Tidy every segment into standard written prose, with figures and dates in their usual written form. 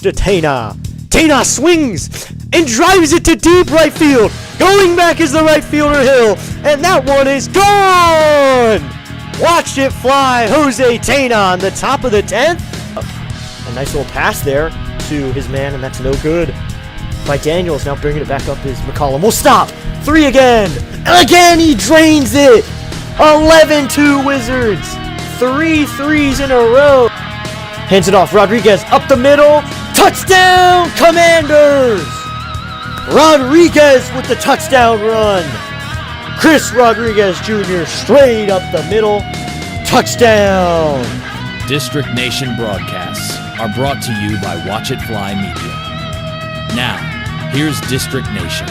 to Tana. Tana swings and drives it to deep right field. Going back is the right fielder Hill, and that one is gone. Watch it fly, Jose Tana on the top of the 10th. A nice little pass there to his man, and that's no good by Daniels. Now bringing it back up is McCollum. Will stop. 3 again. And again he drains it. 11-2 Wizards. 3 threes in a row. Hands it off. Rodriguez up the middle. Touchdown, Commanders! Rodriguez with the touchdown run. Chris Rodriguez Jr. straight up the middle. Touchdown! District Nation broadcasts are brought to you by Watch It Fly Media. Now, here's District Nation.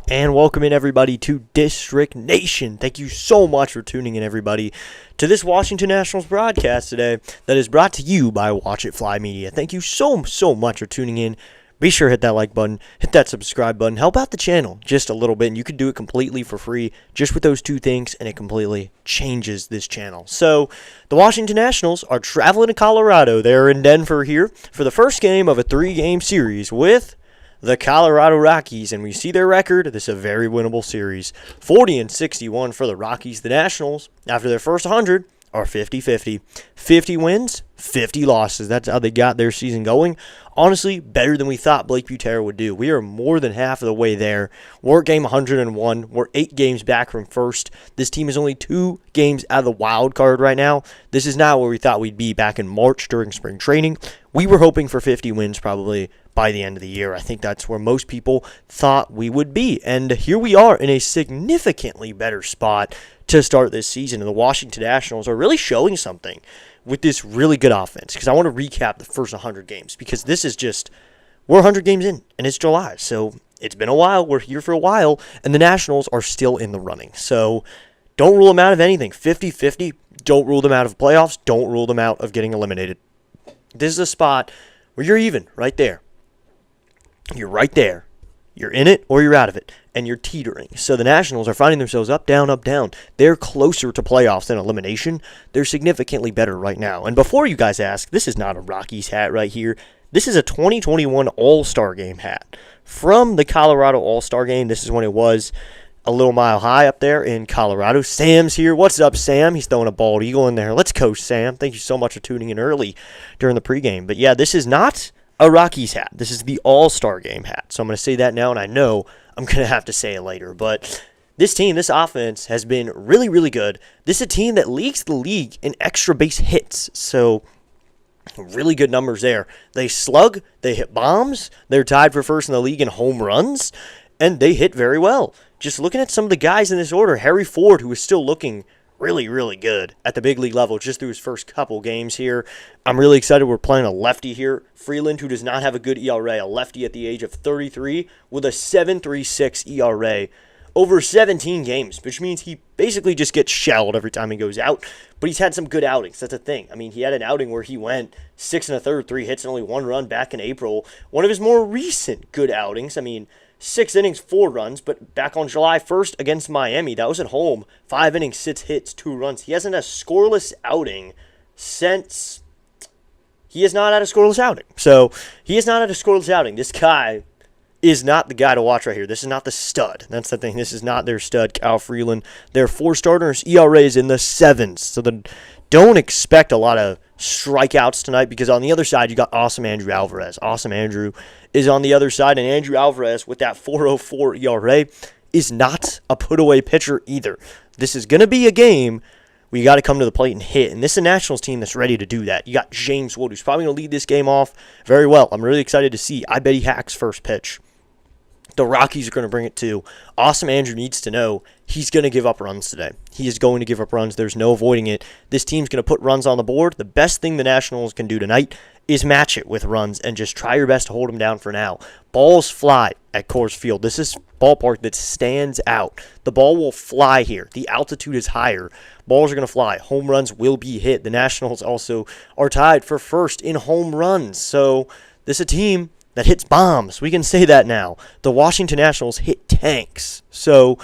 And welcome in, everybody, to District Nation. Thank you so much for tuning in, everybody, to this Washington Nationals broadcast today that is brought to you by Watch It Fly Media. Thank you so much for tuning in. Be sure to hit that like button, hit that subscribe button, help out the channel just a little bit, and you can do it completely for free just with those two things, and it completely changes this channel. So, the Washington Nationals are traveling to Colorado. They're in Denver here for the first game of a 3-game series with the Colorado Rockies, and we see their record. This is a very winnable series. 40-61 for the Rockies. The Nationals, after their first 100, are 50-50. 50 wins, 50 losses. That's how they got their season going. Honestly, better than we thought Blake Butera would do. We are more than half of the way there. We're at game 101. We're 8 games back from first. This team is only 2 games out of the wild card right now. This is not where we thought we'd be back in March during spring training. We were hoping for 50 wins probably by the end of the year. I think that's where most people thought we would be. And here we are in a significantly better spot to start this season. And the Washington Nationals are really showing something with this really good offense. Because I want to recap the first 100 games. Because this is just, we're 100 games in, and it's July. So it's been a while. We're here for a while. And the Nationals are still in the running. So don't rule them out of anything. 50-50. Don't rule them out of playoffs. Don't rule them out of getting eliminated. This is a spot where you're even right there. You're right there. You're in it or you're out of it, and you're teetering. So the Nationals are finding themselves up, down, up, down. They're closer to playoffs than elimination. They're significantly better right now. And before you guys ask, this is not a Rockies hat right here. This is a 2021 All-Star Game hat from the Colorado All-Star Game. This is when it was a little mile high up there in Colorado. Sam's here. What's up, Sam? He's throwing a bald eagle in there. Let's go, Sam. Thank you so much for tuning in early during the pregame. But yeah, this is not a Rockies hat. This is the All-Star Game hat. So I'm going to say that now, and I know I'm going to have to say it later. But this team, this offense has been really, really good. This is a team that leads the league in extra base hits. So really good numbers there. They slug, they hit bombs, they're tied for first in the league in home runs, and they hit very well. Just looking at some of the guys in this order, Harry Ford, who is still looking really, really good at the big league level just through his first couple games here. I'm really excited we're playing a lefty here. Freeland, who does not have a good ERA, a lefty at the age of 33 with a 7.36 ERA over 17 games, which means he basically just gets shelled every time he goes out. But he's had some good outings. That's the thing. I mean, he had an outing where he went 6 1/3, 3 hits, and only 1 run back in April. One of his more recent good outings. I mean, 6 innings, 4 runs, but back on July 1st against Miami, that was at home. 5 innings, 6 hits, 2 runs. He hasn't had a scoreless outing since he has not had a scoreless outing. So he has not had a scoreless outing. This guy is not the guy to watch right here. This is not the stud. That's the thing. This is not their stud, Kyle Freeland. Their 4 starters, ERA is in the 7s. So don't expect a lot of strikeouts tonight, because on the other side, you got awesome Andrew Alvarez. Awesome Andrew is on the other side, and Andrew Alvarez with that 4.04 ERA is not a put-away pitcher either. This is going to be a game where you got to come to the plate and hit, and this is a Nationals team that's ready to do that. You got James Wood, who's probably going to lead this game off very well. I'm really excited to see. I bet he hacks first pitch. The Rockies are going to bring it too. Awesome Andrew needs to know he's going to give up runs today. He is going to give up runs. There's no avoiding it. This team's going to put runs on the board. The best thing the Nationals can do tonight is match it with runs and just try your best to hold them down for now. Balls fly at Coors Field. This is a ballpark that stands out. The ball will fly here. The altitude is higher. Balls are going to fly. Home runs will be hit. The Nationals also are tied for first in home runs. So this is a team that hits bombs. We can say that now. The Washington Nationals hit tanks. So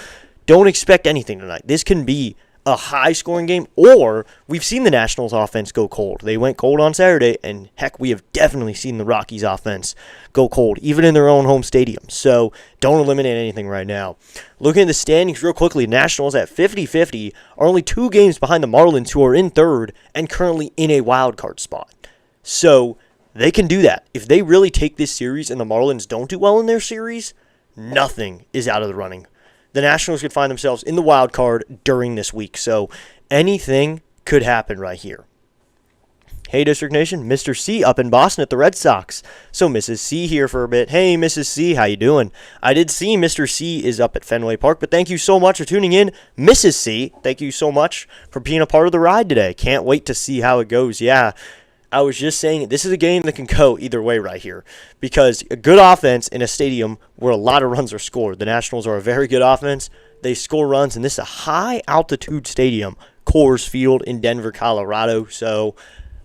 don't expect anything tonight. This can be a high-scoring game, or we've seen the Nationals offense go cold. They went cold on Saturday, and heck, we have definitely seen the Rockies offense go cold, even in their own home stadium. So don't eliminate anything right now. Looking at the standings real quickly, Nationals at 50-50 are only 2 games behind the Marlins, who are in third and currently in a wild card spot. So they can do that. If they really take this series and the Marlins don't do well in their series, nothing is out of the running. The Nationals could find themselves in the wild card during this week. So anything could happen right here. Hey, District Nation, Mr. C up in Boston at the Red Sox. So Mrs. C here for a bit. Hey, Mrs. C, how you doing? I did see Mr. C is up at Fenway Park, but thank you so much for tuning in. Mrs. C, thank you so much for being a part of the ride today. Can't wait to see how it goes. Yeah, I was just saying this is a game that can go either way right here, because a good offense in a stadium where a lot of runs are scored. The Nationals are a very good offense. They score runs, and this is a high-altitude stadium, Coors Field in Denver, Colorado. So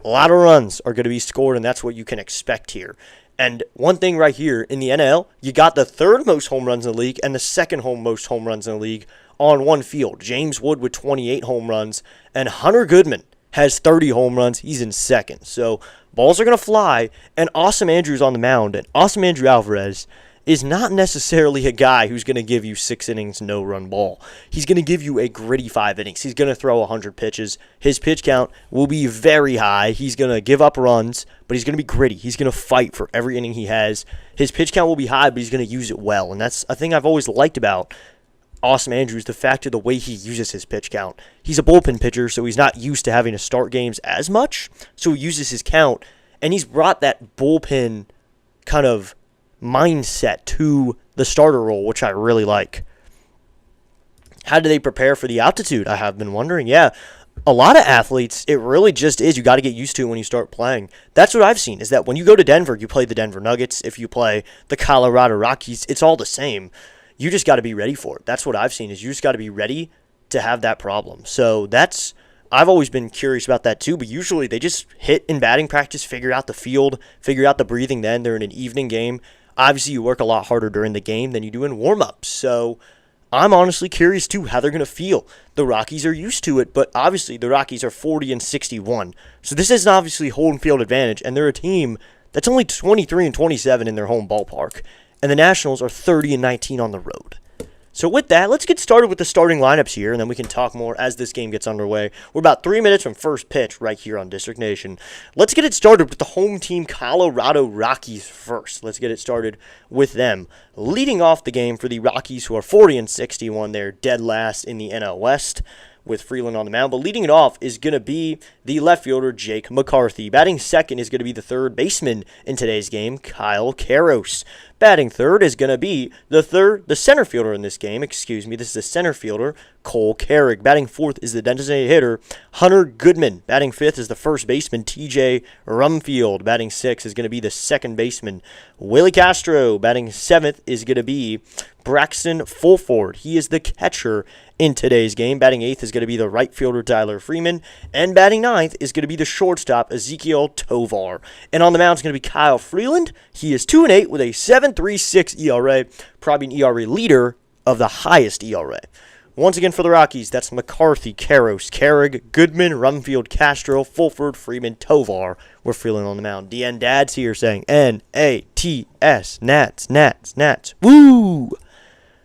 a lot of runs are going to be scored, and that's what you can expect here. And one thing right here in the NL, you got the third most home runs in the league and the second most home runs in the league on one field. James Wood with 28 home runs, and Hunter Goodman has 30 home runs. He's in second. So balls are going to fly, and Austin Andrews on the mound. And Austin Andrew Alvarez is not necessarily a guy who's going to give you 6 innings, no-run ball. He's going to give you a gritty 5 innings. He's going to throw 100 pitches. His pitch count will be very high. He's going to give up runs, but he's going to be gritty. He's going to fight for every inning he has. His pitch count will be high, but he's going to use it well. And that's a thing I've always liked about Austin Andrews, the fact of the way he uses his pitch count. He's a bullpen pitcher, so he's not used to having to start games as much, so he uses his count, and he's brought that bullpen kind of mindset to the starter role, which I really like. How do they prepare for the altitude? I have been wondering. Yeah, a lot of athletes, it really just is. You got to get used to it when you start playing. That's what I've seen, is that when you go to Denver, you play the Denver Nuggets. If you play the Colorado Rockies, it's all the same. You just got to be ready for it. That's what I've seen, is you just got to be ready to have that problem. So I've always been curious about that too, but usually they just hit in batting practice, figure out the field, figure out the breathing then. They're in an evening game. Obviously, you work a lot harder during the game than you do in warm-ups. So I'm honestly curious too how they're going to feel. The Rockies are used to it, but obviously the Rockies are 40-61. So this is obviously home field advantage, and they're a team that's only 23-27 in their home ballpark. And the Nationals are 30-19 on the road. So with that, let's get started with the starting lineups here, and then we can talk more as this game gets underway. We're about 3 minutes from first pitch right here on District Nation. Let's get it started with the home team, Colorado Rockies, first. Let's get it started with them. Leading off the game for the Rockies, who are 40-61. They're dead last in the NL West with Freeland on the mound. But leading it off is going to be the left fielder, Jake McCarthy. Batting second is going to be the third baseman in today's game, Kyle Karros. Batting third is going to be the center fielder in this game. This is the center fielder, Cole Carrig. Batting fourth is the designated hitter, Hunter Goodman. Batting fifth is the first baseman, CJ Abrams. Batting sixth is going to be the second baseman, Willie Castro. Batting seventh is going to be Braxton Fulford. He is the catcher in today's game. Batting eighth is going to be the right fielder, Tyler Freeman. And batting ninth is going to be the shortstop, Ezekiel Tovar. And on the mound is going to be Kyle Freeland. He is 2-8 with a 7.36 ERA, probably an ERA leader of the highest ERA. Once again for the Rockies, that's McCarthy, Karros, Carrig, Goodman, Rumfield, Castro, Fulford, Freeman, Tovar. We're Freeland on the mound. DN Dad's here saying N-A-T-S, Nats, Nats, Nats. Woo!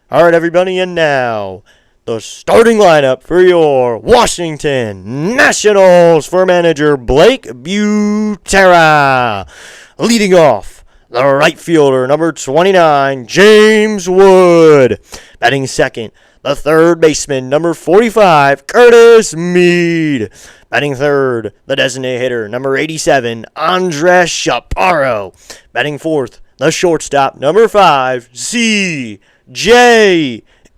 All right, everybody, and now the starting lineup for your Washington Nationals for manager Blake Butera. Leading off, the right fielder, number 29, James Wood. Batting second, the third baseman, number 45, Curtis Mead. Batting third, the designated hitter, number 87, Andres Chaparro. Batting fourth, the shortstop, number 5, CJ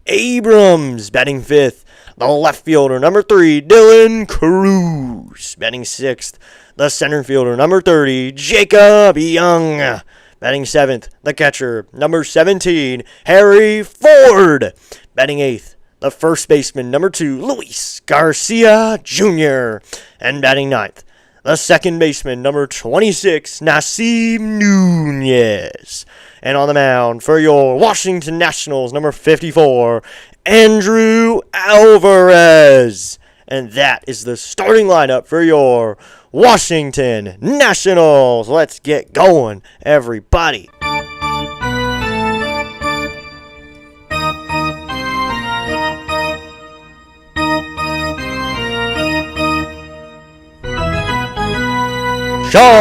Abrams. Batting fifth, the left fielder, number 3, Dylan Cruz. Batting sixth, the center fielder, number 30, Jacob Young. Batting seventh, the catcher, number 17, Harry Ford. Batting eighth, the first baseman, number 2, Luis Garcia Jr. And batting ninth, the second baseman, number 26, Nasim Nunez. And on the mound for your Washington Nationals, number 54, Andrew Alvarez. And that is the starting lineup for your Washington Nationals. Let's get going, everybody. Charge!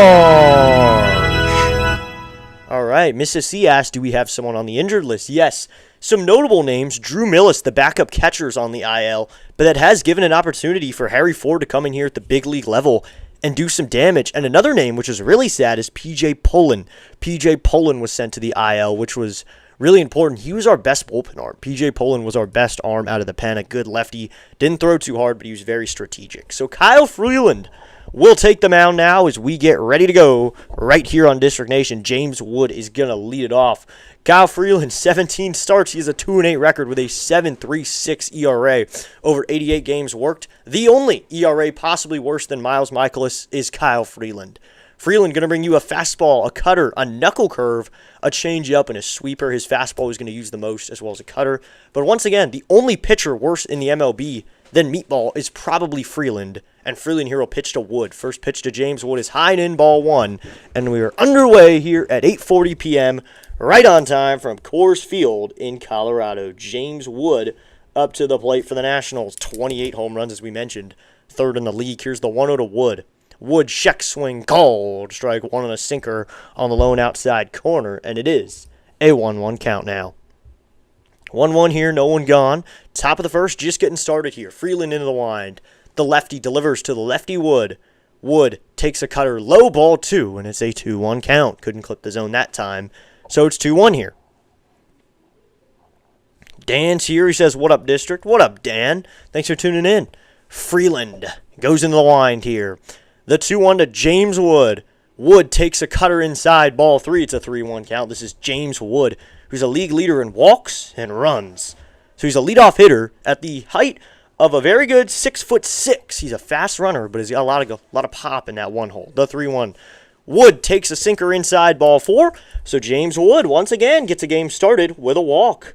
All right, Mrs. C asked, do we have someone on the injured list? Yes. Some notable names, Drew Millis, the backup catcher, is on the IL, but that has given an opportunity for Harry Ford to come in here at the big league level and do some damage. And another name, which is really sad, is PJ Pullen. PJ Pullen was sent to the IL, which was really important. He was our best bullpen arm. PJ Pullen was our best arm out of the pen, a good lefty. Didn't throw too hard, but he was very strategic. So Kyle Freeland will take the mound now as we get ready to go right here on District Nation. James Wood is going to lead it off. Kyle Freeland, 17 starts. He has a 2-8 record with a 7.36 ERA over 88 games worked. The only ERA possibly worse than Miles Michaelis is Kyle Freeland. Freeland going to bring you a fastball, a cutter, a knuckle curve, a changeup, and a sweeper. His fastball is going to use the most, as well as a cutter. But once again, the only pitcher worse in the MLB than Meatball is probably Freeland. And Freeland here will pitch to Wood. First pitch to James Wood is high and in, ball one. And we are underway here at 8:40 p.m., right on time from Coors Field in Colorado. James Wood up to the plate for the Nationals. 28 home runs, as we mentioned. Third in the league. Here's the 1-0 to Wood. Wood check swing called. Strike one on a sinker on the lone outside corner. And it is a 1-1 count now. 1-1 here, no one gone. Top of the first, just getting started here. Freeland into the wind. The lefty delivers to the lefty Wood. Wood takes a cutter, low ball two, and it's a 2-1 count. Couldn't clip the zone that time. So it's 2-1 here. Dan's here. He says, what up, District? What up, Dan? Thanks for tuning in. Freeland goes into the wind here. The 2-1 to James Wood. Wood takes a cutter inside, ball three. It's a 3-1 count. This is James Wood, who's a league leader in walks and runs. So he's a leadoff hitter at the height of a very good 6'6". He's a fast runner, but he's got a lot of pop in that one hole. The 3-1. Wood takes a sinker inside, ball four. So James Wood, once again, gets a game started with a walk.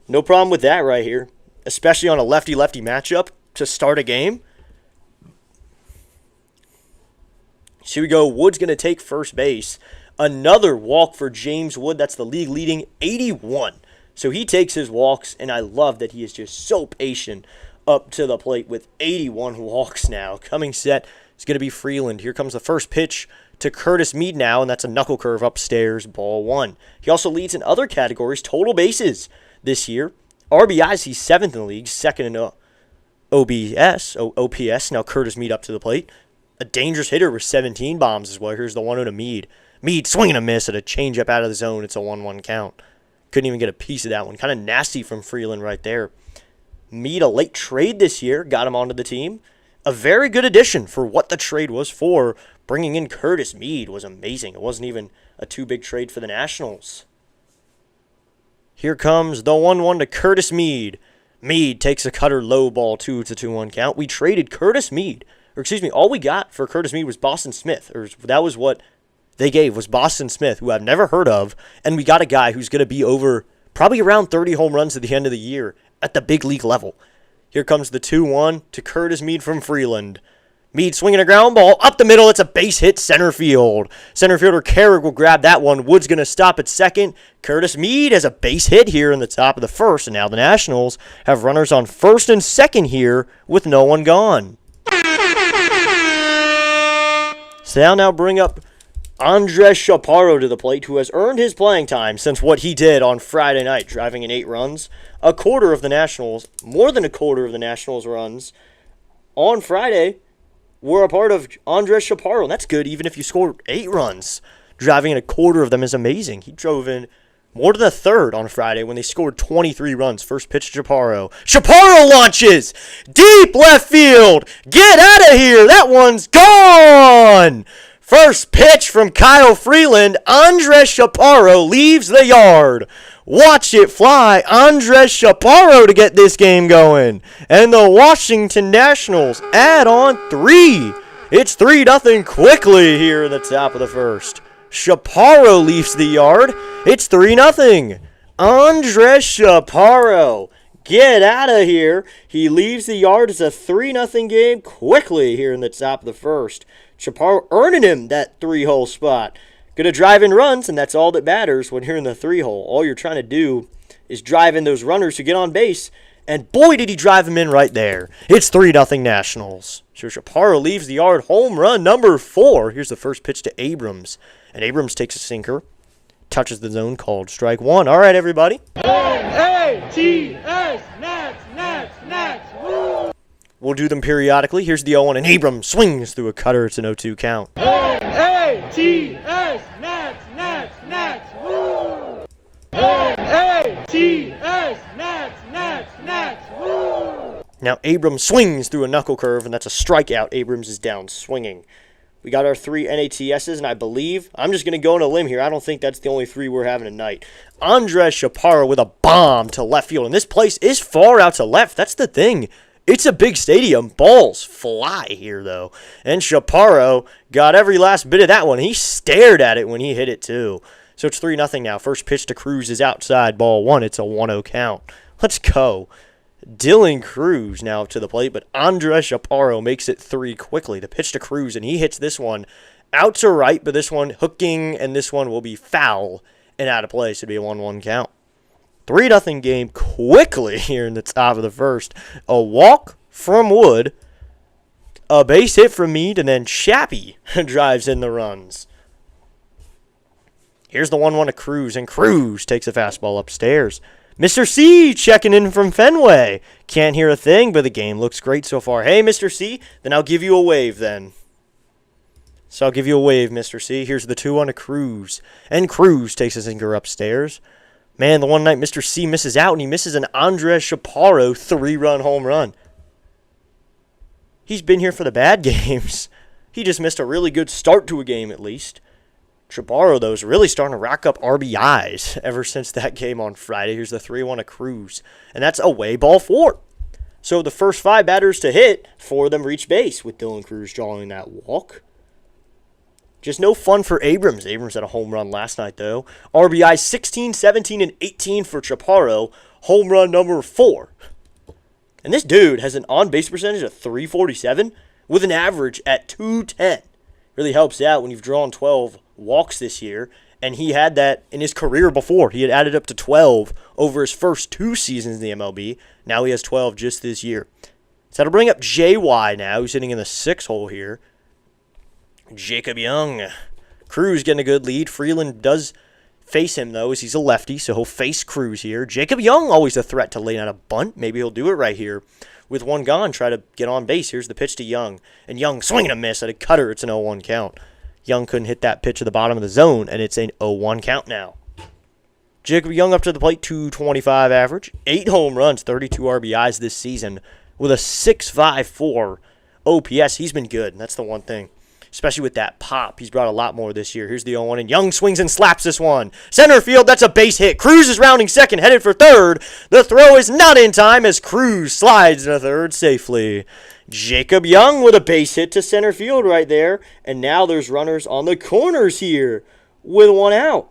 No problem with that right here, especially on a lefty-lefty matchup to start a game. So here we go. Wood's going to take first base. Another walk for James Wood. That's the league leading 81. So he takes his walks, and I love that he is just so patient up to the plate with 81 walks now. Coming set is going to be Freeland. Here comes the first pitch to Curtis Mead now, and that's a knuckle curve upstairs, ball one. He also leads in other categories, total bases this year. RBIs, he's 7th in the league, 2nd in OPS. Now Curtis Mead up to the plate. A dangerous hitter with 17 bombs as well. Here's the 1-0 to Mead. Mead swinging a miss at a changeup out of the zone. It's a 1-1 count. Couldn't even get a piece of that one. Kind of nasty from Freeland right there. Mead, a late trade this year, got him onto the team. A very good addition for what the trade was for. Bringing in Curtis Mead was amazing. It wasn't even a too big trade for the Nationals. Here comes the 1-1 to Curtis Mead. Mead takes a cutter, low ball two. It's a 2-1 count. We traded Curtis Mead. All we got for Curtis Mead was Boston Smith. That was what they gave, was Boston Smith, who I've never heard of. And we got a guy who's going to be over probably around 30 home runs at the end of the year at the big league level. Here comes the 2-1 to Curtis Mead from Freeland. Mead swinging a ground ball up the middle. It's a base hit center field. Center fielder Carrick will grab that one. Wood's going to stop at second. Curtis Mead has a base hit here in the top of the first. And now the Nationals have runners on first and second here with no one gone. So they'll now bring up Andres Chaparro to the plate, who has earned his playing time since what he did on Friday night, driving in 8 runs. More than a quarter of the Nationals' runs on Friday were a part of Andres Chaparro. And that's good, even if you scored 8 runs. Driving in a quarter of them is amazing. He drove in more than a third on Friday when they scored 23 runs. First pitch to Chaparro. Chaparro launches! Deep left field! Get out of here! That one's gone! First pitch from Kyle Freeland. Andres Chaparro leaves the yard. Watch it fly. Andres Chaparro to get this game going. And the Washington Nationals add on 3. It's 3-0 quickly here in the top of the first. Chaparro leaves the yard. It's 3-0. Andres Chaparro Get out of here. He leaves the yard. It's a 3-0 game quickly here in the top of the first. Chaparro earning him that 3-hole spot. Going to drive in runs, and that's all that matters when you're in the 3-hole. All you're trying to do is drive in those runners to get on base, and boy, did he drive him in right there. It's 3-0 Nationals. So Chaparro leaves the yard. Home run number 4. Here's the first pitch to Abrams, and Abrams takes a sinker. Touches the zone, called strike 1. All right, everybody. A-T-S, Nats, woo! We'll do them periodically. Here's the 0-1, and Abrams swings through a cutter. It's an 0-2 count. A-T-S, Nats, woo! A-T-S, Nats, woo! Now Abrams swings through a knuckle curve, and that's a strikeout. Abrams is down swinging. We got our 3 NATSs, and I believe, I'm just going to go on a limb here, I don't think that's the only 3 we're having tonight. Andres Chaparro with a bomb to left field, and this place is far out to left. That's the thing. It's a big stadium. Balls fly here, though. And Chaparro got every last bit of that one. He stared at it when he hit it, too. So it's 3-0 now. First pitch to Cruz is outside, ball 1. It's a 1-0 count. Let's go. Dylan Cruz now up to the plate, but Andres Chaparro makes it 3 quickly. The pitch to Cruz, and he hits this one out to right, but this one hooking, and this one will be foul and out of play, so it'll be a 1-1 count. 3-0 game quickly here in the top of the first. A walk from Wood, a base hit from Meade, and then Chappie drives in the runs. Here's the 1-1 to Cruz, and Cruz takes a fastball upstairs. Mr. C checking in from Fenway. Can't hear a thing, but the game looks great so far. Hey, Mr. C, then I'll give you a wave then. So I'll give you a wave, Mr. C. Here's the 2-1 to Cruz. And Cruz takes a sinker upstairs. Man, the one night Mr. C misses out, and he misses an Andres Chaparro 3-run home run. He's been here for the bad games. He just missed a really good start to a game, at least. Chaparro, though, is really starting to rack up RBIs ever since that game on Friday. Here's the 3-1 to Cruz, and that's away ball 4. So the first 5 batters to hit, 4 of them reach base with Dylan Cruz drawing that walk. Just no fun for Abrams. Abrams had a home run last night, though. RBI 16, 17, and 18 for Chaparro. Home run number 4. And this dude has an on-base percentage of .347 with an average at .210. Really helps out when you've drawn 12 walks this year, and he had that in his career before. He had added up to 12 over his first 2 seasons in the MLB. Now he has 12 just this year. So that'll bring up JY now, who's sitting in the 6th hole here. Jacob Young. Cruz getting a good lead. Freeland does face him, though, as he's a lefty, so he'll face Cruz here. Jacob Young, always a threat to lay out a bunt. Maybe he'll do it right here. With 1 gone, try to get on base. Here's the pitch to Young. And Young swinging a miss at a cutter. It's an 0-1 count. Young couldn't hit that pitch at the bottom of the zone, and it's an 0-1 count now. Jacob Young up to the plate, .225 average. 8 home runs, 32 RBIs this season with a .654 OPS. He's been good, and that's the one thing. Especially with that pop. He's brought a lot more this year. Here's the 0-1, and Young swings and slaps this one. Center field, that's a base hit. Cruz is rounding second, headed for third. The throw is not in time as Cruz slides into third safely. Jacob Young with a base hit to center field right there. And now there's runners on the corners here with 1 out.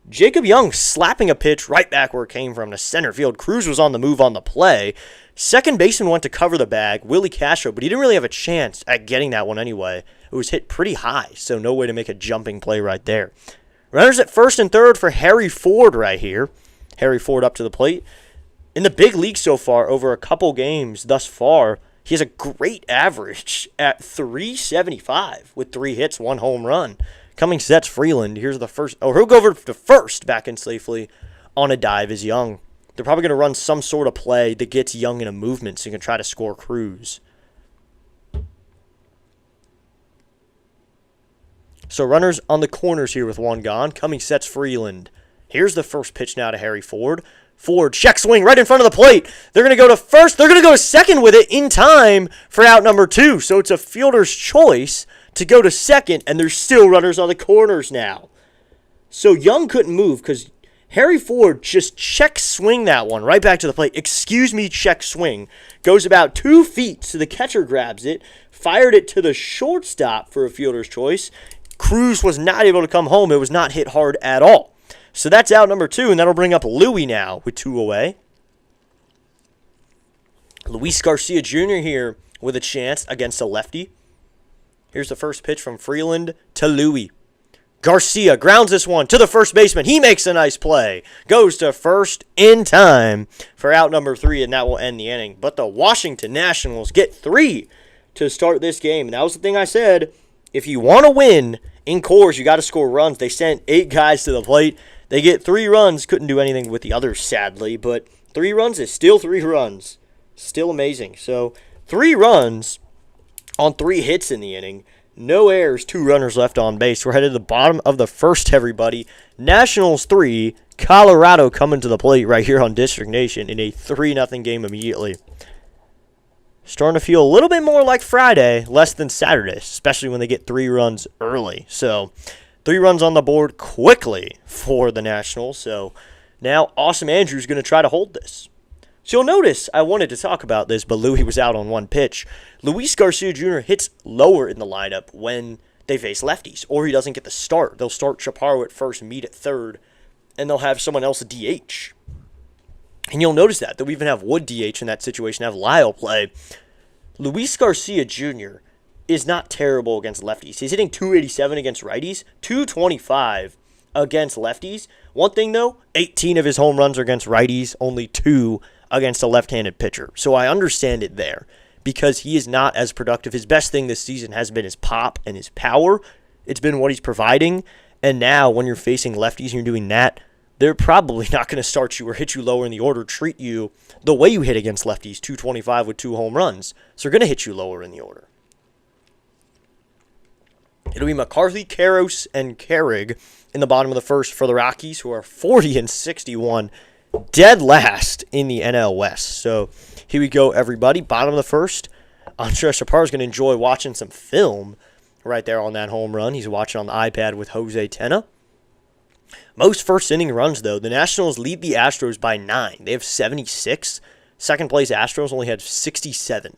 Jacob Young slapping a pitch right back where it came from to center field. Cruz was on the move on the play. Second baseman went to cover the bag, Willie Castro, but he didn't really have a chance at getting that one anyway. It was hit pretty high, so no way to make a jumping play right there. Runners at first and third for Harry Ford right here. Harry Ford up to the plate. In the big league so far, over a couple games thus far, he has a great average at .375 with 3 hits, 1 home run. Coming sets Freeland. Here's the first. Oh, he'll go over to first, back in safely on a dive is Young. They're probably going to run some sort of play that gets Young in a movement so you can try to score Cruz. So runners on the corners here with 1 gone. Coming sets Freeland. Here's the first pitch now to Harry Ford. Ford, check swing right in front of the plate. They're going to go to first. They're going to go to second with it in time for out number 2. So it's a fielder's choice to go to second, and there's still runners on the corners now. So Young couldn't move because Harry Ford just check swing that one right back to the plate. Excuse me, check swing. Goes about 2 feet, so the catcher grabs it, fired it to the shortstop for a fielder's choice. Cruz was not able to come home. It was not hit hard at all. So that's out number 2, and that'll bring up Louie now with 2 away. Luis Garcia Jr. here with a chance against a lefty. Here's the first pitch from Freeland to Louie. Garcia grounds this one to the first baseman. He makes a nice play. Goes to first in time for out number 3, and that will end the inning. But the Washington Nationals get 3 to start this game. And that was the thing I said. If you want to win in Coors, you got to score runs. They sent 8 guys to the plate. They get 3 runs. Couldn't do anything with the others, sadly. But 3 runs is still 3 runs. Still amazing. So 3 runs on 3 hits in the inning. No errors, 2 runners left on base. We're headed to the bottom of the first, everybody. Nationals 3, Colorado coming to the plate right here on District Nation in a 3-0 game immediately. Starting to feel a little bit more like Friday, less than Saturday, especially when they get 3 runs early. So 3 runs on the board quickly for the Nationals. So now Awesome Andrew's going to try to hold this. So you'll notice I wanted to talk about this, but Louie was out on 1 pitch. Luis Garcia Jr. hits lower in the lineup when they face lefties, or he doesn't get the start. They'll start Chaparro at first, Meade at third, and they'll have someone else DH. And you'll notice that. They'll even have Wood DH in that situation, have Lyle play. Luis Garcia Jr. is not terrible against lefties. He's hitting .287 against righties, .225 against lefties. One thing, though, 18 of his home runs are against righties, only 2 against a left-handed pitcher. So I understand it there because he is not as productive. His best thing this season has been his pop and his power. It's been what he's providing. And now when you're facing lefties and you're doing that, they're probably not going to start you or hit you lower in the order, treat you the way you hit against lefties, .225 with 2 home runs. So they're going to hit you lower in the order. It'll be McCarthy, Karros, and Carrig in the bottom of the first for the Rockies, who are 40-61, dead last in the NL West. So here we go, everybody. Bottom of the first. Andres Chaparro is going to enjoy watching some film right there on that home run. He's watching on the iPad with Jose Tena. Most first inning runs, though. The Nationals lead the Astros by 9. They have 76. Second place Astros only had 67.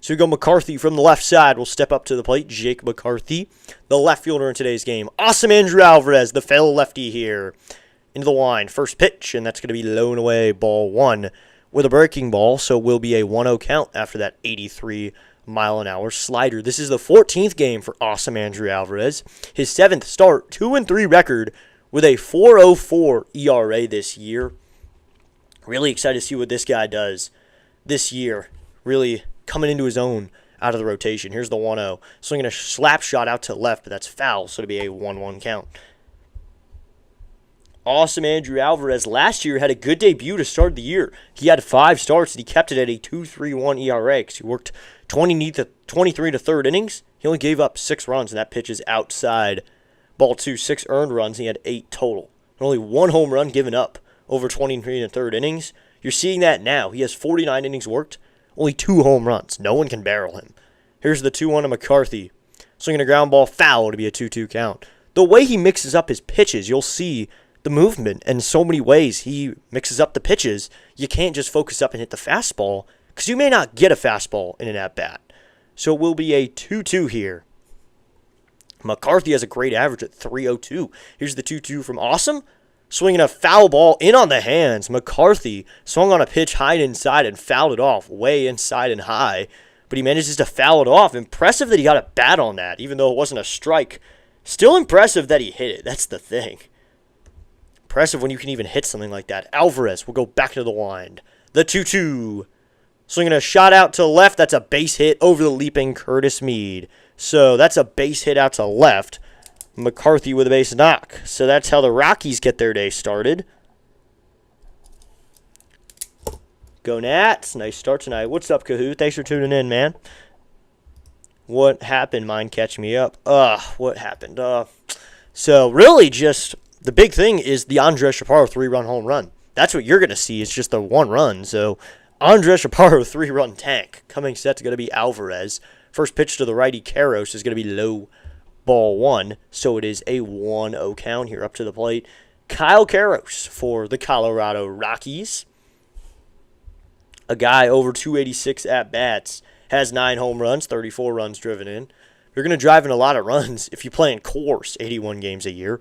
So we go McCarthy from the left side. Will step up to the plate. Jake McCarthy, the left fielder in today's game. Awesome Andrew Alvarez, the fellow lefty here. Into the line. First pitch, and that's going to be low and away, ball 1 with a breaking ball. So will be a 1-0 count after that 83-mile-an-hour slider. This is the 14th game for Awesome Andrew Alvarez. His 7th start, 2-3 record with a 4.04 ERA this year. Really excited to see what this guy does this year. Really coming into his own out of the rotation. Here's the 1-0. Swinging a slap shot out to left, but that's foul, so it'll be a 1-1 count. Awesome Andrew Alvarez last year had a good debut to start the year. He had 5 starts, and he kept it at a 2.31 ERA because he worked 23 to third innings. He only gave up 6 runs, and that pitch is outside. Ball 2, 6 earned runs. He had 8 total. Only 1 home run given up over 23 to third innings. You're seeing that now. He has 49 innings worked, only 2 home runs. No one can barrel him. Here's the 2-1 to McCarthy. Swinging a ground ball foul to be a 2-2 count. The way he mixes up his pitches, you'll see the movement in so many ways. He mixes up the pitches. You can't just focus up and hit the fastball because you may not get a fastball in an at-bat. So it will be a 2-2 here. McCarthy has a great average at 3.02. Here's the 2-2 from Awesome. Swinging a foul ball in on the hands. McCarthy swung on a pitch high and inside and fouled it off way inside and high. But he manages to foul it off. Impressive that he got a bat on that, even though it wasn't a strike. Still impressive that he hit it. That's the thing. Impressive when you can even hit something like that. Alvarez will go back to the wind. The 2-2. Swinging a shot out to left. That's a base hit over the leaping Curtis Meade. So that's a base hit out to left. McCarthy with a base knock. So that's how the Rockies get their day started. Go Nats. Nice start tonight. What's up, Kahoot? Thanks for tuning in, man. What happened? Mind catch me up. What happened? So really just the big thing is the Andres Chaparro 3-run home run. That's what you're going to see is just the 1 run. So Andres Chaparro 3-run tank. Coming set to going to be Alvarez. First pitch to the righty Karros is going to be low, ball 1. So it is a 1-0 count here up to the plate. Kyle Karros for the Colorado Rockies. A guy over 286 at-bats. Has 9 home runs, 34 runs driven in. You're going to drive in a lot of runs if you play in course 81 games a year.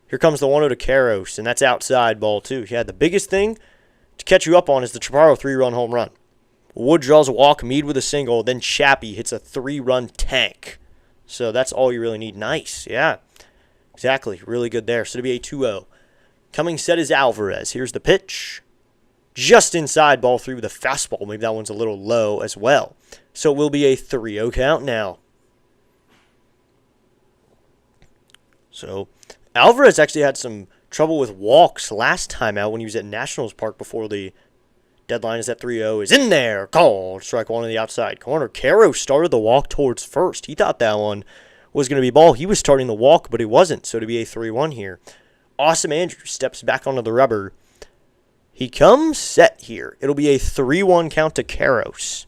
Here comes the 1-0 to Karros, and that's outside ball 2. Yeah, the biggest thing to catch you up on is the Chaparro 3-run home run. Wood draws a walk, Mead with a single, then Chappie hits a 3-run tank. So that's all you really need. Nice, yeah. Exactly, really good there. So it'll be a 2-0. Coming set is Alvarez. Here's the pitch. Just inside, ball 3 with a fastball. Maybe that one's a little low as well. So it will be a 3-0 count now. So Alvarez actually had some trouble with walks last time out when he was at Nationals Park before the deadline. Is at 3-0. Is in there. Called. Strike 1 on the outside corner. Caro started the walk towards first. He thought that one was going to be ball. He was starting the walk, but it wasn't. So to be a 3-1 here. Awesome Andrew steps back onto the rubber. He comes set here. It'll be a 3-1 count to Caros.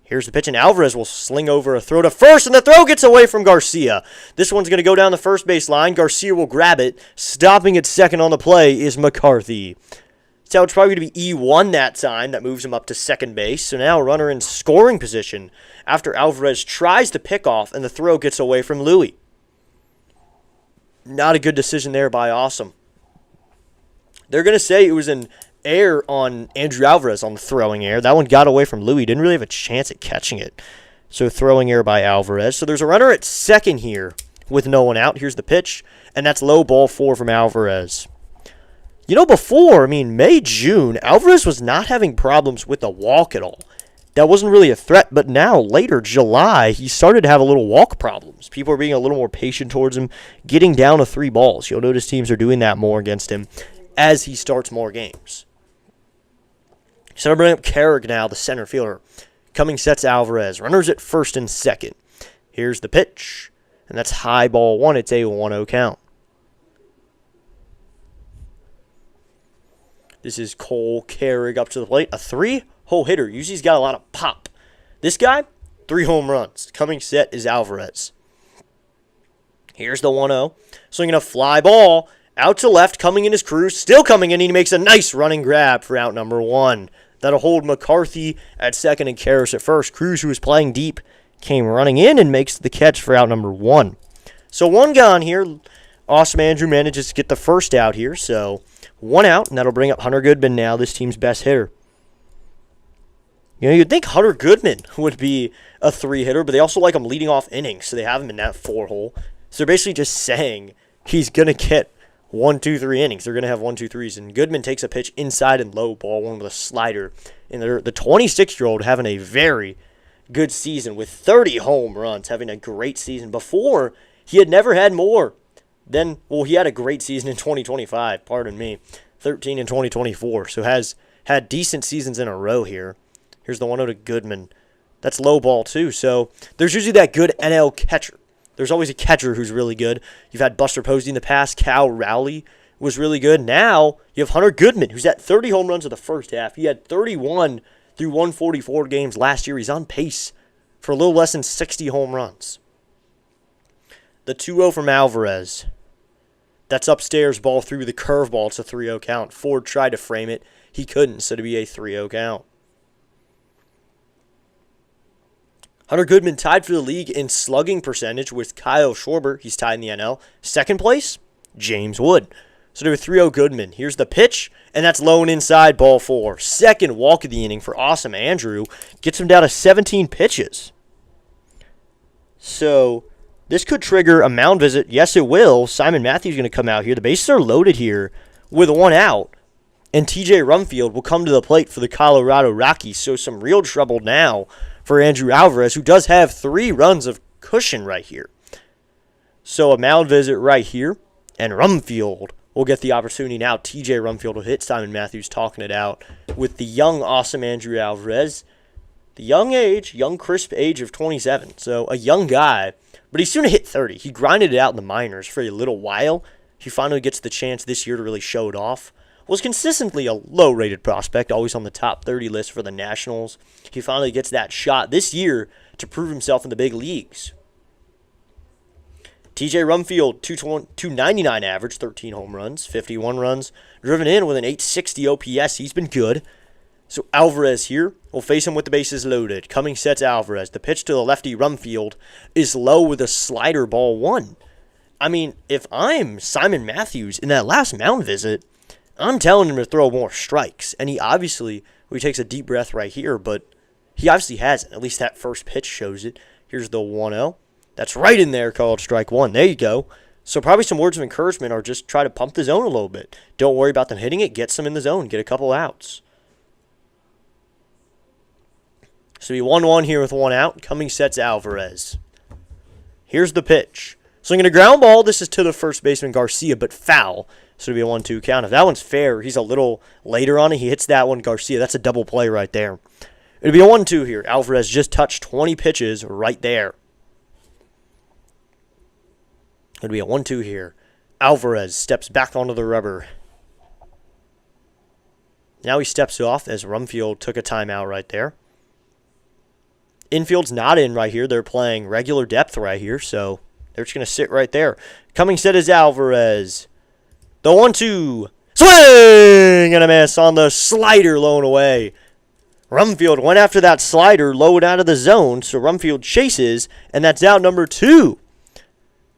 Here's the pitch, and Alvarez will sling over a throw to first, and the throw gets away from Garcia. This one's going to go down the first base line. Garcia will grab it. Stopping at second on the play is McCarthy. So it's probably going to be E1 that time. That moves him up to second base. So now a runner in scoring position after Alvarez tries to pick off, and the throw gets away from Louie. Not a good decision there by Awesome. They're going to say it was an error on Andrew Alvarez on the throwing error. That one got away from Louie. Didn't really have a chance at catching it. So throwing error by Alvarez. So there's a runner at second here with no one out. Here's the pitch, and that's low, ball 4 from Alvarez. You know, before, May, June, Alvarez was not having problems with the walk at all. That wasn't really a threat, but now, later, July, he started to have a little walk problems. People are being a little more patient towards him, getting down to 3 balls. You'll notice teams are doing that more against him as he starts more games. So I'm bringing up Carrick now, the center fielder. Coming sets Alvarez. Runners at first and second. Here's the pitch, and that's high ball 1. It's a 1-0 count. This is Cole Carrick up to the plate. A 3-hole hitter. Usually he's got a lot of pop. This guy, 3 home runs. Coming set is Alvarez. Here's the 1-0. Swinging a fly ball out to left. Coming in is Cruz. Still coming in. He makes a nice running grab for out number 1. That'll hold McCarthy at second and Karras at first. Cruz, who was playing deep, came running in and makes the catch for out number 1. So 1 gone here. Awesome Andrew manages to get the first out here. So 1 out, and that'll bring up Hunter Goodman now, this team's best hitter. You know, you'd think Hunter Goodman would be a 3-hitter, but they also like him leading off innings, so they have him in that 4-hole. So they're basically just saying he's going to get 1, 2, 3 innings. They're going to have 1, 2, 3s, and Goodman takes a pitch inside and low, ball 1 with a slider. And the 26-year-old having a very good season with 30 home runs, having a great season. Before, he had never had more. He had a great season in 2025, pardon me, 13 in 2024, so has had decent seasons in a row here. Here's the 1-0 to Goodman. That's low ball, too, so there's usually that good NL catcher. There's always a catcher who's really good. You've had Buster Posey in the past. Cal Rowley was really good. Now you have Hunter Goodman, who's at 30 home runs in the first half. He had 31 through 144 games last year. He's on pace for a little less than 60 home runs. The 2-0 from Alvarez. That's upstairs, ball through the curveball. It's a 3-0 count. Ford tried to frame it. He couldn't, so to be a 3-0 count. Hunter Goodman tied for the league in slugging percentage with Kyle Schwarber. He's tied in the NL. Second place, James Wood. So to a 3-0 Goodman. Here's the pitch, and that's low and inside, ball 4. Second walk of the inning for Awesome Andrew. Gets him down to 17 pitches. So this could trigger a mound visit. Yes, it will. Simon Matthews is going to come out here. The bases are loaded here with 1 out. And TJ Rumfield will come to the plate for the Colorado Rockies. So some real trouble now for Andrew Alvarez, who does have 3 runs of cushion right here. So a mound visit right here. And Rumfield will get the opportunity now. TJ Rumfield will hit. Simon Matthews talking it out with the young, awesome Andrew Alvarez. The young crisp age of 27. So a young guy. But he's soon to hit 30. He grinded it out in the minors for a little while. He finally gets the chance this year to really show it off. Was consistently a low-rated prospect, always on the top 30 list for the Nationals. He finally gets that shot this year to prove himself in the big leagues. TJ Rumfield, 299 average, 13 home runs, 51 runs, driven in with an 860 OPS. He's been good. So Alvarez here will face him with the bases loaded. Coming sets Alvarez. The pitch to the lefty Rumfield is low with a slider, ball 1. If I'm Simon Matthews in that last mound visit, I'm telling him to throw more strikes. And he obviously, he takes a deep breath right here, but He obviously hasn't. At least that first pitch shows it. Here's the 1-0. That's right in there, called strike one. There you go. So probably some words of encouragement are just try to pump the zone a little bit. Don't worry about them hitting it. Get some in the zone. Get a couple outs. So be 1-1 here with 1 out. Cummings sets Alvarez. Here's the pitch. Swinging a ground ball. This is to the first baseman, Garcia, but foul. So it'll be a 1-2 count. If that one's fair, he's a little later on it. He hits that one, Garcia. That's a double play right there. It'll be a 1-2 here. Alvarez just touched 20 pitches right there. It'll be a 1-2 here. Alvarez steps back onto the rubber. Now he steps off as Rumfield took a timeout right there. Infield's not in right here. They're playing regular depth right here, so they're just going to sit right there. Cummings set is Alvarez. The 1-2. Swing and a miss on the slider, low and away. Rumfield went after that slider, low out of the zone, so Rumfield chases, and that's out number 2.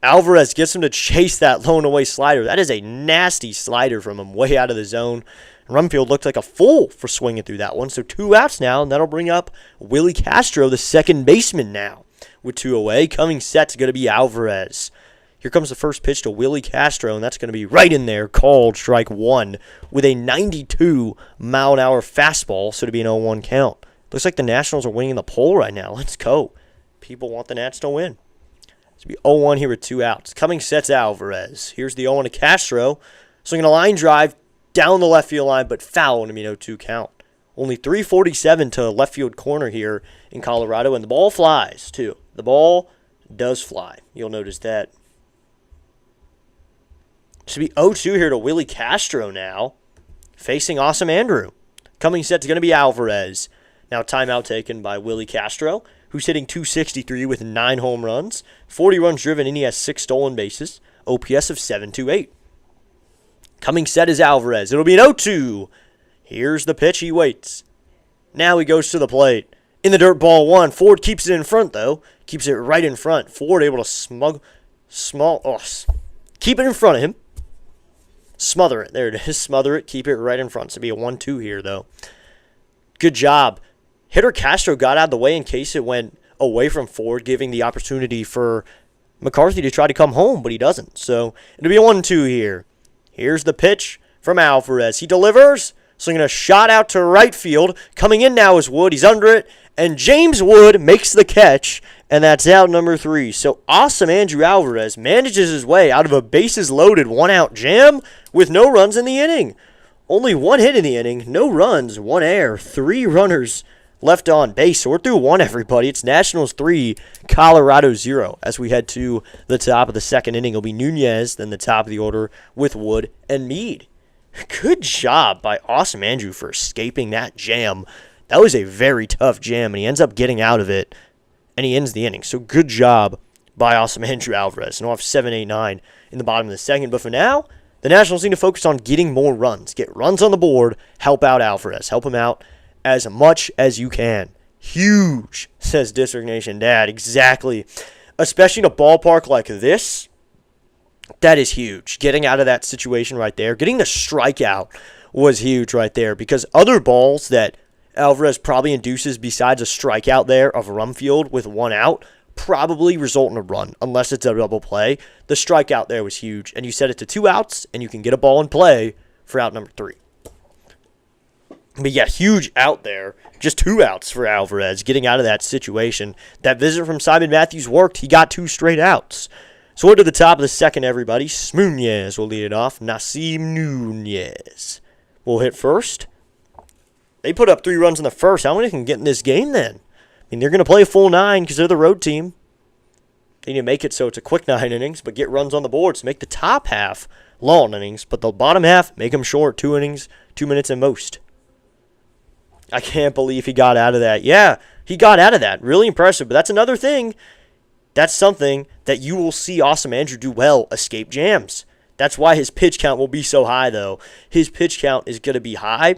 Alvarez gets him to chase that low and away slider. That is a nasty slider from him, way out of the zone. Rumfield looked like a fool for swinging through that one. So 2 outs now, and that'll bring up Willie Castro, the second baseman now. With 2 away, Cummings set's going to be Alvarez. Here comes the first pitch to Willie Castro, and that's going to be right in there, called strike one, with a 92-mile-an-hour fastball, so to be an 0-1 count. Looks like the Nationals are winning the poll right now. Let's go. People want the Nats to win. It's going to be 0-1 here with 2 outs. Cummings sets Alvarez. Here's the 0-1 to Castro. Swinging a line drive down the left field line, but foul, and it'll be an 0-2 count. Only 347 to left field corner here in Colorado, and the ball flies, too. The ball does fly. You'll notice that. Should be 0-2 here to Willie Castro now, facing Awesome Andrew. Cummings set's going to be Alvarez. Now timeout taken by Willie Castro, who's hitting .263 with 9 home runs, 40 runs driven, and he has 6 stolen bases, OPS of .728. Cummings set is Alvarez. It'll be an 0-2. Here's the pitch. He waits. Now he goes to the plate. In the dirt, ball 1. Ford keeps it in front, though. Keeps it right in front. Ford able to keep it in front of him. Smother it. There it is. Smother it. Keep it right in front. So it'll be a 1-2 here, though. Good job. Hitter Castro got out of the way in case it went away from Ford, giving the opportunity for McCarthy to try to come home, but he doesn't. So it'll be a 1-2 here. Here's the pitch from Alvarez. He delivers. Swinging a shot out to right field. Coming in now is Wood. He's under it. And James Wood makes the catch. And that's out number 3. So Awesome Andrew Alvarez manages his way out of a bases-loaded 1-out jam with no runs in the inning. Only 1 hit in the inning. No runs. 1 error. 3 runners left on base. So we're through 1, everybody. It's Nationals 3, Colorado 0. As we head to the top of the second inning, it'll be Nunez, then the top of the order with Wood and Meade. Good job by Awesome Andrew for escaping that jam. That was a very tough jam, and he ends up getting out of it, and he ends the inning. So good job by Awesome Andrew Alvarez. And we'll have 7, 8, 9 in the bottom of the second. But for now, the Nationals need to focus on getting more runs. Get runs on the board. Help out Alvarez. Help him out as much as you can. Huge, says District Nation Dad. Exactly. Especially in a ballpark like this. That is huge. Getting out of that situation right there. Getting the strikeout was huge right there. Because other balls that Alvarez probably induces besides a strikeout there of Rumfield with 1 out probably result in a run. Unless it's a double play. The strikeout there was huge. And you set it to 2 outs. And you can get a ball in play for out number 3. But yeah, huge out there. Just 2 outs for Alvarez. Getting out of that situation. That visit from Simon Matthews worked. He got 2 straight outs. So we're to the top of the second, everybody. Nunez will lead it off. Nasim Nunez will hit first. They put up 3 runs in the first. How many can get in this game then? I mean, they're going to play a full 9 because they're the road team. They need to make it so it's a quick 9 innings, but get runs on the board. So make the top half long innings, but the bottom half, make them short. 2 innings, 2 minutes at most. I can't believe he got out of that. Yeah, he got out of that. Really impressive, but that's another thing. That's something that you will see Awesome Andrew do well, escape jams. That's why his pitch count will be so high, though. His pitch count is going to be high.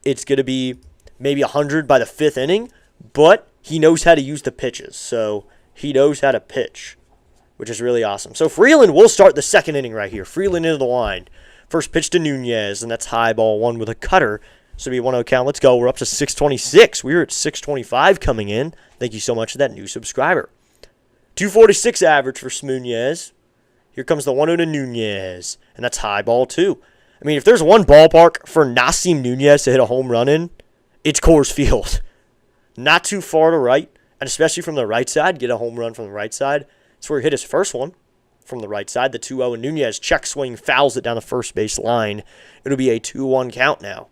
It's going to be maybe 100 by the 5th inning, but he knows how to use the pitches. So he knows how to pitch, which is really awesome. So Freeland will start the second inning right here. Freeland into the line. First pitch to Nunez, and that's high ball 1 with a cutter. So it'll be a 1-0 count. Let's go. We're up to 626. We were at 625 coming in. Thank you so much for that new subscriber. 246 average for Smunez. Here comes the 1-0 to Nunez. And that's high ball, too. I mean, if there's one ballpark for Nasim Nunez to hit a home run in, it's Coors Field. Not too far to right, and especially from the right side, get a home run from the right side. That's where he hit his first one from the right side, the 2-0, and Nunez check swing fouls it down the first base line. It'll be a 2-1 count now.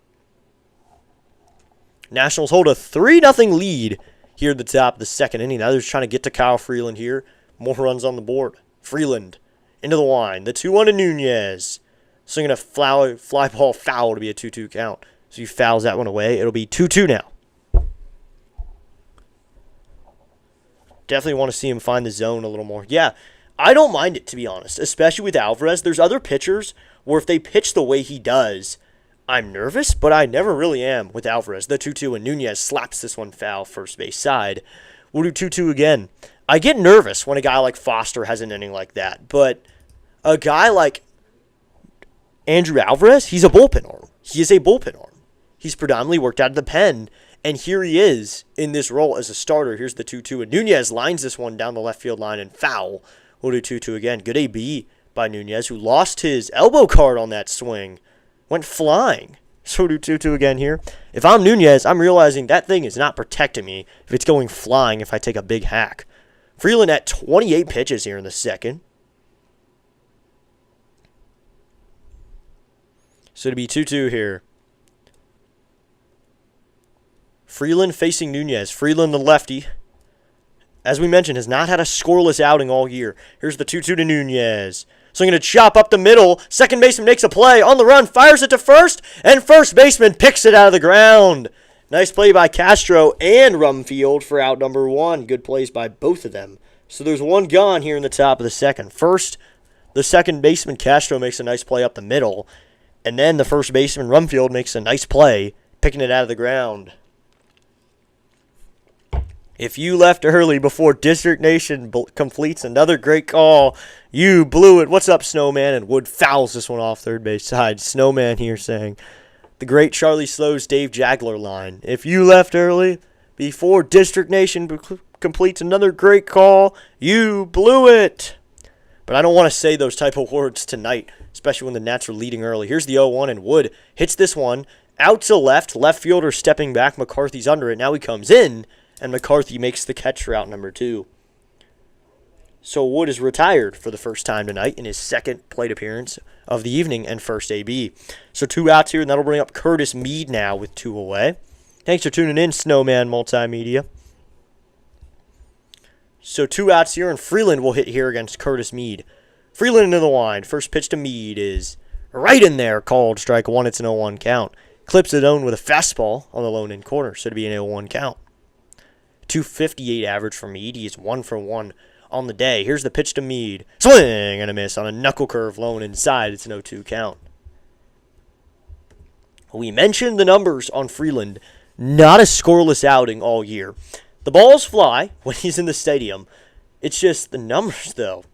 Nationals hold a 3-0 lead here at the top of the second inning. Now they're just trying to get to Kyle Freeland here. More runs on the board. Freeland into the line. The 2-1 to Nunez. Swinging a fly ball foul to be a 2-2 count. So he fouls that one away. It'll be 2-2 now. Definitely want to see him find the zone a little more. Yeah, I don't mind it, to be honest, especially with Alvarez. There's other pitchers where if they pitch the way he does, I'm nervous, but I never really am with Alvarez. The 2-2, and Nunez slaps this one foul first base side. We'll do 2-2 again. I get nervous when a guy like Foster has an inning like that, but a guy like Andrew Alvarez, he's a bullpen arm. He is a bullpen arm. He's predominantly worked out of the pen. And here he is in this role as a starter. Here's the 2-2. And Nunez lines this one down the left field line and foul. We'll do 2-2 again. Good AB by Nunez, who lost his elbow guard on that swing. Went flying. So we'll do 2-2 again here. If I'm Nunez, I'm realizing that thing is not protecting me if it's going flying if I take a big hack. Freeland at 28 pitches here in the second. So it'll be 2-2 here. Freeland facing Nunez. Freeland, the lefty, as we mentioned, has not had a scoreless outing all year. Here's the 2-2 to Nunez. Swinging a chop up the middle. Second baseman makes a play. On the run, fires it to first, and first baseman picks it out of the ground. Nice play by Castro and Rumfield for out number one. Good plays by both of them. So there's one gone here in the top of the second. First, the second baseman, Castro, makes a nice play up the middle, and then the first baseman, Rumfield, makes a nice play, picking it out of the ground. If you left early before District Nation completes another great call, you blew it. What's up, Snowman? And Wood fouls this one off third base side. Snowman here saying the great Charlie Slow's Dave Jagler line. If you left early before District Nation completes another great call, you blew it. But I don't want to say those type of words tonight, especially when the Nats are leading early. Here's the 0-1, and Wood hits this one out to left. Left fielder stepping back. McCarthy's under it. Now he comes in. And McCarthy makes the catch for out number two. So Wood is retired for the first time tonight in his second plate appearance of the evening and first AB. So 2 outs here, and that'll bring up Curtis Mead now with 2 away. Thanks for tuning in, Snowman Multimedia. So 2 outs here, and Freeland will hit here against Curtis Mead. Freeland into the line. First pitch to Mead is right in there, called strike one. It's an 0-1 count. Clips it on with a fastball on the lone in corner, so it'll be an 0-1 count. 258 average for Mead. He is 1 for 1 on the day. Here's the pitch to Mead. Swing and a miss on a knuckle curve low and inside. It's an 0-2 count. We mentioned the numbers on Freeland. Not a scoreless outing all year. The balls fly when he's in the stadium. It's just the numbers, though.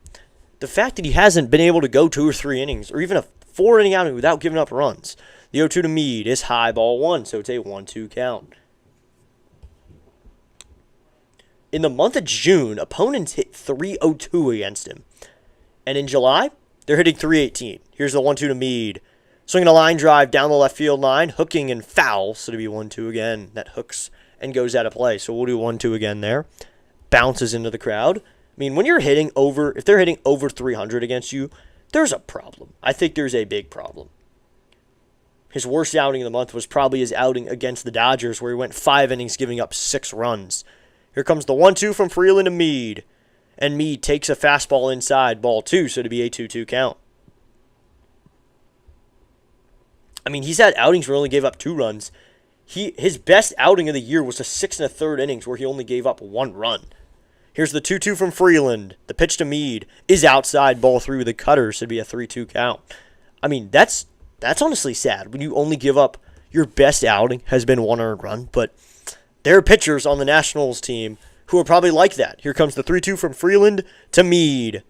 The fact that he hasn't been able to go 2 or 3 innings or even a 4-inning outing without giving up runs. The 0-2 to Mead is high ball 1, so it's a 1-2 count. In the month of June, opponents hit .302 against him. And in July, they're hitting .318. Here's the 1-2 to Mead. Swinging a line drive down the left field line, hooking and foul. So to be 1-2 again. That hooks and goes out of play. So we'll do 1-2 again there. Bounces into the crowd. I mean, when you're hitting over, if they're hitting over 300 against you, there's a problem. I think there's a big problem. His worst outing of the month was probably his outing against the Dodgers, where he went 5 innings giving up 6 runs. Here comes the 1-2 from Freeland to Mead. And Mead takes a fastball inside, ball 2, so to be a 2-2 count. I mean, he's had outings where he only gave up 2 runs. His best outing of the year was a 6 1/3 innings where he only gave up 1 run. Here's the 2-2 from Freeland. The pitch to Mead is outside, ball 3 with a cutter, so to be a 3-2 count. I mean, that's honestly sad when you only give up your best outing has been 1 earned run, but there are pitchers on the Nationals team who are probably like that. Here comes the 3-2 from Freeland to Mead.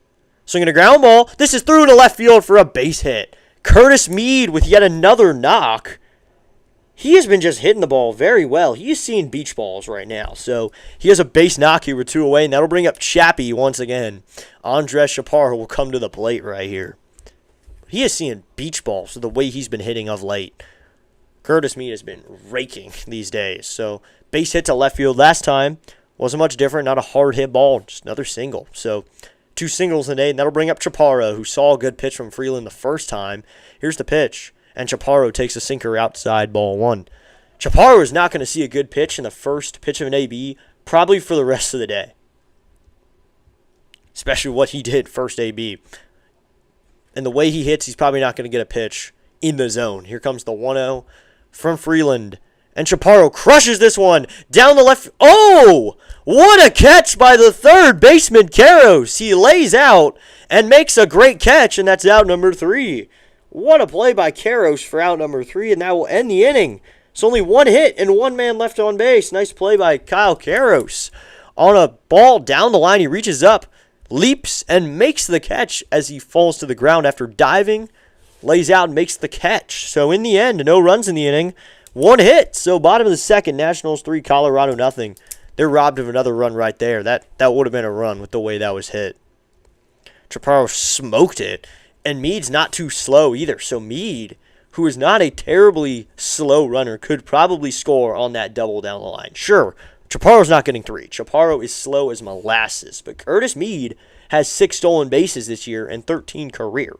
Swinging a ground ball. This is through to left field for a base hit. Curtis Mead with yet another knock. he has been just hitting the ball very well. He is seeing beach balls right now. So he has a base knock here with 2 away, and that'll bring up Chappie once again. Andres Chaparro will come to the plate right here. He is seeing beach balls with the way he's been hitting of late. Curtis Mead has been raking these days. So base hit to left field last time. Wasn't much different. Not a hard hit ball. Just another single. So 2 singles today, and that'll bring up Chaparro, who saw a good pitch from Freeland the first time. Here's the pitch. And Chaparro takes a sinker outside, ball 1. Chaparro is not going to see a good pitch in the first pitch of an AB, probably for the rest of the day. Especially what he did first AB. And the way he hits, he's probably not going to get a pitch in the zone. Here comes the 1-0 from Freeland. And Chaparro crushes this one down the left. Oh! What a catch by the third baseman, Karros. He lays out and makes a great catch, and that's out number 3. What a play by Karros for out number 3, and that will end the inning. It's only 1 hit and 1 man left on base. Nice play by Kyle Karros. On a ball down the line, he reaches up, leaps, and makes the catch as he falls to the ground after diving, lays out and makes the catch. So in the end, no runs in the inning, 1 hit. So bottom of the second, Nationals 3, Colorado nothing. They're robbed of another run right there. That would have been a run with the way that was hit. Chaparro smoked it. And Mead's not too slow either. So Mead, who is not a terribly slow runner, could probably score on that double down the line. Sure, Chaparro's not getting 3. Chaparro is slow as molasses. But Curtis Mead has 6 stolen bases this year and 13 career.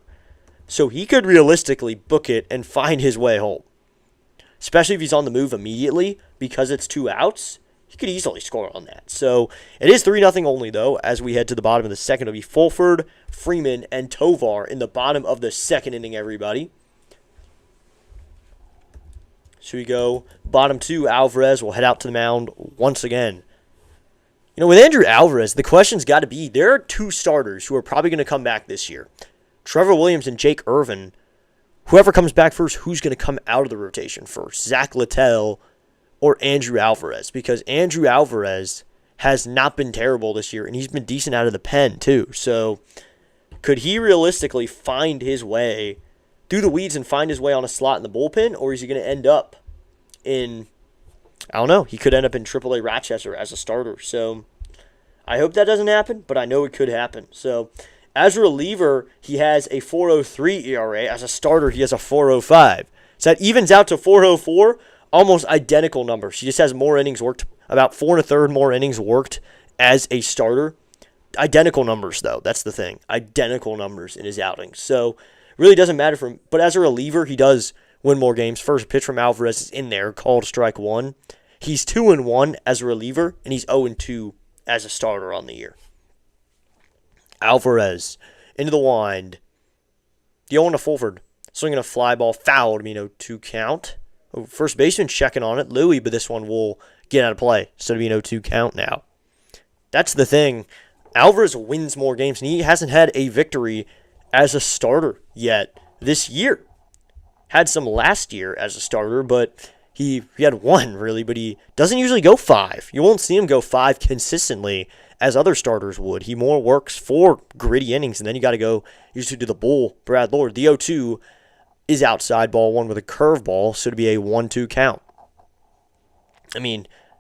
So he could realistically book it and find his way home. Especially if he's on the move immediately because it's 2 outs. He could easily score on that. So it is 3-0 only, though, as we head to the bottom of the second. It'll be Fulford, Freeman, and Tovar in the bottom of the second inning, everybody. So we go bottom 2. Alvarez will head out to the mound once again. You know, with Andrew Alvarez, the question's got to be, there are 2 starters who are probably going to come back this year. Trevor Williams and Jake Irvin. Whoever comes back first, who's going to come out of the rotation first? Zach Littell or Andrew Alvarez, because Andrew Alvarez has not been terrible this year, and he's been decent out of the pen too. So could he realistically find his way through the weeds and find his way on a slot in the bullpen, or is he going to end up in, I don't know, he could end up in AAA Rochester as a starter. So I hope that doesn't happen, but I know it could happen. So as a reliever, he has a 4.03 ERA. As a starter, he has a 4.05. So that evens out to 4.04. Almost identical numbers. She just has more innings worked, about 4 1/3 more innings worked as a starter. Identical numbers, though. That's the thing. Identical numbers in his outings. So really doesn't matter for him. But as a reliever, he does win more games. First pitch from Alvarez is in there, called strike 1. He's 2-1 as a reliever, and he's 0-2 as a starter on the year. Alvarez into the wind. The 0-1 to Fulford. Swinging a fly ball, fouled, 0-2 count. First baseman checking on it, Louis, but this one will get out of play. So it'll be 0-2 count now. That's the thing. Alvarez wins more games, and he hasn't had a victory as a starter yet this year. Had some last year as a starter, but he had 1, really, but he doesn't usually go 5. You won't see him go 5 consistently as other starters would. He more works 4 gritty innings, and then you got to go usually to the bull, Brad Lord. The 0-2 is outside, ball 1 with a curveball, so to be a 1-2 count.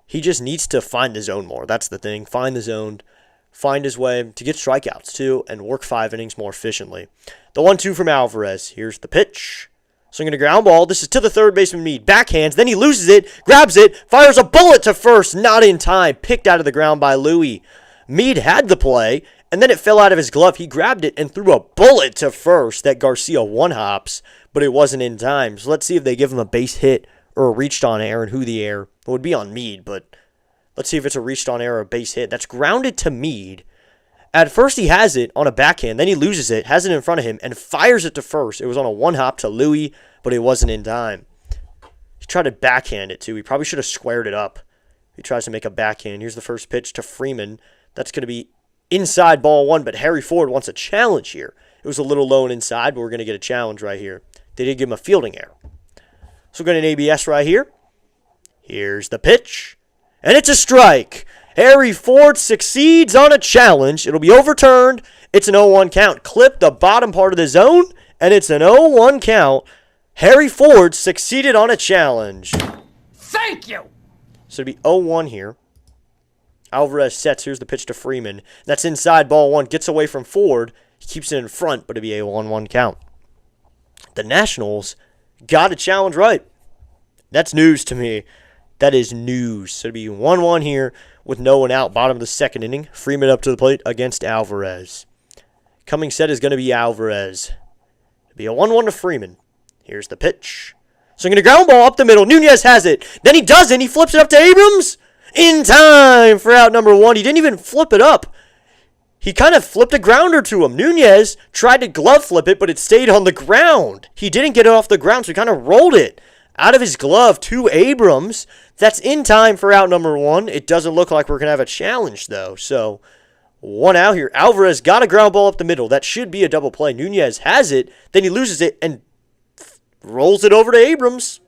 He just needs to find the zone more. That's the thing. Find the zone, find his way to get strikeouts too, and work 5 innings more efficiently. The 1-2 from Alvarez. Here's the pitch. Swinging a ground ball. This is to the third baseman, Mead. Backhands. Then he loses it, grabs it, fires a bullet to first. Not in time. Picked out of the ground by Louis. Mead had the play, and then it fell out of his glove. He grabbed it and threw a bullet to first that Garcia one-hops, but it wasn't in time. So let's see if they give him a base hit or a reached on air, and who the air. It would be on Mead, but let's see if it's a reached on air or a base hit. That's grounded to Mead. At first he has it on a backhand, then he loses it, has it in front of him, and fires it to first. It was on a one-hop to Louis, but it wasn't in time. He tried to backhand it too. He probably should have squared it up. He tries to make a backhand. Here's the first pitch to Freeman. That's going to be inside, ball 1, but Harry Ford wants a challenge here. It was a little low and inside, but we're going to get a challenge right here. They did give him a fielding error. So we're going to an ABS right here. Here's the pitch. And it's a strike. Harry Ford succeeds on a challenge. It'll be overturned. It's an 0-1 count. Clip the bottom part of the zone, and it's an 0-1 count. Harry Ford succeeded on a challenge. Thank you! So it'd be 0-1 here. Alvarez sets. Here's the pitch to Freeman. That's inside, ball one. Gets away from Ford. He keeps it in front, but it'd be a 1-1 count. The Nationals got a challenge right. That's news to me. That is news. So it'd be 1-1 here with no one out. Bottom of the second inning. Freeman up to the plate against Alvarez. Coming set is going to be Alvarez. It'd be a 1-1 to Freeman. Here's the pitch. Swinging a ground ball up the middle. Nunez has it. Then he doesn't. He flips it up to Abrams. In time for out number one. He didn't even flip it up. He kind of flipped a grounder to him. Nunez tried to glove flip it, but it stayed on the ground. He didn't get it off the ground, so he kind of rolled it out of his glove to Abrams. That's in time for out number one. It doesn't look like we're going to have a challenge, though. So, one out here. Alvarez got a ground ball up the middle. That should be a double play. Nunez has it. Then he loses it and rolls it over to Abrams.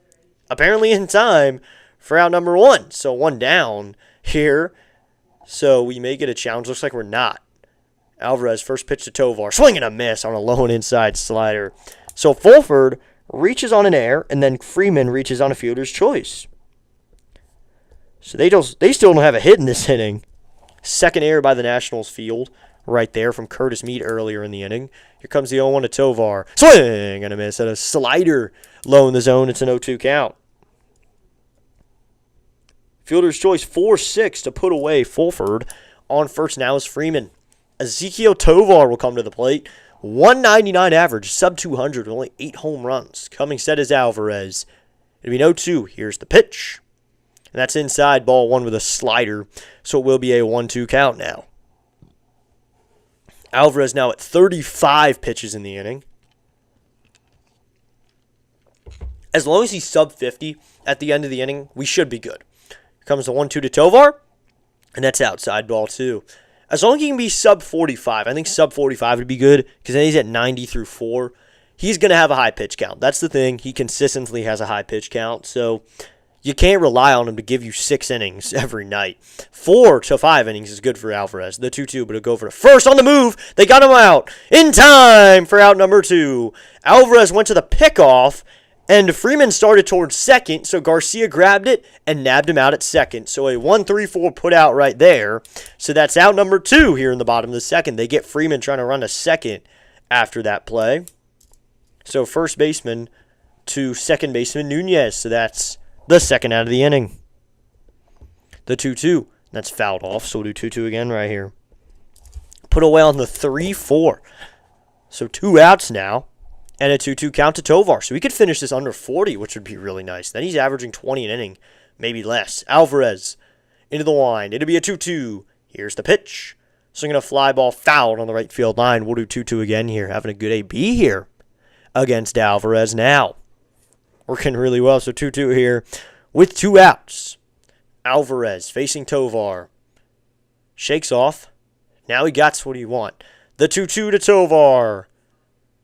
Apparently in time for out number one. So, one down here. So, we may get a challenge. Looks like we're not. Alvarez, first pitch to Tovar. Swing and a miss on a low and inside slider. So, Fulford reaches on an air, and then Freeman reaches on a fielder's choice. So they still don't have a hit in this inning. Second error by the Nationals field right there from Curtis Mead earlier in the inning. Here comes the 0-1 to Tovar. Swing and a miss at a slider low in the zone. It's an 0-2 count. Fielder's choice 4-6 to put away Fulford. On first now is Freeman. Ezequiel Tovar will come to the plate. 199 average, sub 200, with only 8 home runs. Coming set is Alvarez. It'll be 0-2. Here's the pitch. And that's inside, ball one with a slider. So it will be a 1-2 count now. Alvarez now at 35 pitches in the inning. As long as he's sub 50 at the end of the inning, we should be good. Here comes the 1-2 to Tovar. And that's outside, ball two. As long as he can be sub 45, I think sub 45 would be good because then he's at 90 through 4. He's going to have a high pitch count. That's the thing. He consistently has a high pitch count. So you can't rely on him to give you 6 innings every night. 4 to 5 innings is good for Alvarez. The 2-2, but it'll go for the first on the move. They got him out in time for out number 2. Alvarez went to the pickoff, and Freeman started towards second, so Garcia grabbed it and nabbed him out at second. So a 1-3-4 put out right there. So that's out number 2 here in the bottom of the second. They get Freeman trying to run to second after that play. So first baseman to second baseman Nunez. So that's the second out of the inning. The 2-2. That's fouled off, so we'll do 2-2 again right here. Put away on the 3-4. So 2 outs now. And a 2-2 count to Tovar. So we could finish this under 40, which would be really nice. Then he's averaging 20 an inning, maybe less. Alvarez into the line. It'll be a 2-2. Here's the pitch. Swinging a fly ball fouled on the right field line. We'll do 2-2 again here. Having a good AB here against Alvarez now. Working really well. So 2-2 here with 2 outs. Alvarez facing Tovar. Shakes off. Now he got what he want. The 2-2 to Tovar.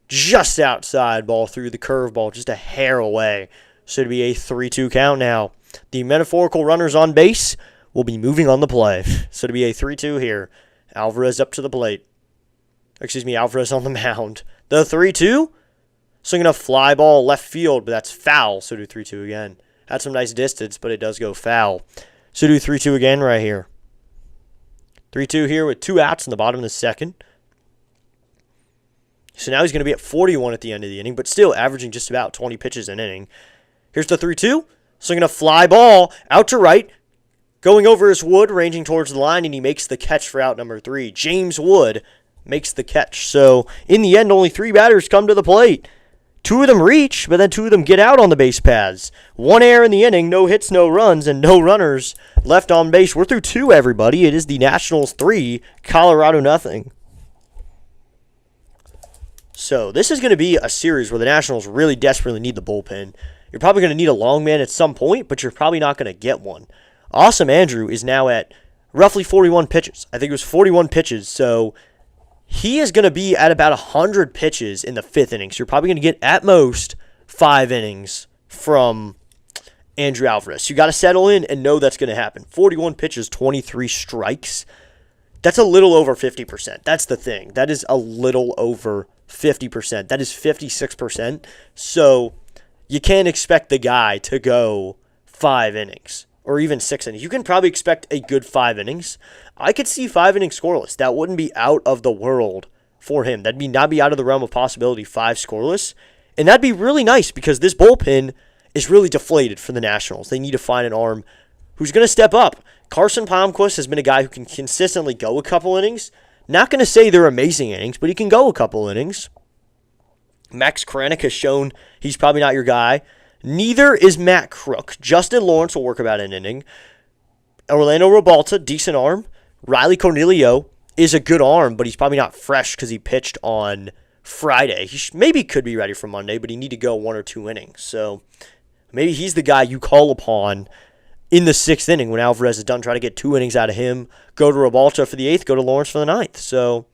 Just outside, ball through the curveball, just a hair away. Should be a 3-2 count now. The metaphorical runners on base will be moving on the play. So it'll be a 3-2 here. Alvarez up to the plate. Alvarez on the mound. The 3-2. Swinging a fly ball left field, but that's foul. So do 3-2 again. Had some nice distance, but it does go foul. So do 3-2 again right here. 3-2 here with 2 outs in the bottom of the second. So now he's going to be at 41 at the end of the inning, but still averaging just about 20 pitches an inning. Here's the 3-2. Swinging a fly ball out to right. Going over his Wood, ranging towards the line, and he makes the catch for out number 3. James Wood makes the catch. So in the end, only 3 batters come to the plate. 2 of them reach, but then 2 of them get out on the base paths. 1 error in the inning, no hits, no runs, and no runners left on base. We're through 2, everybody. It is the Nationals 3, Colorado nothing. So this is going to be a series where the Nationals really desperately need the bullpen. You're probably going to need a long man at some point, but you're probably not going to get one. Awesome Andrew is now at roughly 41 pitches. I think it was 41 pitches, so he is going to be at about 100 pitches in the 5th inning. So you're probably going to get at most 5 innings from Andrew Alvarez. So you got to settle in and know that's going to happen. 41 pitches, 23 strikes. That's a little over 50%. That's the thing. That is a little over 50%. That is 56%. So you can't expect the guy to go 5 innings or even 6 innings. You can probably expect a good 5 innings. I could see 5 innings scoreless. That wouldn't be out of the world for him. That'd not be out of the realm of possibility, 5 scoreless. And that'd be really nice because this bullpen is really deflated for the Nationals. They need to find an arm who's going to step up. Carson Palmquist has been a guy who can consistently go a couple innings. Not going to say they're amazing innings, but he can go a couple innings. Max Kranick has shown he's probably not your guy. Neither is Matt Crook. Justin Lawrence will work about an inning. Orlando Robalta, decent arm. Riley Cornelio is a good arm, but he's probably not fresh because he pitched on Friday. He maybe could be ready for Monday, but he need to go 1 or 2 innings. So maybe he's the guy you call upon in the 6th inning when Alvarez is done. Try to get 2 innings out of him. Go to Robalta for the 8th. Go to Lawrence for the 9th. So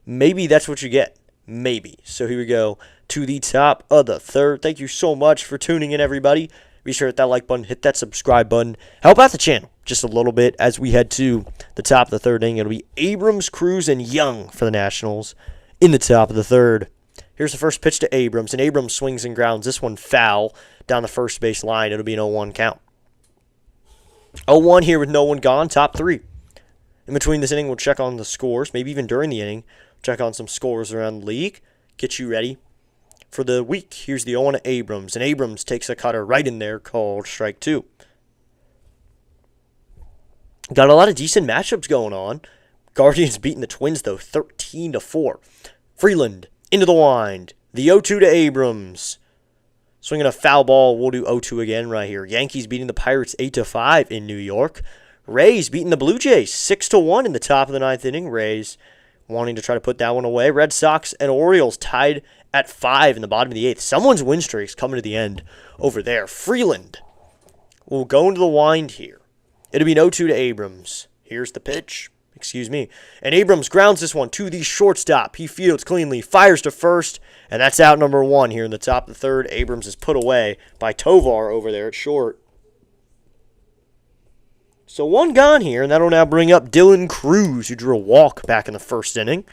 maybe that's what you get. Maybe. So here we go to the top of the 3rd. Thank you so much for tuning in, everybody. Be sure to hit that like button, hit that subscribe button. Help out the channel just a little bit as we head to the top of the 3rd inning. It'll be Abrams, Cruz, and Young for the Nationals in the top of the 3rd. Here's the first pitch to Abrams, and Abrams swings and grounds. This one foul down the first base line. It'll be an 0-1 count. 0-1 here with no one gone, top 3. In between this inning, we'll check on the scores, maybe even during the inning. Check on some scores around the league. Get you ready for the week. Here's the 0-1 to Abrams, and Abrams takes a cutter right in there called strike 2. Got a lot of decent matchups going on. Guardians beating the Twins, though, 13-4. Freeland into the wind. The 0-2 to Abrams. Swinging a foul ball. We'll do 0-2 again right here. Yankees beating the Pirates 8-5 in New York. Rays beating the Blue Jays 6-1 in the top of the 9th inning. Rays wanting to try to put that one away. Red Sox and Orioles tied at 5 in the bottom of the 8th. Someone's win streak's coming to the end over there. Freeland will go into the wind here. It'll be an 0-2 to Abrams. Here's the pitch. Excuse me. And Abrams grounds this one to the shortstop. He fields cleanly, fires to first, and that's out number 1 here in the top of the 3rd. Abrams is put away by Tovar over there at short. So 1 gone here, and that'll now bring up Dylan Cruz, who drew a walk back in the 1st inning.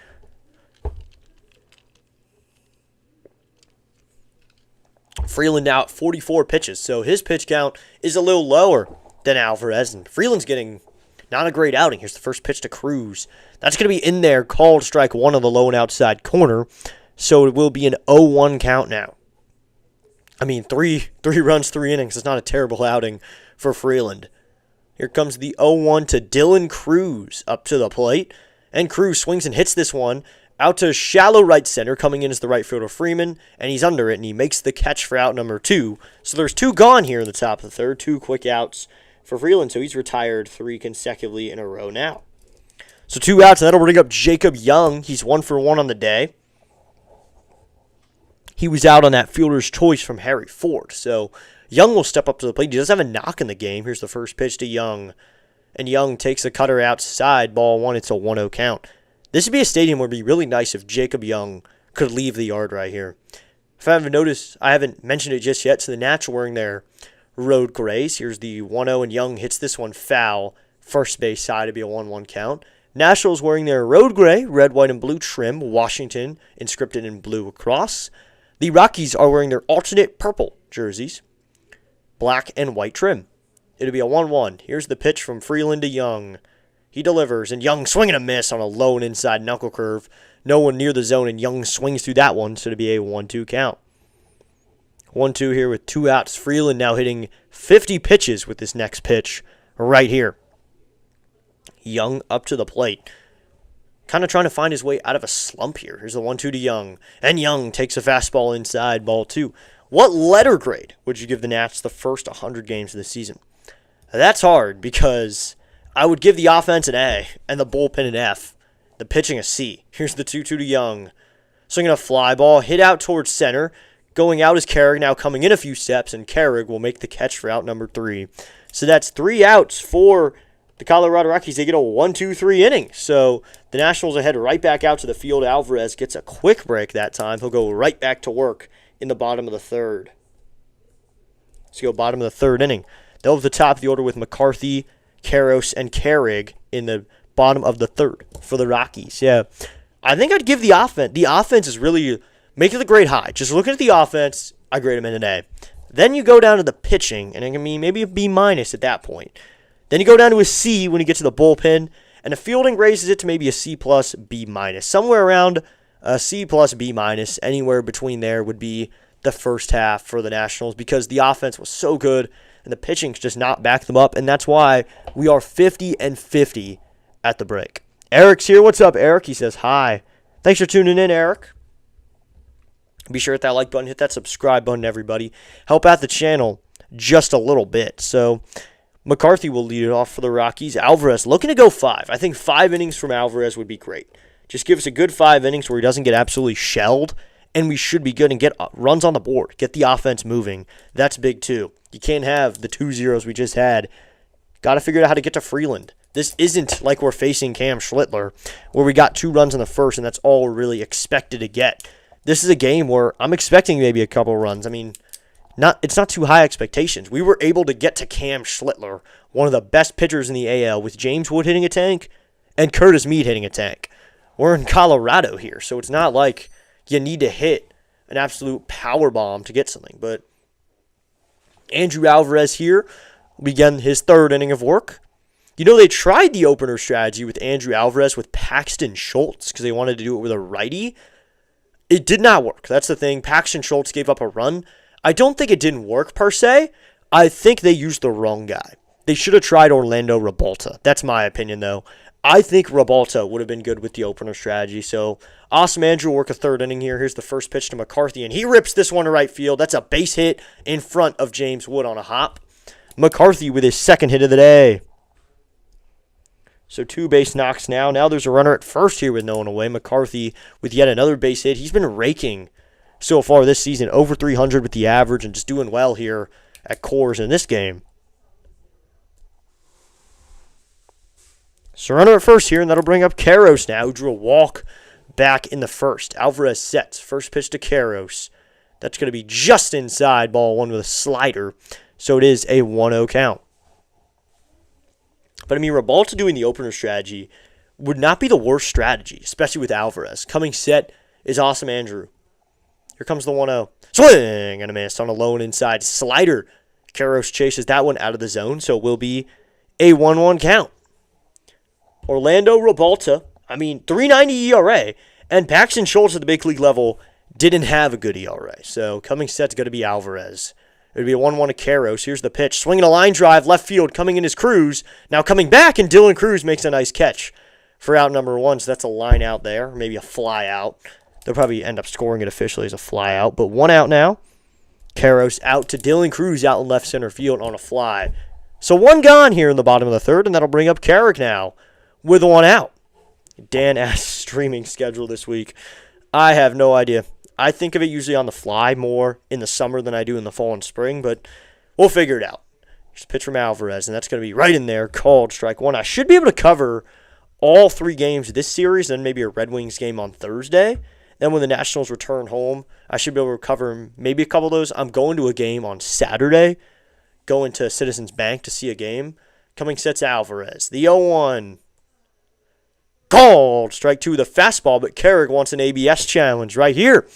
Freeland now at 44 pitches, so his pitch count is a little lower than Alvarez, and Freeland's getting not a great outing. Here's the first pitch to Cruz. That's going to be in there, called strike 1 on the low and outside corner, so it will be an 0-1 count now. I mean, three runs, 3 innings. It's not a terrible outing for Freeland. Here comes the 0-1 to Dylan Cruz up to the plate. And Cruz swings and hits this one out to shallow right center. Coming in is the right fielder Freeman. And he's under it, and he makes the catch for out number 2. So there's 2 gone here in the top of the 3rd. 2 quick outs for Freeland. So he's retired 3 consecutively in a row now. So 2 outs, and that'll bring up Jacob Young. He's 1 for 1 on the day. He was out on that fielder's choice from Harry Ford. So Young will step up to the plate. He does have a knock in the game. Here's the first pitch to Young. And Young takes a cutter outside. Ball 1. It's a 1-0 count. This would be a stadium where it would be really nice if Jacob Young could leave the yard right here. If I haven't noticed, I haven't mentioned it just yet. So the Nats are wearing their road grays. Here's the 1-0, and Young hits this one foul. First base side to be a 1-1 count. Nationals wearing their road gray, red, white, and blue trim. Washington inscripted in blue across. The Rockies are wearing their alternate purple jerseys. Black and white trim. It'll be a 1-1. Here's the pitch from Freeland to Young. He delivers, and Young swinging a miss on a low and inside knuckle curve. No one near the zone, and Young swings through that one, so it'll be a 1-2 count. 1-2 here with 2 outs. Freeland now hitting 50 pitches with this next pitch right here. Young up to the plate. Kind of trying to find his way out of a slump here. Here's the 1-2 to Young. And Young takes a fastball inside, ball 2. What letter grade would you give the Nats the first 100 games of the season? That's hard because I would give the offense an A and the bullpen an F. The pitching a C. Here's the 2-2 to Young. Swinging a fly ball, hit out towards center. Going out is Carrig, now coming in a few steps, and Carrig will make the catch for out number 3. So that's 3 outs for the Colorado Rockies. They get a 1-2-3 inning. So the Nationals are headed right back out to the field. Alvarez gets a quick break that time. He'll go right back to work in the bottom of the 3rd. Let's go bottom of the 3rd inning. They'll have the top of the order with McCarthy, Karros, and Carrig in the bottom of the 3rd for the Rockies. Yeah, I think I'd give the offense. The offense is really making the grade high. Just looking at the offense, I grade them in an A. Then you go down to the pitching, and I mean maybe a B- at that point. Then you go down to a C when you get to the bullpen, and the fielding raises it to maybe a C plus, B-. Somewhere around a C plus, B-, anywhere between there would be the first half for the Nationals because the offense was so good and the pitching just not back them up, and that's why we are 50-50 at the break. Eric's here. What's up, Eric? He says hi. Thanks for tuning in, Eric. Be sure to hit that like button, hit that subscribe button, everybody. Help out the channel just a little bit. So McCarthy will lead it off for the Rockies. Alvarez looking to go 5. I think 5 innings from Alvarez would be great. Just give us a good 5 innings where he doesn't get absolutely shelled, and we should be good and get runs on the board, get the offense moving. That's big too. You can't have the 2-0s we just had. Got to figure out how to get to Freeland. This isn't like we're facing Cam Schlittler, where we got 2 runs in the first, and that's all we're really expected to get. This is a game where I'm expecting maybe a couple runs. I mean, it's not too high expectations. We were able to get to Cam Schlittler, one of the best pitchers in the AL, with James Wood hitting a tank and Curtis Mead hitting a tank. We're in Colorado here, so it's not like you need to hit an absolute power bomb to get something. But Andrew Alvarez here will begin his 3rd inning of work. You know, they tried the opener strategy with Andrew Alvarez with Paxton Schultz because they wanted to do it with a righty. It did not work. That's the thing. Paxton Schultz gave up a run. I don't think it didn't work per se. I think they used the wrong guy. They should have tried Orlando Rabalta. That's my opinion, though. I think Rabalta would have been good with the opener strategy. So, Awesome Andrew will work a 3rd inning here. Here's the first pitch to McCarthy, and he rips this one to right field. That's a base hit in front of James Wood on a hop. McCarthy with his 2nd hit of the day. So 2 base knocks now. Now there's a runner at first here with no one away. McCarthy with yet another base hit. He's been raking so far this season, over 300 with the average and just doing well here at Coors in this game. So runner at first here, and that'll bring up Karros now, who drew a walk back in the first. Alvarez sets. First pitch to Karros. That's going to be just inside, ball 1 with a slider. So it is a 1-0 count. But, I mean, Rabalta doing the opener strategy would not be the worst strategy, especially with Alvarez. Coming set is Awesome Andrew. Here comes the 1-0. Swing and a miss on a lone inside slider. Karros chases that one out of the zone, so it will be a 1-1 count. Orlando Rabalta, I mean, 3.90 ERA, and Paxton Schultz at the big league level didn't have a good ERA. So coming set's going to be Alvarez. It would be a 1-1 to Karros. Here's the pitch. Swinging a line drive, left field, coming in is Cruz. Now coming back, and Dylan Cruz makes a nice catch for out number 1. So that's a line out there, maybe a fly out. They'll probably end up scoring it officially as a fly out. But 1 out now. Karros out to Dylan Cruz out in left center field on a fly. So 1 gone here in the bottom of the 3rd, and that'll bring up Carrick now with 1 out. Dan asks streaming schedule this week. I have no idea. I think of it usually on the fly more in the summer than I do in the fall and spring, but we'll figure it out. Here's a pitch from Alvarez, and that's going to be right in there, called strike 1. I should be able to cover all 3 games this series, then maybe a Red Wings game on Thursday. Then when the Nationals return home, I should be able to cover maybe a couple of those. I'm going to a game on Saturday, going to Citizens Bank to see a game. Coming sets Alvarez. The 0-1. Called strike 2 with a fastball, but Carrick wants an ABS challenge right here.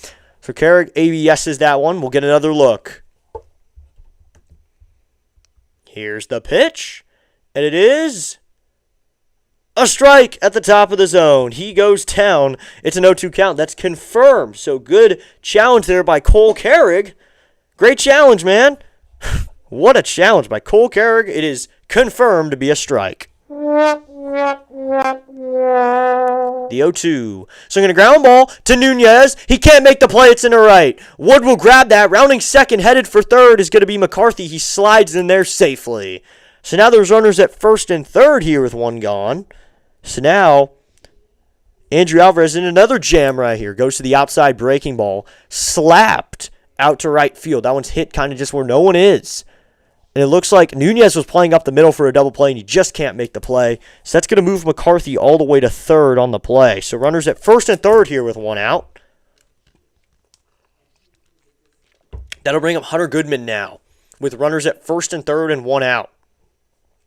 So Carrick ABS's that one. We'll get another look. Here's the pitch, and it is a strike at the top of the zone. He goes down. It's an 0-2 count. That's confirmed. So good challenge there by Cole Carrick. Great challenge, man. What a challenge by Cole Carrick. It is confirmed to be a strike. The 0-2. Swinging a ground ball to Nunez. He can't make the play. It's in the right. Wood will grab that. Rounding second, headed for third is going to be McCarthy. He slides in there safely. So now there's runners at first and third here with 1 gone. So now Andrew Alvarez in another jam right here. Goes to the outside breaking ball. Slapped out to right field. That one's hit kind of just where no one is. And it looks like Nunez was playing up the middle for a double play, and he just can't make the play. So that's going to move McCarthy all the way to third on the play. So runners at first and third here with 1 out. That'll bring up Hunter Goodman now with runners at first and third and 1 out.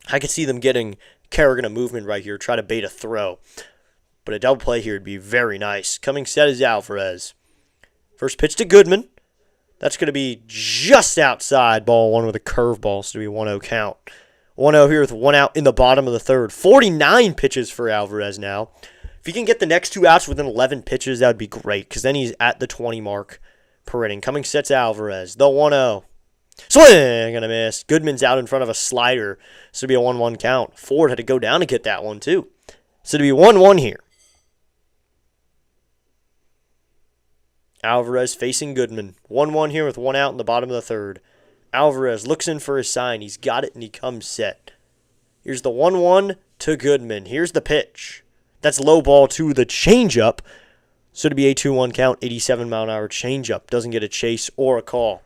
I could see them getting Kerrigan a movement right here, try to bait a throw. But a double play here would be very nice. Coming set is Alvarez. First pitch to Goodman. That's going to be just outside, ball one with a curveball, so it'll be 1-0 count. 1-0 here with 1 out in the bottom of the third. 49 pitches for Alvarez now. If he can get the next 2 outs within 11 pitches, that would be great, because then he's at the 20 mark per inning. Coming sets Alvarez, the 1-0. Swing and a miss. Goodman's out in front of a slider, so it'll be a 1-1 count. Ford had to go down to get that one, too. So it'll be 1-1 here. Alvarez facing Goodman. 1-1 here with 1 out in the bottom of the third. Alvarez looks in for his sign. He's got it, and he comes set. Here's the 1-1 to Goodman. Here's the pitch. That's low ball to the changeup. So to be a 2-1 count, 87-mile-an-hour changeup. Doesn't get a chase or a call.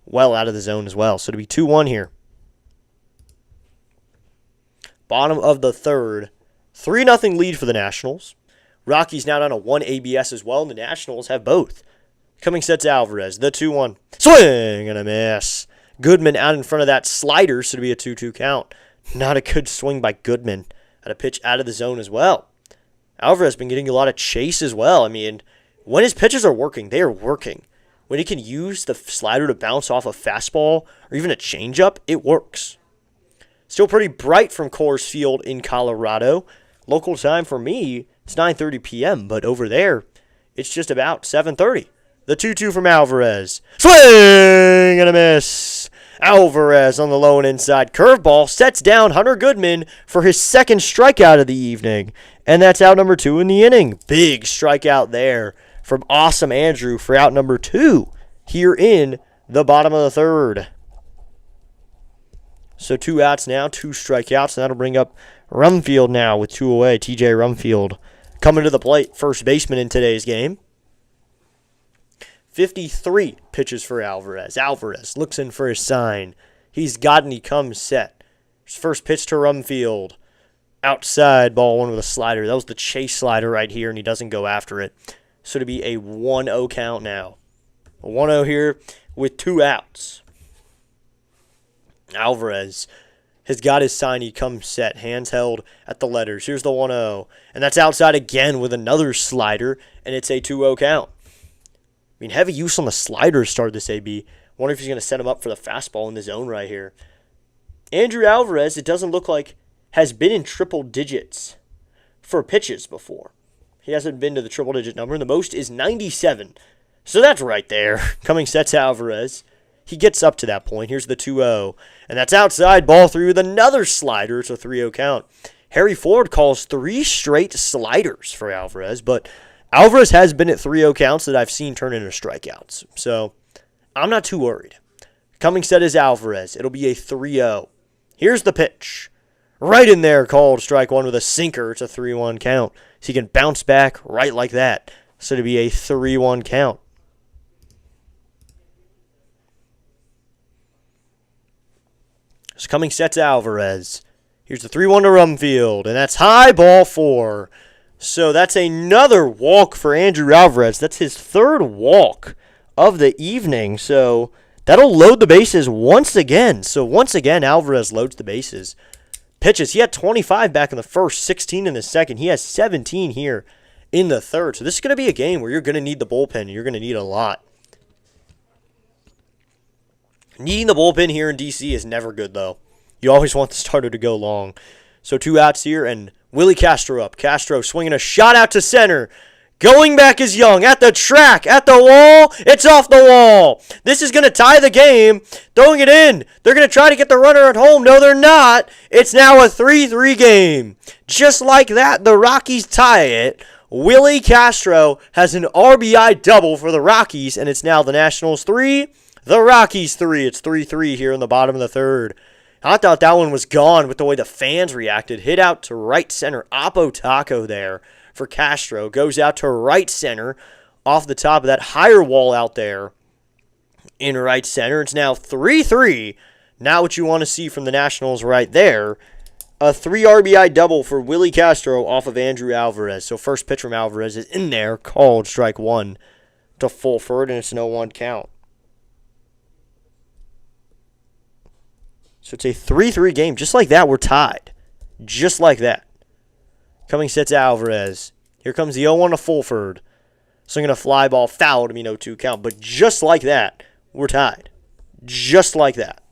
Well out of the zone as well. So to be 2-1 here. Bottom of the third. 3-0 lead for the Nationals. Rockies now down to 1 ABS as well, and the Nationals have both. Coming sets Alvarez, the 2-1. Swing and a miss. Goodman out in front of that slider, so to be a 2-2 count. Not a good swing by Goodman. Had a pitch out of the zone as well. Alvarez has been getting a lot of chase as well. I mean, when his pitches are working, they are working. When he can use the slider to bounce off a fastball or even a changeup, it works. Still pretty bright from Coors Field in Colorado. Local time for me, it's 9:30 p.m., but over there, it's just about 7:30. The 2-2 from Alvarez. Swing and a miss. Alvarez on the low and inside curveball sets down Hunter Goodman for his second strikeout of the evening. And that's out number 2 in the inning. Big strikeout there from Awesome Andrew for out number 2 here in the bottom of the third. So 2 outs now, 2 strikeouts, and that'll bring up Rumfield now with 2 away. TJ Rumfield coming to the plate, first baseman in today's game. 53 pitches for Alvarez. Alvarez looks in for his sign. He's got and he comes set. His first pitch to Rumfield. Outside, ball 1 with a slider. That was the chase slider right here, and he doesn't go after it. So to be a 1-0 count now. A 1-0 here with 2 outs. Alvarez has got his sign. He comes set. Hands held at the letters. Here's the 1-0. And that's outside again with another slider, and it's a 2-0 count. I mean, heavy use on the slider to start this AB. Wonder if he's going to set him up for the fastball in the zone right here. Andrew Alvarez, it doesn't look like, has been in triple digits for pitches before. He hasn't been to the triple digit number, and the most is 97. So that's right there. Coming sets Alvarez. He gets up to that point. Here's the 2-0. And that's outside, ball 3 with another slider. It's a 3-0 count. Harry Ford calls 3 straight sliders for Alvarez, but Alvarez has been at 3-0 counts that I've seen turn into strikeouts. So I'm not too worried. Coming set is Alvarez. It'll be a 3-0. Here's the pitch. Right in there, called strike 1 with a sinker. It's a 3-1 count. So he can bounce back right like that. So it'll be a 3-1 count. So coming sets Alvarez. Here's the 3-1 to Rumfield, and that's high, ball 4. So that's another walk for Andrew Alvarez. That's his 3rd walk of the evening. So that'll load the bases once again. So once again, Alvarez loads the bases. Pitches. He had 25 back in the first, 16 in the second. He has 17 here in the third. So this is going to be a game where you're going to need the bullpen, and you're going to need a lot. Needing the bullpen here in D.C. is never good, though. You always want the starter to go long. So 2 outs here, and Willie Castro up. Castro swinging a shot out to center. Going back is Young. At the track, at the wall. It's off the wall. This is going to tie the game. Throwing it in. They're going to try to get the runner at home. No, they're not. It's now a 3-3 game. Just like that, the Rockies tie it. Willie Castro has an RBI double for the Rockies, and it's now the Nationals 3, the Rockies 3. It's 3-3 here in the bottom of the third. I thought that one was gone with the way the fans reacted. Hit out to right center. Oppo Taco there for Castro. Goes out to right center off the top of that higher wall out there in right center. It's now 3-3. Now what you want to see from the Nationals right there. A 3 RBI double for Willie Castro off of Andrew Alvarez. So first pitch from Alvarez is in there. Called strike 1 to Fulford, and it's an 0-1 count. So it's a 3-3 game. Just like that, we're tied. Just like that. Coming sets Alvarez. Here comes the 0-1 to Fulford. Swinging a fly ball foul to be no 2 count. But just like that, we're tied. Just like that.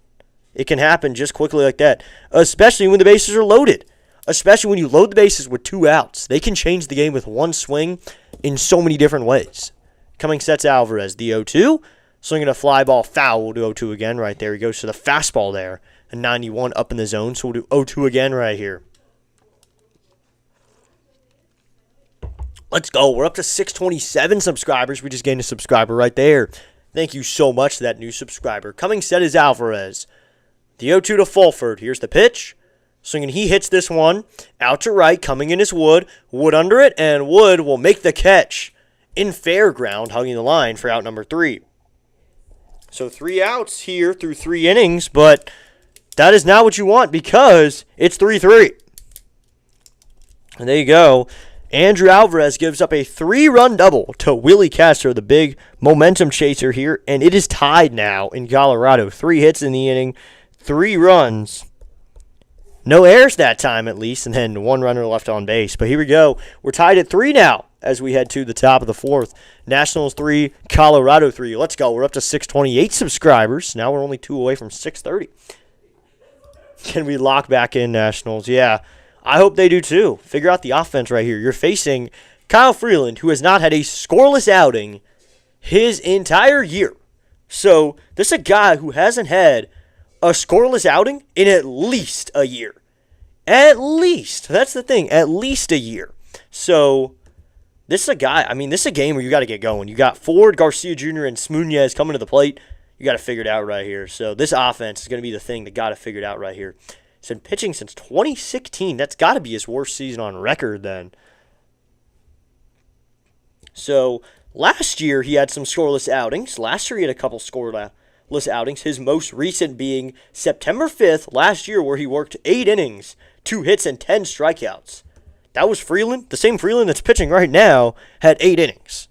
It can happen just quickly like that, especially when the bases are loaded. Especially when you load the bases with 2 outs. They can change the game with one swing in so many different ways. Coming sets Alvarez, the 0-2. Swinging a fly ball foul. We'll do 0-2 again right there. He goes to the fastball there. A 91 up in the zone, so we'll do 0-2 again right here. Let's go. We're up to 627 subscribers. We just gained a subscriber right there. Thank you so much to that new subscriber. Coming set is Alvarez. The 0-2 to Fulford. Here's the pitch. Swinging, he hits this one. Out to right, coming in is Wood. Wood under it, and Wood will make the catch in fair ground, hugging the line for out number 3. So 3 outs here through 3 innings, but that is not what you want because it's 3-3. And there you go. Andrew Alvarez gives up a 3-run double to Willie Castro, the big momentum chaser here, and it is tied now in Colorado. 3 hits in the inning, 3 runs. No errors that time, at least, and then 1 runner left on base. But here we go. We're tied at 3 now as we head to the top of the 4th. Nationals 3, Colorado 3. Let's go. We're up to 628 subscribers. Now we're only 2 away from 630. Can we lock back in Nationals? Yeah, I hope they do too. Figure out the offense right here. You're facing Kyle Freeland, who has not had a scoreless outing his entire year. So this is a guy who hasn't had a scoreless outing in at least a year. At least. That's the thing. At least a year. So this is a guy, this is a game where you got to get going. You got Ford, Garcia Jr., and Smuñez coming to the plate. You got to figure it out right here. So this offense is going to be the thing that got to figure it out right here. He's been pitching since 2016. That's got to be his worst season on record then. So last year he had some scoreless outings. Last year he had a couple scoreless outings, his most recent being September 5th last year, where he worked 8 innings, 2 hits, and 10 strikeouts. That was Freeland. The same Freeland that's pitching right now had 8 innings,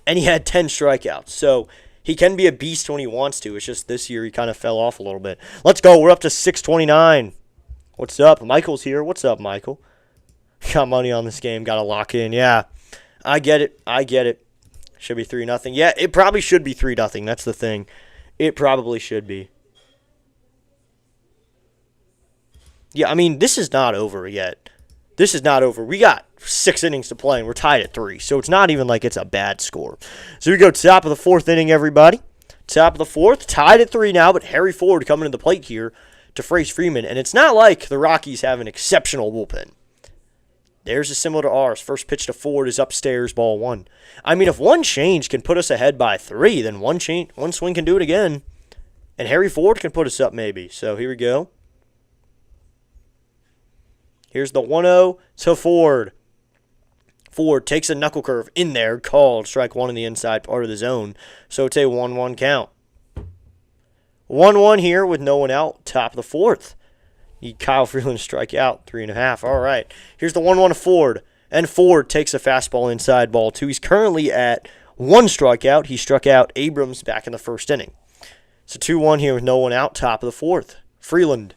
and he had 10 strikeouts. So he can be a beast when he wants to. It's just this year he kind of fell off a little bit. Let's go. We're up to 629. What's up? Michael's here. What's up, Michael? Got money on this game. Got to lock in. Yeah, I get it. Should be 3-0. Yeah, it probably should be 3-0. That's the thing. It probably should be. Yeah, this is not over yet. This is not over. We got 6 innings to play, and we're tied at 3. So it's not even like it's a bad score. So we go top of the 4th inning, everybody. Top of the 4th, tied at 3 now, but Harry Ford coming to the plate here to face Freeman. And it's not like the Rockies have an exceptional bullpen. Theirs is similar to ours. First pitch to Ford is upstairs, ball 1. If one change can put us ahead by 3, then one swing can do it again. And Harry Ford can put us up maybe. So here we go. Here's the 1-0 to Ford. Ford takes a knuckle curve in there, called strike 1 in the inside part of the zone. So it's a 1-1 count. 1-1 here with no one out, top of the 4th. Kyle Freeland strike out, 3.5. All right. Here's the 1-1 to Ford. And Ford takes a fastball inside, ball 2. He's currently at 1 strikeout. He struck out Abrams back in the 1st inning. So 2-1 here with no one out, top of the 4th. Freeland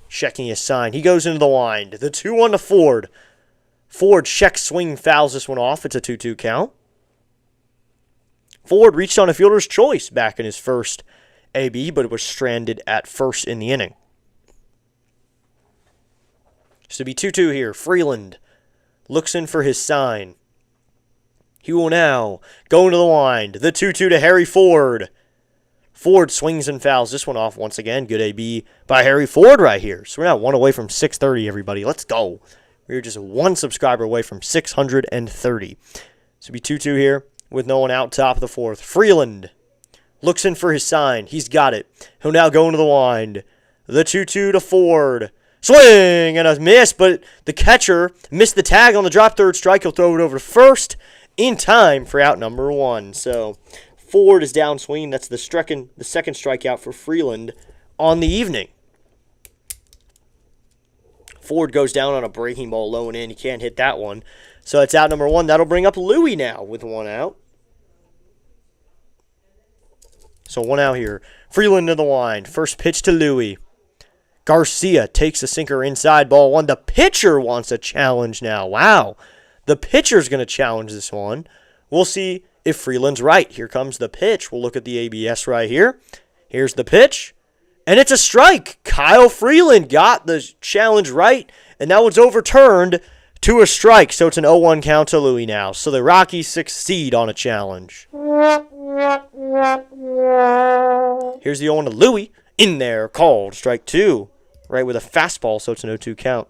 checking his sign. He goes into the wind. The 2-1 to Ford. Ford checks swing, fouls this one off. It's a 2-2 count. Ford reached on a fielder's choice back in his first AB, but it was stranded at first in the inning. So be 2-2 here. Freeland looks in for his sign. He will now go into the wind. The 2-2 to Harry Ford. Ford swings and fouls this one off once again. Good AB by Harry Ford right here. So we're now 1 away from 630, everybody. Let's go. We're just 1 subscriber away from 630. So be 2-2 here with no one out, top of the 4th. Freeland looks in for his sign. He's got it. He'll now go into the wind. The 2-2 to Ford. Swing and a miss, but the catcher missed the tag on the drop third strike. He'll throw it over to first in time for out number 1. So Ford is down swinging. That's the second strikeout for Freeland on the evening. Ford goes down on a breaking ball low and in. He can't hit that one. So it's out number 1. That'll bring up Louie now with 1 out. So 1 out here. Freeland in the wind. First pitch to Louie. Garcia takes a sinker inside, ball 1. The pitcher wants a challenge now. Wow. The pitcher's going to challenge this one. We'll see if Freeland's right. Here comes the pitch. We'll look at the ABS right here. Here's the pitch. And it's a strike. Kyle Freeland got the challenge right, and that was overturned to a strike. So it's an 0-1 count to Louie now. So the Rockies succeed on a challenge. Here's the 0-1 to Louie. In there, called. Strike 2. Right with a fastball, so it's an 0-2 count.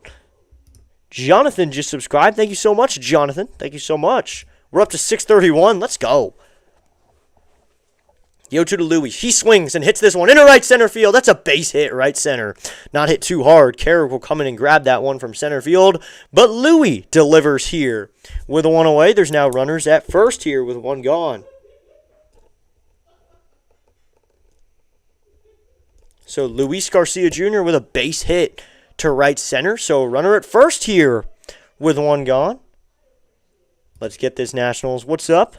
Jonathan just subscribed. Thank you so much, Jonathan. Thank you so much. We're up to 631. Let's go. The 0-2 to Louie. He swings and hits this one into right center field. That's a base hit, right center. Not hit too hard. Carrick will come in and grab that one from center field. But Louie delivers here. With a one away, there's now runners at first here with one gone. So Luis Garcia Jr. with a base hit to right center. So a runner at first here with one gone. Let's get this, Nationals. What's up?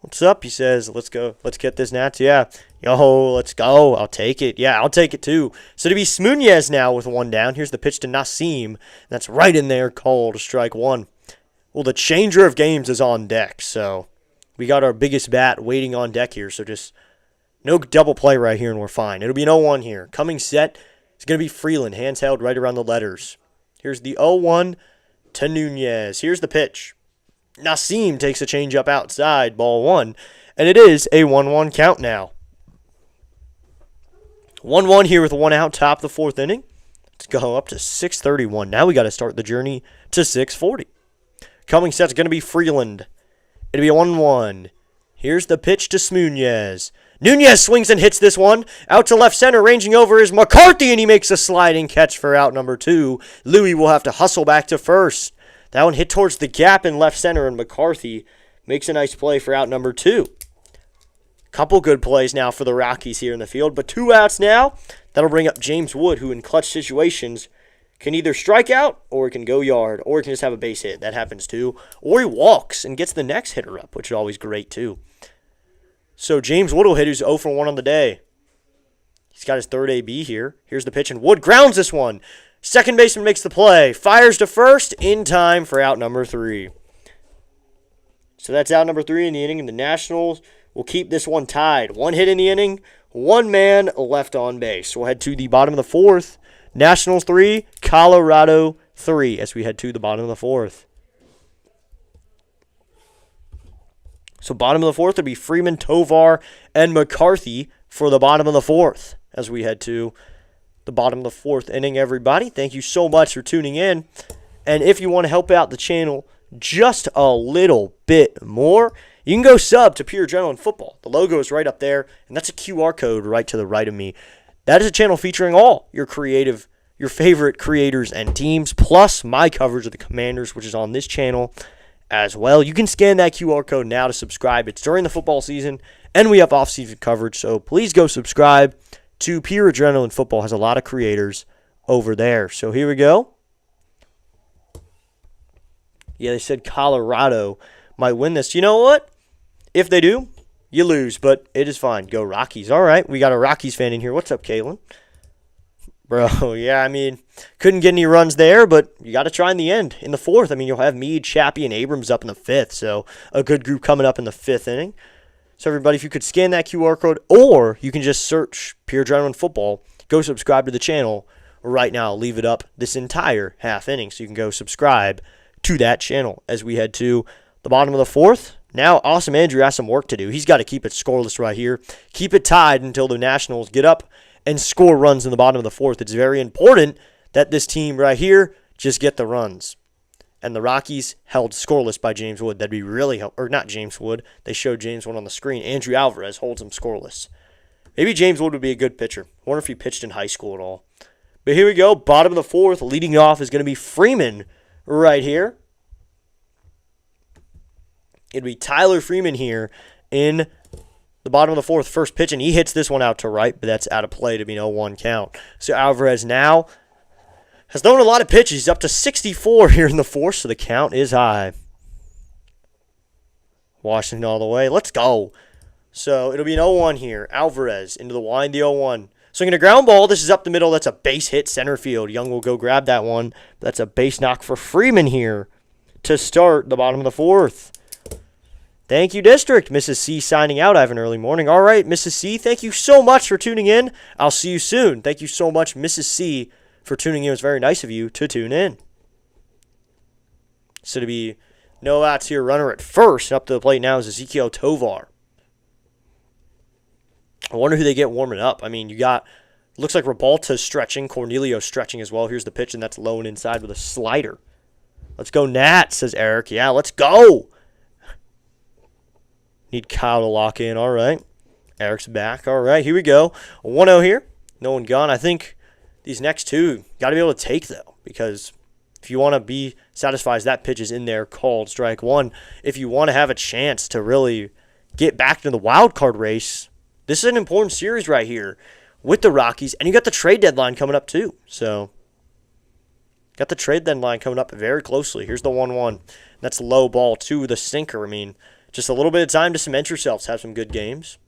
What's up? He says, let's go. Let's get this, Nats. Yeah. Yo, let's go. I'll take it. Yeah, I'll take it too. So to be Smunez now with one down. Here's the pitch to Nasim. That's right in there, called strike 1. Well, the changer of games is on deck. So we got our biggest bat waiting on deck here. So just no double play right here and we're fine. It'll be an 0-1 here. Coming set is going to be Freeland. Hands held right around the letters. Here's the 0-1 to Nunez. Here's the pitch. Nasim takes a changeup outside, ball 1, and it is a 1-1 count now. 1-1 here with one out, top of the 4th inning. Let's go up to 6:31. Now we got to start the journey to 6:40. Coming set's going to be Freeland. It'll be a 1-1. Here's the pitch to Smunez. Nunez swings and hits this one. Out to left center, ranging over is McCarthy, and he makes a sliding catch for out number 2. Louie will have to hustle back to first. That one hit towards the gap in left center, and McCarthy makes a nice play for out number 2. Couple good plays now for the Rockies here in the field, but 2 outs now. That'll bring up James Wood, who in clutch situations can either strike out, or he can go yard, or he can just have a base hit. That happens too. Or he walks and gets the next hitter up, which is always great too. So James Wood will hit, who's 0 for 1 on the day. He's got his 3rd AB here. Here's the pitch, and Wood grounds this one. Second baseman makes the play. Fires to first in time for out number 3. So that's out number 3 in the inning, and the Nationals will keep this one tied. 1 hit in the inning, 1 man left on base. We'll head to the bottom of the 4th. Nationals 3, Colorado 3, as we head to the bottom of the 4th. So bottom of the 4th would be Freeman, Tovar, and McCarthy for the bottom of the 4th, as we head to the bottom of the 4th inning, everybody. Thank you so much for tuning in. And if you want to help out the channel just a little bit more, you can go sub to Pure Adrenaline Football. The logo is right up there, and that's a QR code right to the right of me. That is a channel featuring all your favorite creators and teams, plus my coverage of the Commanders, which is on this channel as well. You can scan that QR code now to subscribe. It's during the football season, and we have off-season coverage, so please go subscribe to Pure Adrenaline Football. Has a lot of creators over there. So here we go. Yeah, they said Colorado might win this. You know what? If they do, you lose, but it is fine. Go Rockies. All right, we got a Rockies fan in here. What's up, Kalen? Bro, yeah, I mean, couldn't get any runs there, but you got to try in the end. In the 4th, I mean, you'll have Meade, Chappie, and Abrams up in the 5th, so a good group coming up in the 5th inning. So everybody, if you could scan that QR code, or you can just search Pure Adrenaline Football, go subscribe to the channel right now. I'll leave it up this entire half inning, so you can go subscribe to that channel as we head to the bottom of the 4th. Now, Awesome Andrew has some work to do. He's got to keep it scoreless right here. Keep it tied until the Nationals get up and score runs in the bottom of the 4th. It's very important that this team right here just get the runs. And the Rockies held scoreless by James Wood. That'd be really or not James Wood. They showed James Wood on the screen. Andrew Alvarez holds him scoreless. Maybe James Wood would be a good pitcher. I wonder if he pitched in high school at all. But here we go. Bottom of the 4th. Leading off is going to be Freeman right here. It'd be Tyler Freeman here in the bottom of the 4th. First pitch, and he hits this one out to right, but that's out of play to be an 0-1 count. So Alvarez now has thrown a lot of pitches. He's up to 64 here in the 4th, so the count is high. Washington all the way. Let's go. So it'll be an 0-1 here. Alvarez into the wind, the 0-1. Swinging a ground ball. This is up the middle. That's a base hit center field. Young will go grab that one. That's a base knock for Freeman here to start the bottom of the 4th. Thank you, District. Mrs. C signing out. I have an early morning. All right, Mrs. C, thank you so much for tuning in. I'll see you soon. Thank you so much, Mrs. C, for tuning in. It was very nice of you to tune in. So to be no outs here, runner at first. Up to the plate now is Ezekiel Tovar. I wonder who they get warming up. I mean, you got, looks like Rabalta's stretching. Cornelio's stretching as well. Here's the pitch, and that's low and inside with a slider. Let's go, Nats, says Eric. Yeah, let's go. Need Kyle to lock in. All right. Eric's back. All right, here we go. 1-0 here. No one gone. I think these next two got to be able to take, though, because if you want to be satisfied as that pitch is in there, called strike one, if you want to have a chance to really get back into the wild card race, this is an important series right here with the Rockies, and you got the trade deadline coming up, too. So, got the trade deadline coming up very closely. Here's the 1-1. That's low ball to the sinker. I mean, just a little bit of time to cement yourselves, have some good games.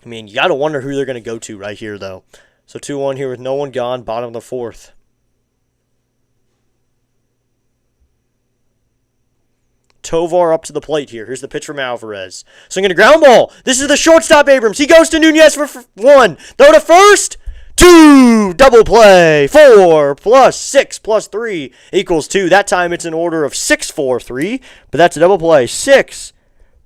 I mean, you got to wonder who they're going to go to right here, though. So 2-1 here with no one gone, bottom of the fourth. Tovar up to the plate here. Here's the pitch from Alvarez. Swinging a ground ball. This is the shortstop, Abrams. He goes to Nunez for one. Throw to first. 2. Double play. 4 plus 6 plus 3 equals 2. That time it's an order of 6, 4, 3. But that's a double play. 6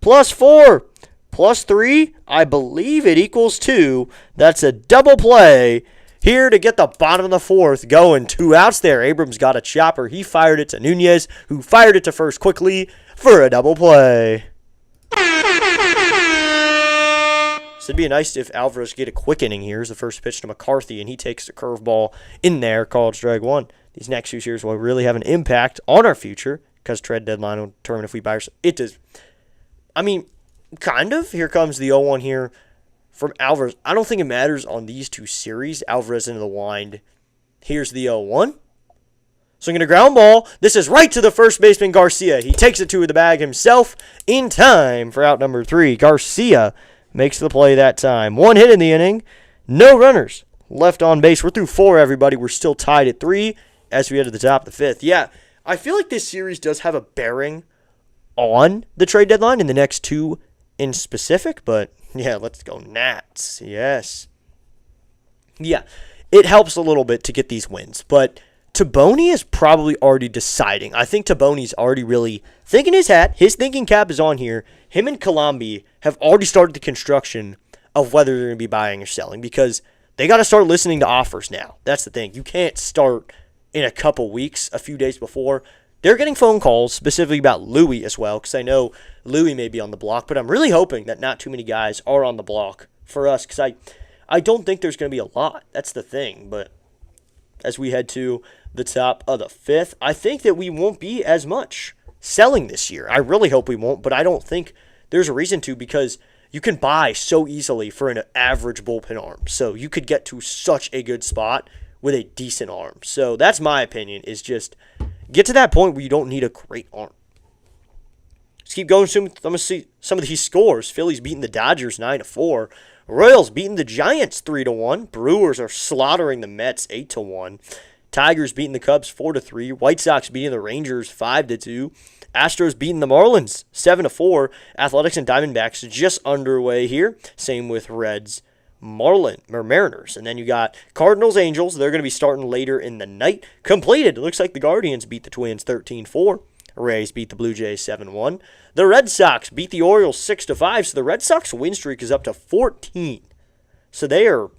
plus 4 plus 3. I believe it equals 2. That's a double play. Here to get the bottom of the fourth going. 2 outs there. Abrams got a chopper. He fired it to Nunez, who fired it to first quickly for a double play. So it'd be nice if Alvarez could get a quick inning here. Here's the first pitch to McCarthy, and he takes the curveball in there, called strike one. These next few years will really have an impact on our future because trade deadline will determine if we buy or sell. It does. I mean, kind of. Here comes the 0-1 here from Alvarez. I don't think it matters on these two series. Alvarez into the wind. Here's the 0-1. Swinging a ground ball. This is right to the first baseman, Garcia. He takes it to the bag himself in time for out number 3. Garcia makes the play that time. 1 hit in the inning. No runners left on base. We're through 4, everybody. We're still tied at 3 as we head to the top of the 5th. Yeah, I feel like this series does have a bearing on the trade deadline in the next 2 in specific. But, yeah, let's go Nats. Yes. Yeah, it helps a little bit to get these wins. But Taboni is probably already deciding. I think Taboni's already really thinking his hat. His thinking cap is on here. Him and Colombi have already started the construction of whether they're going to be buying or selling because they got to start listening to offers now. That's the thing. You can't start in a couple weeks, a few days before. They're getting phone calls specifically about Louis as well because I know Louis may be on the block, but I'm really hoping that not too many guys are on the block for us because I don't think there's going to be a lot. That's the thing. But as we head to the top of the 5th, I think that we won't be as much selling this year. I really hope we won't, but I don't think there's a reason to because you can buy so easily for an average bullpen arm. So you could get to such a good spot with a decent arm. So that's my opinion, is just get to that point where you don't need a great arm. Let's keep going. I'm going to see some of these scores. Phillies beating the Dodgers 9-4. Royals beating the Giants 3-1. Brewers are slaughtering the Mets 8-1. Tigers beating the Cubs 4-3. White Sox beating the Rangers 5-2. Astros beating the Marlins 7-4. Athletics and Diamondbacks just underway here. Same with Reds, Mariners. And then you got Cardinals, Angels. They're going to be starting later in the night. Completed. It looks like the Guardians beat the Twins 13-4. Rays beat the Blue Jays 7-1. The Red Sox beat the Orioles 6-5. So the Red Sox win streak is up to 14. So they're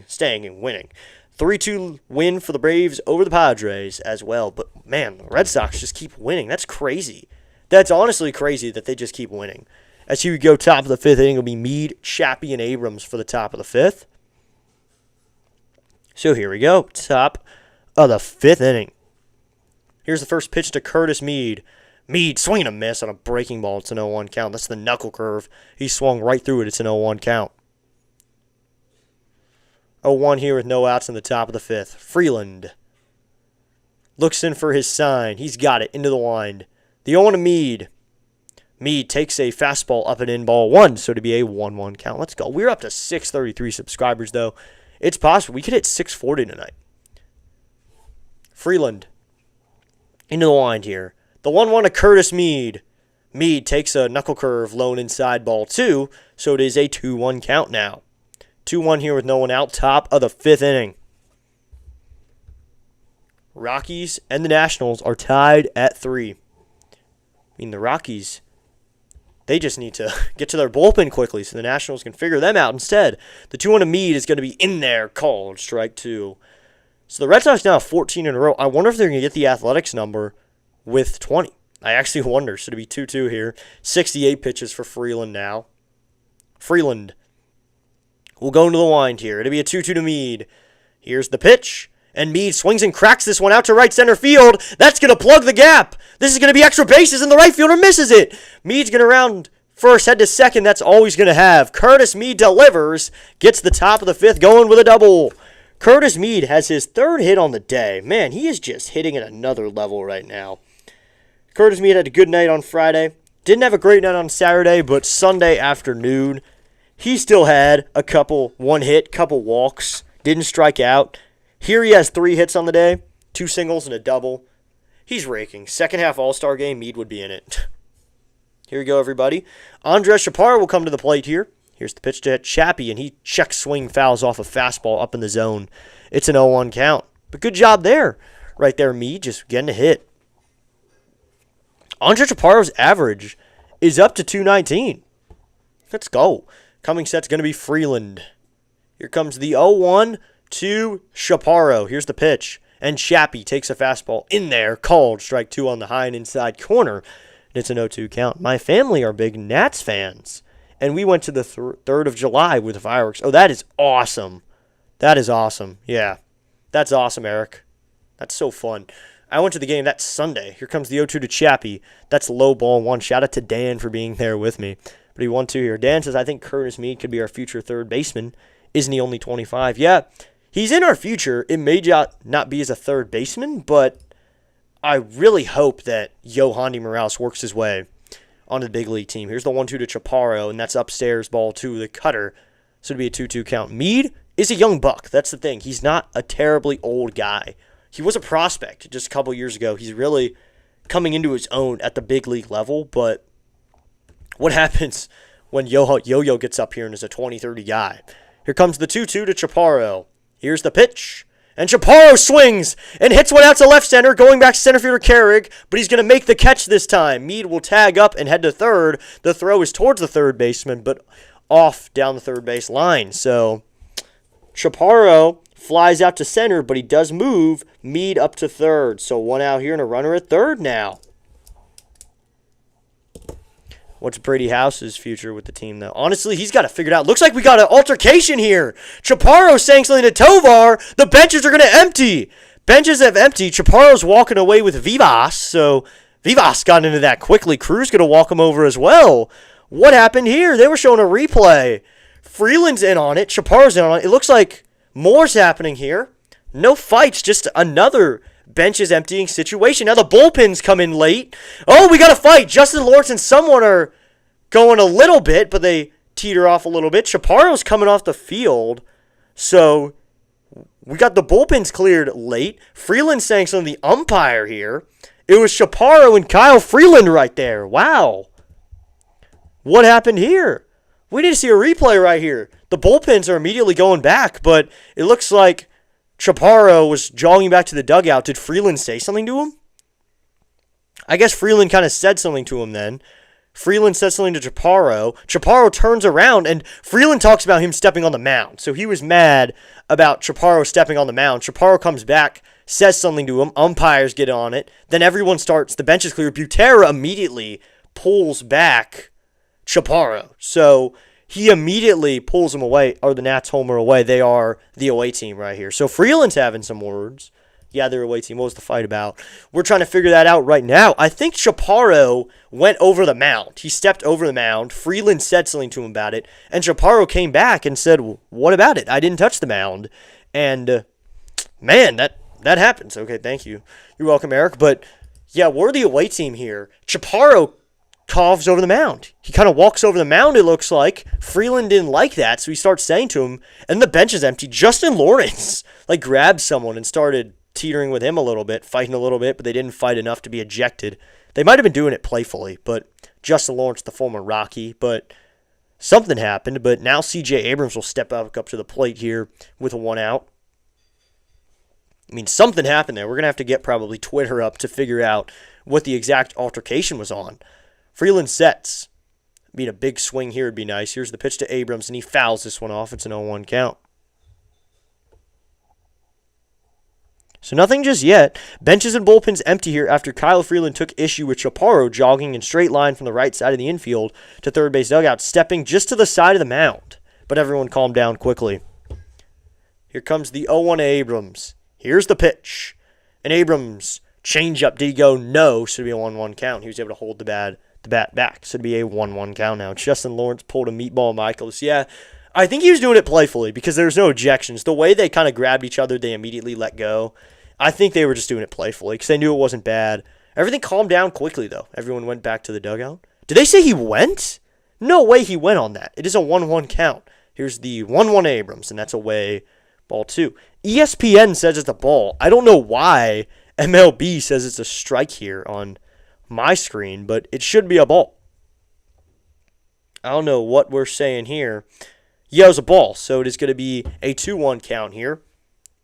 staying and winning. 3-2 win for the Braves over the Padres as well. But, man, the Red Sox just keep winning. That's crazy. That's honestly crazy that they just keep winning. As here we go, top of the 5th inning, it'll be Meade, Chappie, and Abrams for the top of the 5th. So here we go, top of the 5th inning. Here's the first pitch to Curtis Meade. Meade swinging a miss on a breaking ball. It's an 0-1 count. That's the knuckle curve. He swung right through it. It's an 0-1 count. 0-1 here with no outs in the top of the 5th. Freeland looks in for his sign. He's got it into the wind. The 0-1 to Meade. Meade takes a fastball up and in, ball 1, so to be a 1-1 count. Let's go. We're up to 633 subscribers, though. It's possible. We could hit 640 tonight. Freeland into the wind here. The 1-1 to Curtis Mead. Mead takes a knuckle curve, lone inside ball 2, so it is a 2-1 count now. 2-1 here with no one out, top of the 5th inning. Rockies and the Nationals are tied at 3. I mean, the Rockies, they just need to get to their bullpen quickly so the Nationals can figure them out instead. The 2-1 to Mead is going to be in there, called strike 2. So the Red Sox now have 14 in a row. I wonder if they're going to get the Athletics number with 20. I actually wonder. So it'll be 2-2 here. 68 pitches for Freeland now. Freeland will go into the wind here. It'll be a 2-2 to Mead. Here's the pitch. And Mead swings and cracks this one out to right center field. That's going to plug the gap. This is going to be extra bases, and the right fielder misses it. Mead's going to round first, head to second. That's all he's going to have. Curtis Mead delivers. Gets the top of the 5th going with a double. Curtis Mead has his 3rd hit on the day. Man, he is just hitting at another level right now. Curtis Mead had a good night on Friday. Didn't have a great night on Saturday, but Sunday afternoon, he still had one hit, couple walks. Didn't strike out. Here he has 3 hits on the day, 2 singles and a double. He's raking. Second half All-Star game, Mead would be in it. Here we go, everybody. Andres Chaparro will come to the plate here. Here's the pitch to Chappie, and he check swing fouls off a fastball up in the zone. It's an 0-1 count. But good job there. Right there, Mead just getting a hit. Andres Chaparro's average is up to 219. Let's go. Coming set's going to be Freeland. Here comes the 0-1 to Chaparro. Here's the pitch. And Chappie takes a fastball in there. Called strike 2 on the high and inside corner. It's an 0-2 count. My family are big Nats fans. And we went to the 3rd of July with the fireworks. Oh, that is awesome. That is awesome. Yeah. That's awesome, Eric. That's so fun. I went to the game that Sunday. Here comes the 0-2 to Chappie. That's low ball 1. Shout out to Dan for being there with me. But he 1-2 here. Dan says, I think Curtis Mead could be our future 3rd baseman. Isn't he only 25? Yeah. He's in our future. It may not be as a 3rd baseman, but I really hope that Yohandy Morales works his way onto the big league team. Here's the 1-2 to Chaparro, and that's upstairs ball 2, the cutter. So it'll be a 2-2 count. Mead is a young buck. That's the thing. He's not a terribly old guy. He was a prospect just a couple years ago. He's really coming into his own at the big league level, but what happens when Yo-Yo gets up here and is a 20-30 guy? Here comes the 2-2 to Chaparro. Here's the pitch. And Chaparro swings and hits one out to left center, going back to center fielder Carrick, but he's going to make the catch this time. Mead will tag up and head to 3rd. The throw is towards the 3rd baseman, but off down the 3rd base line. So Chaparro flies out to center, but he does move Mead up to 3rd. So 1 out here and a runner at 3rd now. What's Brady House's future with the team, though? Honestly, he's got it figured out. Looks like we got an altercation here. Chaparro saying something to Tovar. The benches are going to empty. Benches have emptied. Chaparro's walking away with Vivas, so Vivas got into that quickly. Cruz going to walk him over as well. What happened here? They were showing a replay. Freeland's in on it. Chaparro's in on it. It looks like more's happening here. No fights, just another benches emptying situation. Now the bullpens come in late. Oh, we got a fight. Justin Lawrence and someone are going a little bit, but they teeter off a little bit. Chaparro's coming off the field. So we got the bullpens cleared late. Freeland saying something to the umpire here. It was Chaparro and Kyle Freeland right there. Wow. What happened here? We need to see a replay right here. The bullpens are immediately going back, but it looks like Chaparro was jogging back to the dugout. Did Freeland say something to him? I guess Freeland kind of said something to him then. Freeland said something to Chaparro. Chaparro turns around, and Freeland talks about him stepping on the mound. So he was mad about Chaparro stepping on the mound. Chaparro comes back, says something to him. Umpires get on it. Then everyone starts. The bench is clear. Butera immediately pulls back Chaparro. So he immediately pulls him away, or the Nats homer away. They are the away team right here. So Freeland's having some words. Yeah, they're away team. What was the fight about? We're trying to figure that out right now. I think Chaparro went over the mound. He stepped over the mound. Freeland said something to him about it. And Chaparro came back and said, well, what about it? I didn't touch the mound. And, man, that happens. Okay, thank you. You're welcome, Eric. But, yeah, we're the away team here. Chaparro coughs over the mound. He kind of walks over the mound, it looks like. Freeland didn't like that, so he starts saying to him, and the bench is empty. Justin Lawrence, grabbed someone and started teetering with him a little bit, fighting a little bit, but they didn't fight enough to be ejected. They might have been doing it playfully, but Justin Lawrence, the former Rocky, but something happened. But now CJ Abrams will step up to the plate here with a 1 out. I mean, something happened there. We're going to have to get probably Twitter up to figure out what the exact altercation was on. Freeland sets. I mean, a big swing here would be nice. Here's the pitch to Abrams, and he fouls this one off. It's an 0-1 count. So nothing just yet. Benches and bullpens empty here after Kyle Freeland took issue with Chaparro jogging in straight line from the right side of the infield to third base dugout, stepping just to the side of the mound. But everyone calmed down quickly. Here comes the 0-1 Abrams. Here's the pitch. And Abrams, changeup. Did he go? No. So it'd be a 1-1 count. He was able to hold the bat back. So it'd be a 1-1 count now. Justin Lawrence pulled a meatball Michaels. Yeah, I think he was doing it playfully because there's no ejections. The way they kind of grabbed each other, they immediately let go. I think they were just doing it playfully because they knew it wasn't bad. Everything calmed down quickly, though. Everyone went back to the dugout. Did they say he went? No way he went on that. It is a 1-1 count. Here's the 1-1 Abrams, and that's away, ball 2. ESPN says it's a ball. I don't know why MLB says it's a strike here on my screen, but it should be a ball. I don't know what we're saying here. Yeah, it was a ball, so it is going to be a 2-1 count here.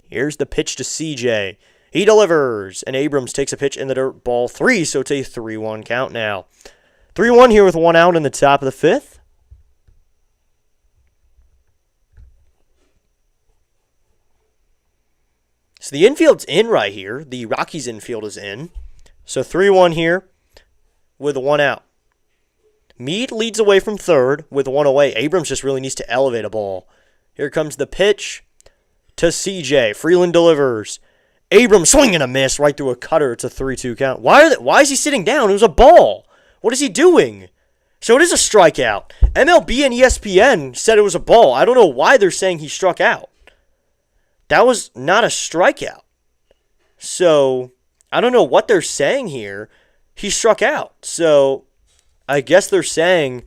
Here's the pitch to CJ. He delivers, and Abrams takes a pitch in the dirt, ball 3, so it's a 3-1 count now. 3-1 here with 1 out in the top of the 5th. So the infield's in right here. The Rockies infield is in. So 3-1 here with 1 out. Meade leads away from third with 1 away. Abrams just really needs to elevate a ball. Here comes the pitch to CJ. Freeland delivers. Abrams swing and a miss right through a cutter. It's a 3-2 count. Why is he sitting down? It was a ball. What is he doing? So it is a strikeout. MLB and ESPN said it was a ball. I don't know why they're saying he struck out. That was not a strikeout. So I don't know what they're saying here. He struck out. So I guess they're saying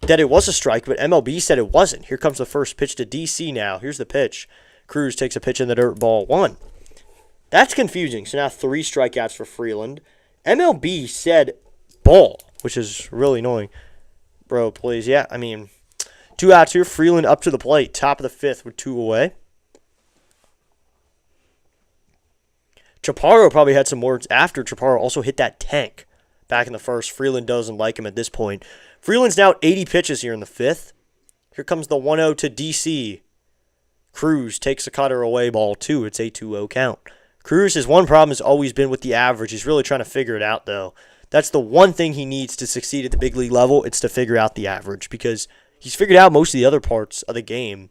that it was a strike, but MLB said it wasn't. Here comes the first pitch to DC now. Here's the pitch. Cruz takes a pitch in the dirt, ball 1. That's confusing. So now 3 strikeouts for Freeland. MLB said ball, which is really annoying. Bro, please. Yeah, I mean, 2 outs here. Freeland up to the plate. Top of the 5th with 2 away. Chaparro probably had some words after. Chaparro also hit that tank back in the first. Freeland doesn't like him at this point. Freeland's now 80 pitches here in the 5th. Here comes the 1-0 to DC. Cruz takes a cutter away, ball 2. It's a 2-0 count. Cruz, his one problem has always been with the average. He's really trying to figure it out, though. That's the one thing he needs to succeed at the big league level. It's to figure out the average because he's figured out most of the other parts of the game.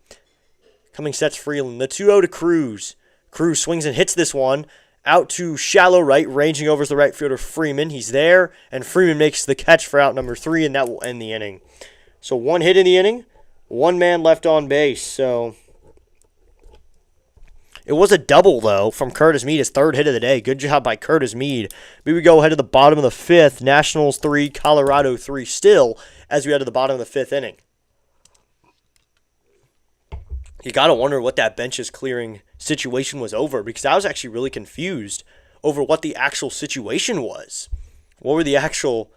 Coming sets Freeland. The 2-0 to Cruz. Cruz swings and hits this one. Out to shallow right, ranging over the right fielder Freeman. He's there, and Freeman makes the catch for out number 3, and that will end the inning. So 1 hit in the inning, 1 man left on base. So it was a double, though, from Curtis Mead, his 3rd hit of the day. Good job by Curtis Mead. We go ahead to the bottom of the 5th. Nationals 3, Colorado 3 still as we head to the bottom of the 5th inning. You got to wonder what that benches clearing situation was over because I was actually really confused over what the actual situation was. What were the actual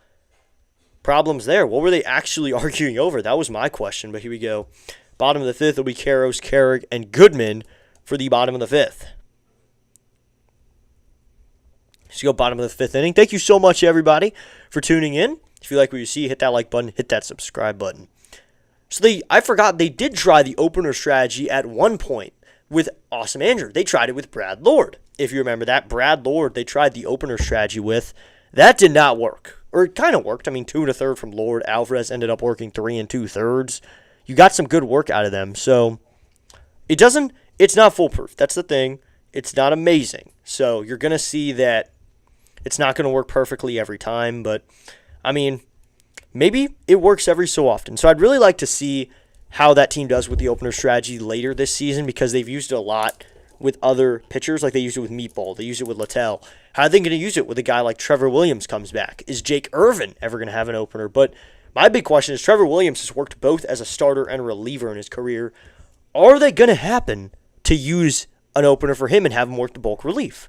problems there? What were they actually arguing over? That was my question, but here we go. Bottom of the 5th will be Karros, Carrick, and Goodman for the bottom of the 5th. So you go bottom of the 5th inning. Thank you so much, everybody, for tuning in. If you like what you see, hit that like button, hit that subscribe button. So I forgot they did try the opener strategy at one point with Awesome Andrew. They tried it with Brad Lord. If you remember that, Brad Lord, they tried the opener strategy with. That did not work. Or it kind of worked. I mean, 2 1/3 from Lord. Alvarez ended up working 3 2/3. You got some good work out of them. So it's not foolproof. That's the thing. It's not amazing. So you're going to see that it's not going to work perfectly every time. But, I mean, maybe it works every so often. So I'd really like to see how that team does with the opener strategy later this season because they've used it a lot with other pitchers. Like they used it with Meatball. They used it with Littell. How are they going to use it with a guy like Trevor Williams comes back? Is Jake Irvin ever going to have an opener? But my big question is Trevor Williams has worked both as a starter and a reliever in his career. Are they going to happen to use an opener for him and have him work the bulk relief?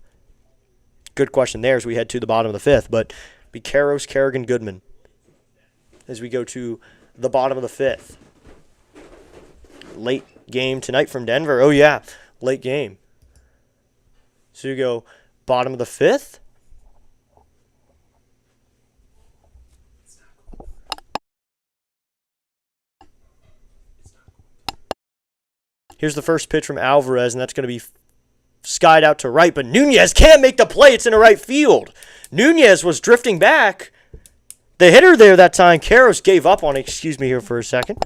Good question there as we head to the bottom of the 5th. But Be Karros, Kerrigan, Goodman. As we go to the bottom of the 5th. Late game tonight from Denver. Oh, yeah. Late game. So you go bottom of the 5th. Here's the first pitch from Alvarez, and that's going to be skied out to right. But Nunez can't make the play. It's in the right field. Nunez was drifting back. The hitter there that time, Karros, gave up on it. Excuse me here for a second.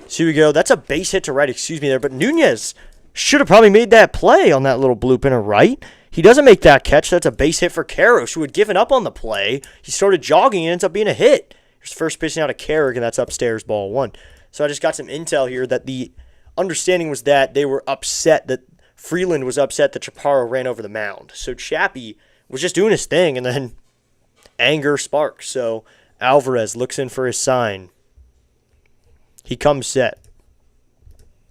So here we go. That's a base hit to right. Excuse me there. But Nunez should have probably made that play on that little bloop in a right. He doesn't make that catch. That's a base hit for Karros, who had given up on the play. He started jogging and ends up being a hit. Here's the first pitch now to Kerrigan. That's upstairs, ball 1. So I just got some intel here that the understanding was that they were upset, that Freeland was upset that Chaparro ran over the mound. So Chappie was just doing his thing, and then anger sparks. So Alvarez looks in for his sign. He comes set.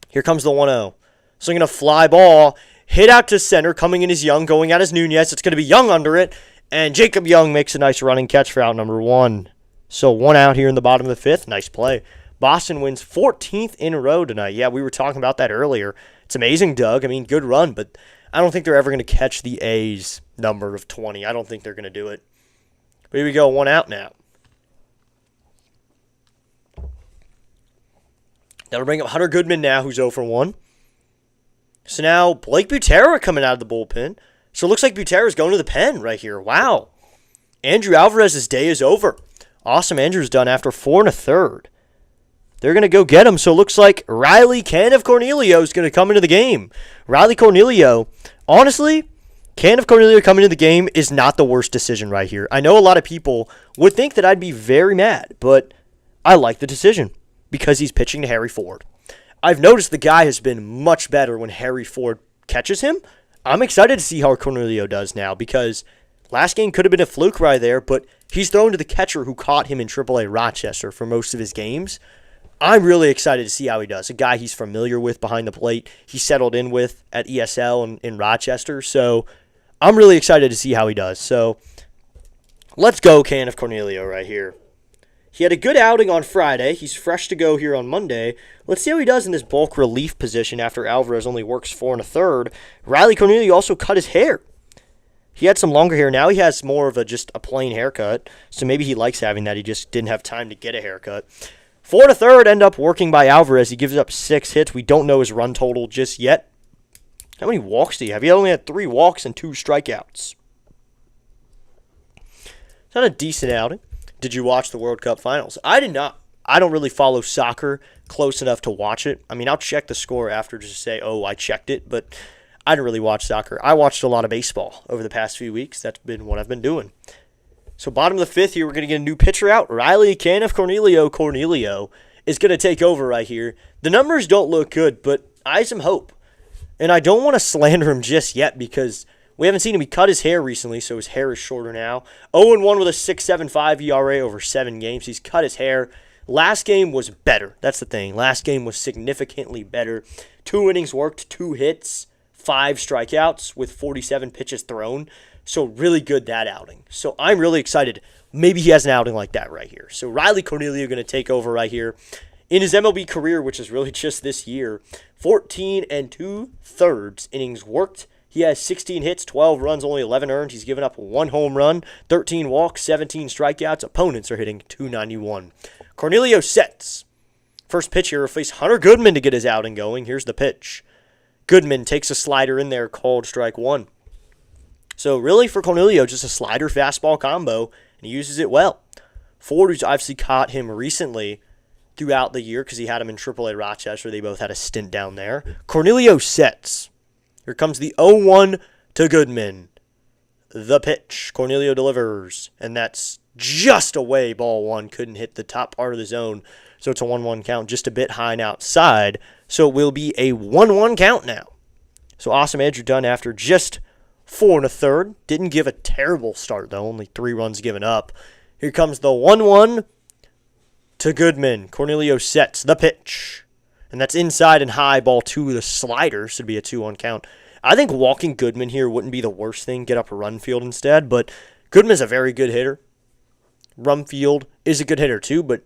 Here comes the 1-0. Swinging a fly ball. Hit out to center. Coming in is Young. Going out is Nunez. It's going to be Young under it. And Jacob Young makes a nice running catch for out number 1. So 1 out here in the bottom of the 5th. Nice play. Boston wins 14th in a row tonight. Yeah, we were talking about that earlier. It's amazing, Doug. I mean, good run. But I don't think they're ever going to catch the A's number of 20. I don't think they're going to do it. But here we go. 1 out now. That'll bring up Hunter Goodman now, who's 0 for 1. So now Blake Butera coming out of the bullpen. So it looks like Butera's going to the pen right here. Wow. Andrew Alvarez's day is over. Awesome. Andrew's done after 4 1/3. They're going to go get him. So it looks like Riley Can of Cornelio is going to come into the game. Riley Cornelio, honestly, Can of Cornelio coming into the game is not the worst decision right here. I know a lot of people would think that I'd be very mad, but I like the decision because he's pitching to Harry Ford. I've noticed the guy has been much better when Harry Ford catches him. I'm excited to see how Cornelio does now because last game could have been a fluke right there, but he's thrown to the catcher who caught him in AAA Rochester for most of his games. I'm really excited to see how he does. A guy he's familiar with behind the plate. He settled in with at ESL in Rochester. So I'm really excited to see how he does. So let's go Can of Cornelio right here. He had a good outing on Friday. He's fresh to go here on Monday. Let's see how he does in this bulk relief position after Alvarez only works 4 1/3. Riley Cornelio also cut his hair. He had some longer hair. Now he has more of just a plain haircut. So maybe he likes having that. He just didn't have time to get a haircut. 4 1/3 end up working by Alvarez. He gives up 6 hits. We don't know his run total just yet. How many walks do you have? He only had 3 walks and 2 strikeouts. It's not a decent outing. Did you watch the World Cup Finals? I did not. I don't really follow soccer close enough to watch it. I mean, I'll check the score after just to say, oh, I checked it, but I didn't really watch soccer. I watched a lot of baseball over the past few weeks. That's been what I've been doing. So bottom of the 5th here, we're going to get a new pitcher out. Riley Can of Cornelio. Cornelio is going to take over right here. The numbers don't look good, but I have some hope. And I don't want to slander him just yet because we haven't seen him. He cut his hair recently, so his hair is shorter now. 0-1 with a 6.75 ERA over 7 games. He's cut his hair. Last game was better. That's the thing. Last game was significantly better. 2 innings worked, 2 hits, 5 strikeouts with 47 pitches thrown. So really good that outing. So I'm really excited. Maybe he has an outing like that right here. So Riley Cornelio going to take over right here. In his MLB career, which is really just this year, 14 2/3 innings worked. He has 16 hits, 12 runs, only 11 earned. He's given up 1 home run, 13 walks, 17 strikeouts. Opponents are hitting .291. Cornelio sets. First pitch here will face Hunter Goodman to get his outing going. Here's the pitch. Goodman takes a slider in there, called strike 1. So really for Cornelio, just a slider fastball combo, and he uses it well. Ford, who's obviously caught him recently throughout the year because he had him in AAA Rochester. They both had a stint down there. Cornelio sets. Here comes the 0-1 to Goodman. The pitch. Cornelio delivers. And that's just away. Ball 1. Couldn't hit the top part of the zone. So it's a 1-1 count. Just a bit high and outside. So it will be a 1-1 count now. So Awesome Andrew done after just 4 1/3. Didn't give a terrible start, though. Only 3 runs given up. Here comes the 1-1 to Goodman. Cornelio sets the pitch. And that's inside and high, ball 2, the slider. Should be a 2-1 count. I think walking Goodman here wouldn't be the worst thing. Get up a run field instead. But Goodman's a very good hitter. Rumfield is a good hitter too, but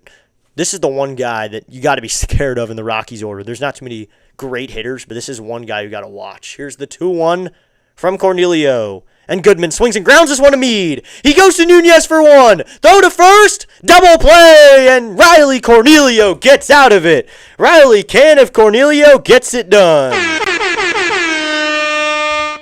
this is the one guy that you got to be scared of in the Rockies order. There's not too many great hitters, but this is one guy you got to watch. Here's the 2-1 from Cornelio. And Goodman swings and grounds this one to Meade. He goes to Nunez for 1. Throw to first. Double play. And Riley Cornelio gets out of it. Riley Caniff Cornelio gets it done.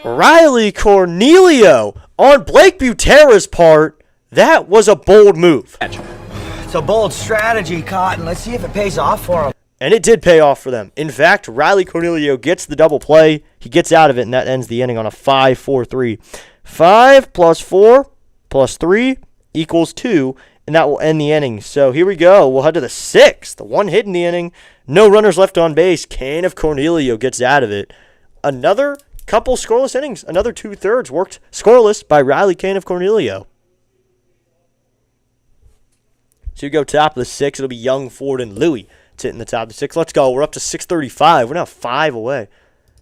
Riley Cornelio on Blake Butera's part. That was a bold move. It's a bold strategy, Cotton. Let's see if it pays off for him. And it did pay off for them. In fact, Riley Cornelio gets the double play. He gets out of it, and that ends the inning on a 5-4-3. 5 plus 4 plus 3 equals 2, and that will end the inning. So here we go. We'll head to the 6th. The one hit in the inning. No runners left on base. Caniff Cornelio gets out of it. Another couple scoreless innings. Another 2/3 worked scoreless by Riley Caniff Cornelio. So you go top of the 6th. It'll be Young, Ford, and Louie sitting the top of the 6th. Let's go. We're up to 6:35. We're now 5 away.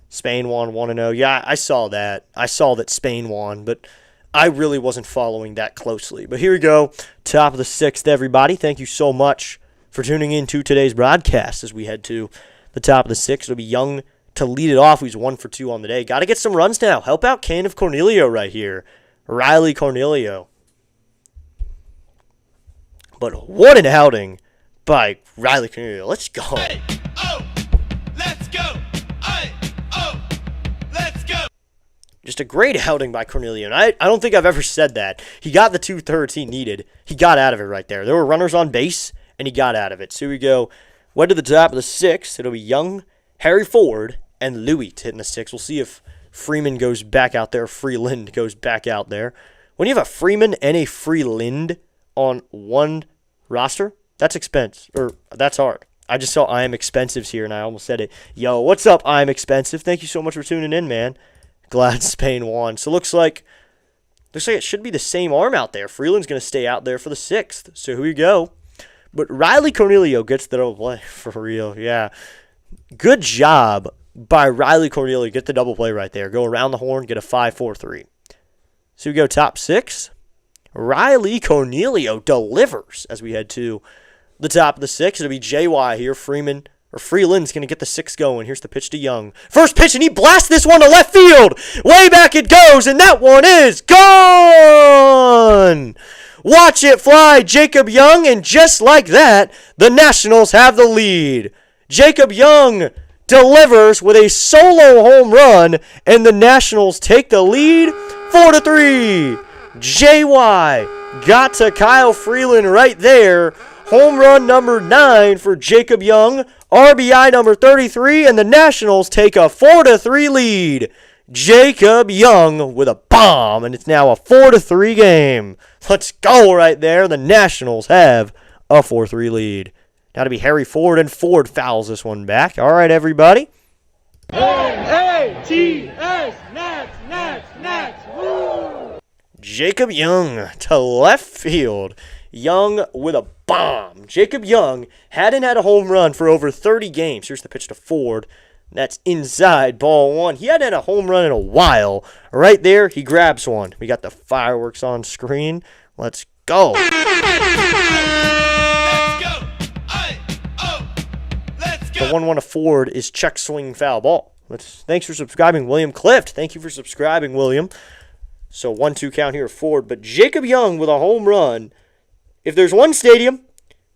Spain won 1-0. Yeah, I saw that. I saw that Spain won, but I really wasn't following that closely. But here we go. Top of the 6th, everybody. Thank you so much for tuning in to today's broadcast as we head to the top of the 6th. It'll be Young to lead it off. He's 1 for 2 on the day. Got to get some runs now. Help out Caniff Cornelio right here. Riley Cornelio. But what an outing by Riley Cornelio. Let's go. Hey, oh, let's go. Hey, oh, let's go. Just a great outing by Cornelio. And I don't think I've ever said that. He got the 2/3 he needed. He got out of it right there. There were runners on base, and he got out of it. So here we go. Went to the top of the 6th. It'll be Young, Harry Ford, and Louie to hit in the 6th. We'll see if Freeman goes back out there. Freeland goes back out there. When you have a Freeman and a Freeland on one roster, that's expense, or that's hard. I just saw I Am Expensives here, and I almost said it. Yo, what's up, I Am Expensive? Thank you so much for tuning in, man. Glad Spain won. So looks like it should be the same arm out there. Freeland's going to stay out there for the 6th. So here we go. But Riley Cornelio gets the double play for real. Yeah. Good job by Riley Cornelio. Get the double play right there. Go around the horn, get a 5-4-3. So we go top 6. Riley Cornelio delivers as we head to the top of the 6th. It'll be JY here. Freeland's going to get the 6th going. Here's the pitch to Young. First pitch, and he blasts this one to left field. Way back it goes, and that one is gone. Watch it fly, Jacob Young, and just like that, the Nationals have the lead. Jacob Young delivers with a solo home run, and the Nationals take the lead 4-3. JY got to Kyle Freeland right there. Home run number 9 for Jacob Young. RBI number 33, and the Nationals take a 4-3 lead. Jacob Young with a bomb, and it's now a 4-3 game. Let's go right there. The Nationals have a 4-3 lead. Now to be Harry Ford, and Ford fouls this one back. All right, everybody. N-A-T-S, Nats, woo! Jacob Young to left field. Young with a bomb. Jacob Young hadn't had a home run for over 30 games. Here's the pitch to Ford. That's inside, ball 1. He hadn't had a home run in a while. Right there, he grabs one. We got the fireworks on screen. Let's go. Let's go. Hey, oh, let's go. The 1-1 to Ford is check swing foul ball. Thanks for subscribing, William Clift. Thank you for subscribing, William. So 1-2 count here, Ford. But Jacob Young with a home run. If there's one stadium,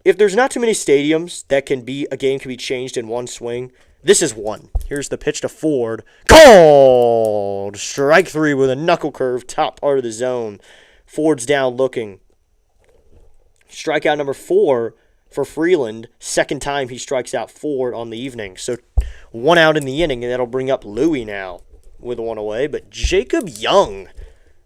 if there's not too many stadiums that a game can be changed in one swing, this is one. Here's the pitch to Ford. Called! Strike 3 with a knuckle curve, top part of the zone. Ford's down looking. Strikeout number 4 for Freeland. Second time he strikes out Ford on the evening. So 1 out in the inning, and that'll bring up Louie now with 1 away. But Jacob Young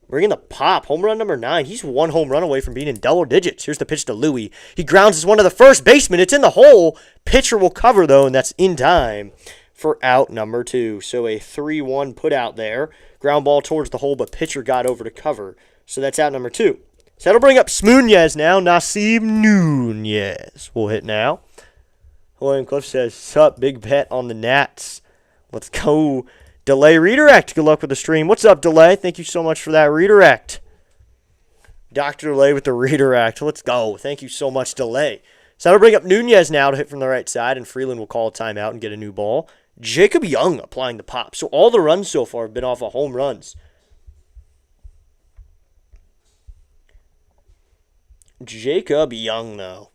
bringing the pop. Home run number 9. He's 1 home run away from being in double digits. Here's the pitch to Louie. He grounds as one of the first basemen. It's in the hole. Pitcher will cover, though, and that's in time for out number 2. So a 3-1 put out there. Ground ball towards the hole, but pitcher got over to cover. So that's out number 2. So that'll bring up Smoonez now. Nasib Nunez will hit now. William Cliff says, sup, big bet on the Nats. Let's go. Delay redirect. Good luck with the stream. What's up, Delay? Thank you so much for that redirect. Dr. Delay with the redirect. Let's go. Thank you so much, Delay. So that'll bring up Nunez now to hit from the right side, and Freeland will call a timeout and get a new ball. Jacob Young applying the pop. So all the runs so far have been off of home runs. Jacob Young, though.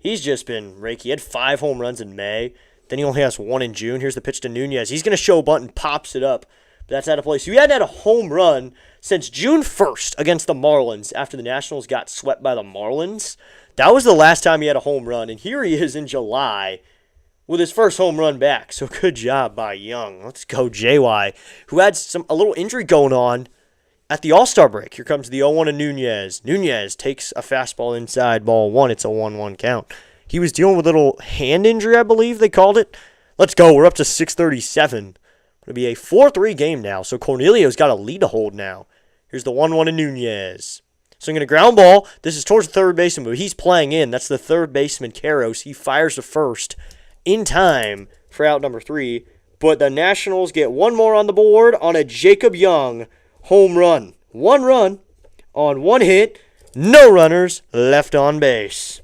He's just been raky. He had 5 home runs in May. Then he only has 1 in June. Here's the pitch to Nunez. He's going to show a bunt and pops it up. But that's out of play. So he hadn't had a home run since June 1st against the Marlins after the Nationals got swept by the Marlins. That was the last time he had a home run. And here he is in July with his first home run back. So good job by Young. Let's go, JY, who had a little injury going on at the All-Star break. Here comes the 0-1 to Nunez. Nunez takes a fastball inside, ball 1. It's a 1-1 count. He was dealing with a little hand injury, I believe they called it. Let's go. We're up to 6:37. It'll be a 4-3 game now, so Cornelio's got a lead to hold now. Here's the 1-1 to Nunez. Swinging a ground ball. This is towards the third baseman, but he's playing in. That's the third baseman, Karros. He fires to first in time for out number 3. But the Nationals get one more on the board on a Jacob Young home run. 1 run on 1 hit. No runners left on base.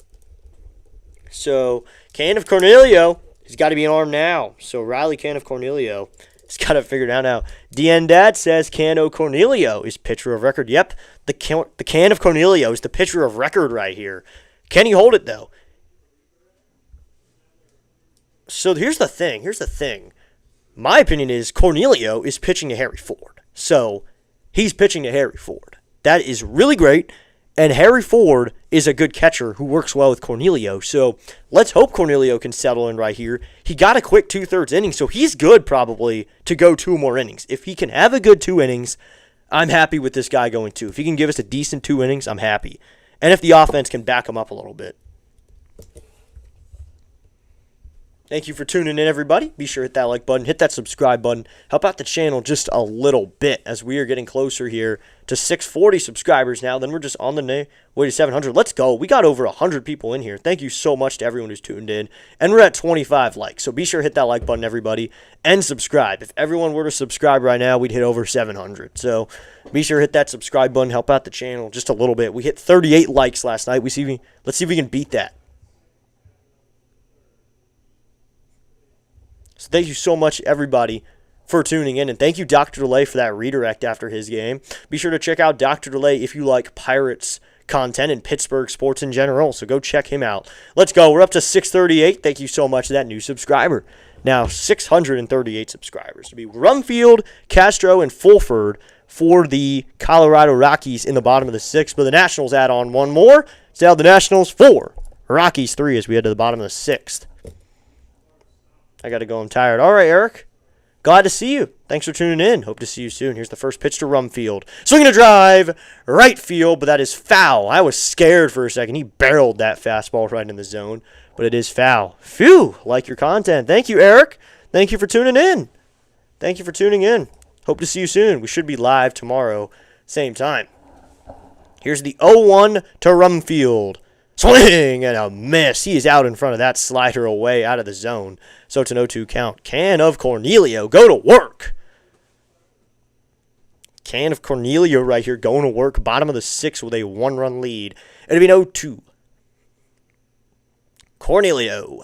So, Can of Cornelio has got to be an arm now. So, Riley Can of Cornelio has got it figured out now. DN Dad says Cano Cornelio is pitcher of record. Yep, the Can of Cornelio is the pitcher of record right here. Can he hold it, though? So, here's the thing. My opinion is Cornelio is pitching to Harry Ford. So, he's pitching to Harry Ford. That is really great. And Harry Ford is a good catcher who works well with Cornelio. So let's hope Cornelio can settle in right here. He got a quick 2/3 inning, so he's good probably to go 2 more innings. If he can have a good 2 innings, I'm happy with this guy going 2. If he can give us a decent 2 innings, I'm happy. And if the offense can back him up a little bit. Thank you for tuning in, everybody. Be sure to hit that like button, hit that subscribe button. Help out the channel just a little bit as we are getting closer here to 640 subscribers now. Then we're just on the way to 700. Let's go. We got over 100 people in here. Thank you so much to everyone who's tuned in. And we're at 25 likes. So be sure to hit that like button, everybody, and subscribe. If everyone were to subscribe right now, we'd hit over 700. So be sure to hit that subscribe button. Help out the channel just a little bit. We hit 38 likes last night. Let's see if we can beat that. So thank you so much, everybody, for tuning in. And thank you, Dr. Delay, for that redirect after his game. Be sure to check out Dr. Delay if you like Pirates content and Pittsburgh sports in general. So go check him out. Let's go. We're up to 638. Thank you so much to that new subscriber. Now 638 subscribers. To be Rumfield, Castro, and Fulford for the Colorado Rockies in the bottom of the 6th. But the Nationals add on one more. It's now the Nationals 4, Rockies 3 as we head to the bottom of the 6th. I got to go. I'm tired. All right, Eric. Glad to see you. Thanks for tuning in. Hope to see you soon. Here's the first pitch to Rumfield. Swinging a drive, right field, but that is foul. I was scared for a second. He barreled that fastball right in the zone, but it is foul. Phew, like your content. Thank you, Eric. Thank you for tuning in. Thank you for tuning in. Hope to see you soon. We should be live tomorrow, same time. Here's the 0-1 to Rumfield. Swing and a miss. He is out in front of that slider away out of the zone. So it's an 0-2 count. Can of Cornelio go to work. Can of Cornelio right here going to work. Bottom of the 6th with a 1-run lead. It'll be an 0-2. Cornelio.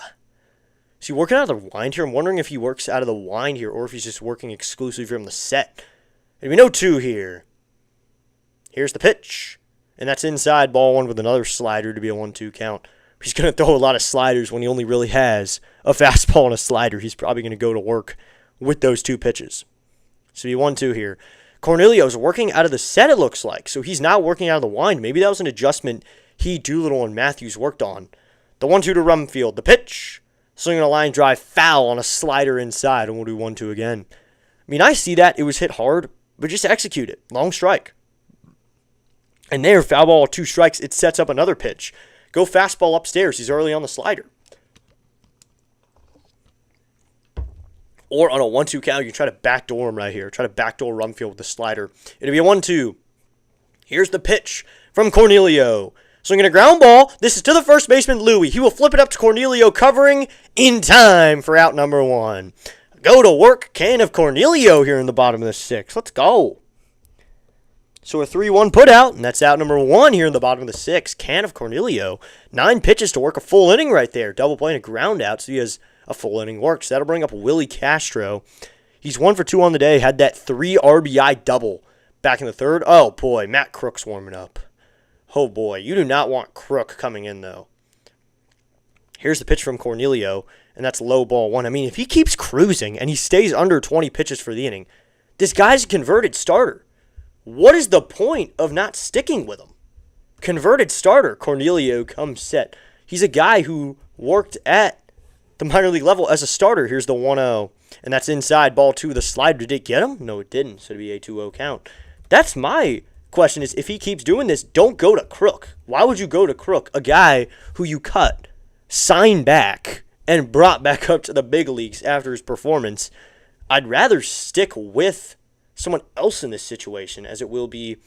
Is he working out of the wind here? I'm wondering if he works out of the wind here or if he's just working exclusively from the set. It'll be an 0-2 here. Here's the pitch. And that's inside, ball 1 with another slider to be a 1-2 count. He's going to throw a lot of sliders when he only really has a fastball and a slider. He's probably going to go to work with those 2 pitches. So be 1-2 here. Cornelio's working out of the set, it looks like. So he's not working out of the wind. Maybe that was an adjustment he, Doolittle, and Matthews worked on. The 1-2 to Rumfield. The pitch. Swinging a line drive, foul on a slider inside. And we'll do 1-2 again. I mean, I see that. It was hit hard, but just execute it. Long strike. And there, foul ball, 2 strikes. It sets up another pitch. Go fastball upstairs. He's early on the slider. Or on a 1-2 count, you try to backdoor him right here. Try to backdoor Rumfield with the slider. It'll be a 1-2. Here's the pitch from Cornelio. Swinging a ground ball. This is to the first baseman, Louie. He will flip it up to Cornelio, covering in time for out number 1. Go to work, can of Cornelio here in the bottom of the 6th. Let's go. So a 3-1 put out, and that's out number 1 here in the bottom of the 6th. Can of Cornelio. 9 pitches to work a full inning right there. Double play and a ground out, so he has a full inning work. So that'll bring up Willie Castro. He's 1 for 2 on the day. Had that 3 RBI double back in the 3rd. Oh, boy, Matt Crook's warming up. Oh, boy, you do not want Crook coming in, though. Here's the pitch from Cornelio, and that's low ball 1. I mean, if he keeps cruising and he stays under 20 pitches for the inning, this guy's a converted starter. What is the point of not sticking with him? Converted starter, Cornelio comes set. He's a guy who worked at the minor league level as a starter. Here's the 1-0, and that's inside ball 2. The slider, did it get him? No, it didn't, so it'd be a 2-0 count. That's my question is, if he keeps doing this, don't go to Crook. Why would you go to Crook, a guy who you cut, signed back, and brought back up to the big leagues after his performance? I'd rather stick with someone else in this situation, as it will be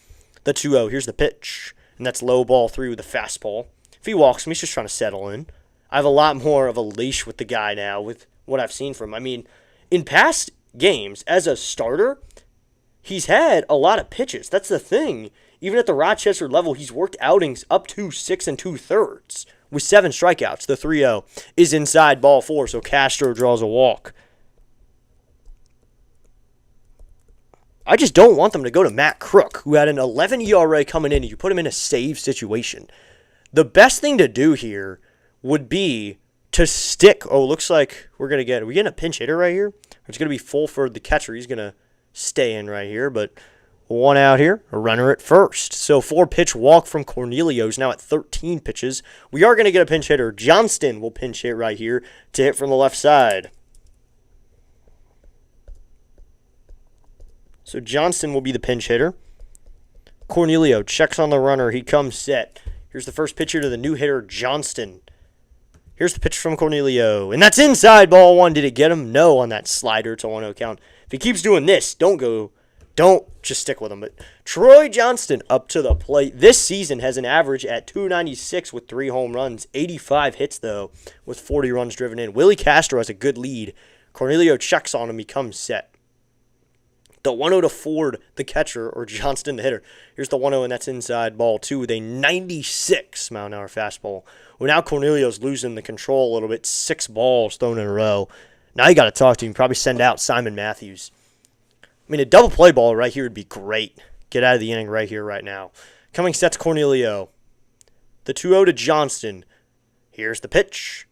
the 2-0. Here's the pitch, and that's low ball 3 with a fastball. If he walks him, he's just trying to settle in. I have a lot more of a leash with the guy now with what I've seen from him. I mean, in past games, as a starter, he's had a lot of pitches. That's the thing. Even at the Rochester level, he's worked outings up to 6 2/3 with 7 strikeouts. The 3-0 is inside ball 4, so Castro draws a walk. I just don't want them to go to Matt Crook, who had an 11 ERA coming in, and you put him in a save situation. The best thing to do here would be to stick. Oh, looks like are we getting a pinch hitter right here? It's going to be Fulford, the catcher. He's going to stay in right here, but 1 out here, a runner at first. So 4-pitch walk from Cornelio's now at 13 pitches. We are going to get a pinch hitter. Johnston will pinch hit right here to hit from the left side. So Johnston will be the pinch hitter. Cornelio checks on the runner. He comes set. Here's the first pitcher to the new hitter, Johnston. Here's the pitch from Cornelio, and that's inside ball 1. Did it get him? No, on that slider. It's a 1-0 count. If he keeps doing this, don't just stick with him. But Troy Johnston up to the plate. This season has an average at 296 with 3 home runs, 85 hits, though, with 40 runs driven in. Willie Castro has a good lead. Cornelio checks on him. He comes set. The 1-0 to Ford, the catcher, or Johnston, the hitter. Here's the 1-0, and that's inside ball 2 with a 96 mile-an-hour fastball. Well, now Cornelio's losing the control a little bit. 6 balls thrown in a row. Now you got to talk to him. Probably send out Simon Matthews. I mean, a double play ball right here would be great. Get out of the inning right here, right now. Coming set to Cornelio. The 2-0 to Johnston. Here's the pitch.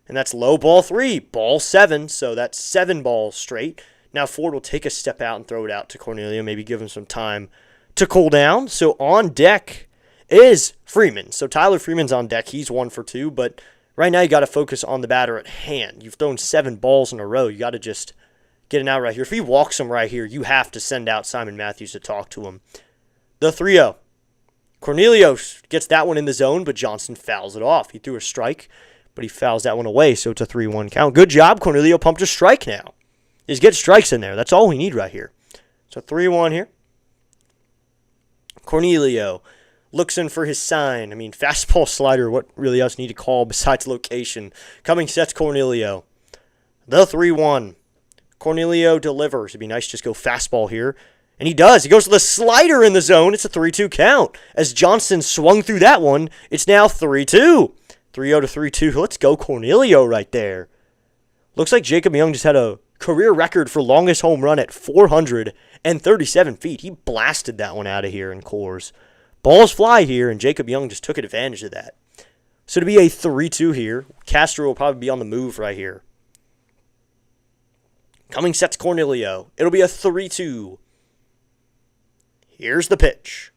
And that's low ball 3. Ball 7, so that's 7 balls straight. Now Ford will take a step out and throw it out to Cornelio, maybe give him some time to cool down. So on deck is Freeman. So Tyler Freeman's on deck. He's 1 for 2, but right now you got to focus on the batter at hand. You've thrown 7 balls in a row. You got to just get it out right here. If he walks him right here, you have to send out Simon Matthews to talk to him. The 3-0. Cornelio gets that one in the zone, but Johnson fouls it off. He threw a strike, but he fouls that one away, so it's a 3-1 count. Good job, Cornelio pumped a strike now. Just get strikes in there. That's all we need right here. So 3-1 here. Cornelio looks in for his sign. I mean, fastball, slider, what really else need to call besides location? Coming sets Cornelio. The 3-1. Cornelio delivers. It'd be nice to just go fastball here. And he does. He goes to the slider in the zone. It's a 3-2 count. As Johnson swung through that one, it's now 3-2. 3-0 to 3-2. Let's go Cornelio right there. Looks like Jacob Young just had a career record for longest home run at 437 feet. He blasted that one out of here in Coors. Balls fly here, and Jacob Young just took advantage of that. So to be a 3-2 here, Castro will probably be on the move right here. Coming sets Cornelio. It'll be a 3-2. Here's the pitch.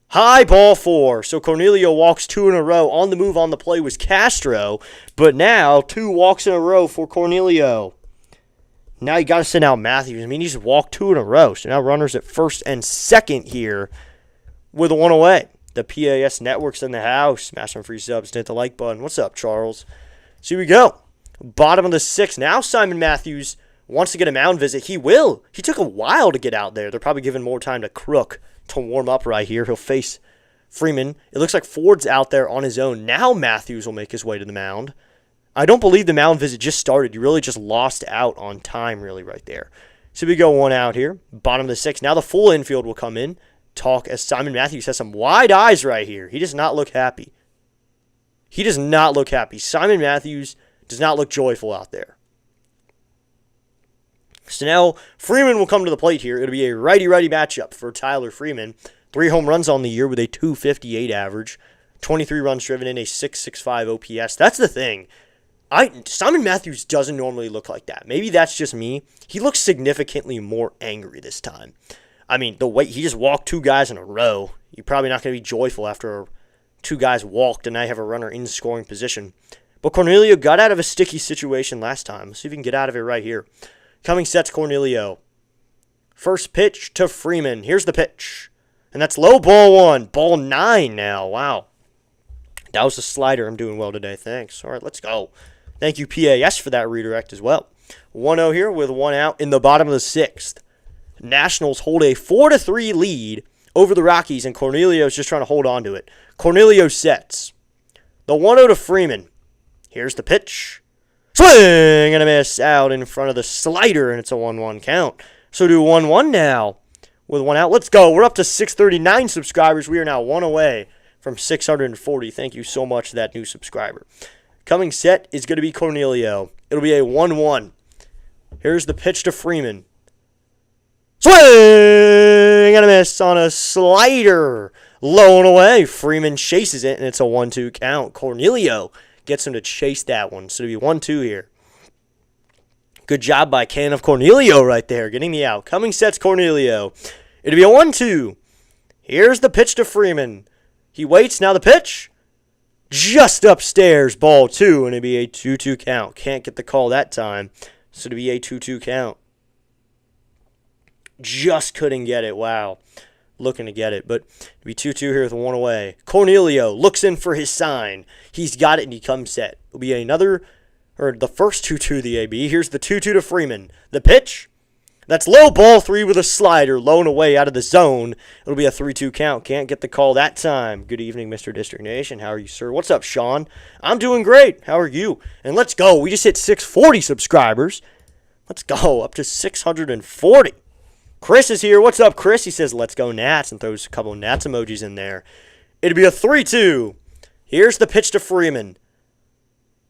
High ball 4. So Cornelio walks 2 in a row. On the move on the play was Castro, but now 2 walks in a row for Cornelio. Now you got to send out Matthews. I mean, he just walked 2 in a row. So now runners at first and second here with a 1 away. The PAS Network's in the house. Smash some free subs. Hit the like button. What's up, Charles? So here we go. Bottom of the 6th. Now Simon Matthews wants to get a mound visit, he will. He took a while to get out there. They're probably giving more time to Crook to warm up right here. He'll face Freeman. It looks like Ford's out there on his own. Now Matthews will make his way to the mound. I don't believe the mound visit just started. You really just lost out on time really right there. So we go one out here. Bottom of the sixth. Now the full infield will come in. Talk as Simon Matthews has some wide eyes right here. He does not look happy. He does not look happy. Simon Matthews does not look joyful out there. So now Freeman will come to the plate here. It'll be a righty-righty matchup for Tyler Freeman. 3 home runs on the year with a .258 average. 23 runs driven in, a .665 OPS. That's the thing. Simon Matthews doesn't normally look like that. Maybe that's just me. He looks significantly more angry this time. I mean, the way he just walked 2 guys in a row. You're probably not going to be joyful after 2 guys walked and now you have a runner in scoring position. But Cornelio got out of a sticky situation last time. Let's see if he can get out of it right here. Coming sets Cornelio. First pitch to Freeman. Here's the pitch. And that's low, ball 1. Ball 9 now. Wow. That was a slider. I'm doing well today. Thanks. All right, let's go. Thank you, PAS, for that redirect as well. 1-0 here with 1 out in the bottom of the 6th. Nationals hold a 4-3 lead over the Rockies, and Cornelio's just trying to hold on to it. Cornelio sets. The 1-0 to Freeman. Here's the pitch. Swing and a miss out in front of the slider, and it's a 1-1 count. So do 1-1 now with 1 out. Let's go. We're up to 639 subscribers. We are now 1 away from 640. Thank you so much to that new subscriber. Coming set is going to be Cornelio. It'll be a 1-1. Here's the pitch to Freeman. Swing and a miss on a slider. Low and away. Freeman chases it, and it's a 1-2 count. Cornelio gets him to chase that one. So it'll be 1-2 here. Good job by Can of Cornelio right there, getting the out. Coming sets Cornelio. It'll be a 1-2. Here's the pitch to Freeman. He waits. Now the pitch. Just upstairs, ball 2, and it'll be a 2-2 count. Can't get the call that time, so it'll be a 2-2 count. Just couldn't get it. Wow. Looking to get it, but it'll be 2-2 here with 1 away. Cornelio looks in for his sign. He's got it, and he comes set. It'll be another, or the first 2-2 of the AB. Here's the 2-2 to Freeman. The pitch. That's low, ball 3 with a slider, low and away out of the zone. It'll be a 3-2 count. Can't get the call that time. Good evening, Mr. District Nation. How are you, sir? What's up, Sean? I'm doing great. How are you? And let's go. We just hit 640 subscribers. Let's go up to 640. Chris is here. What's up, Chris? He says, let's go Nats, and throws a couple of Nats emojis in there. It'll be a 3-2. Here's the pitch to Freeman.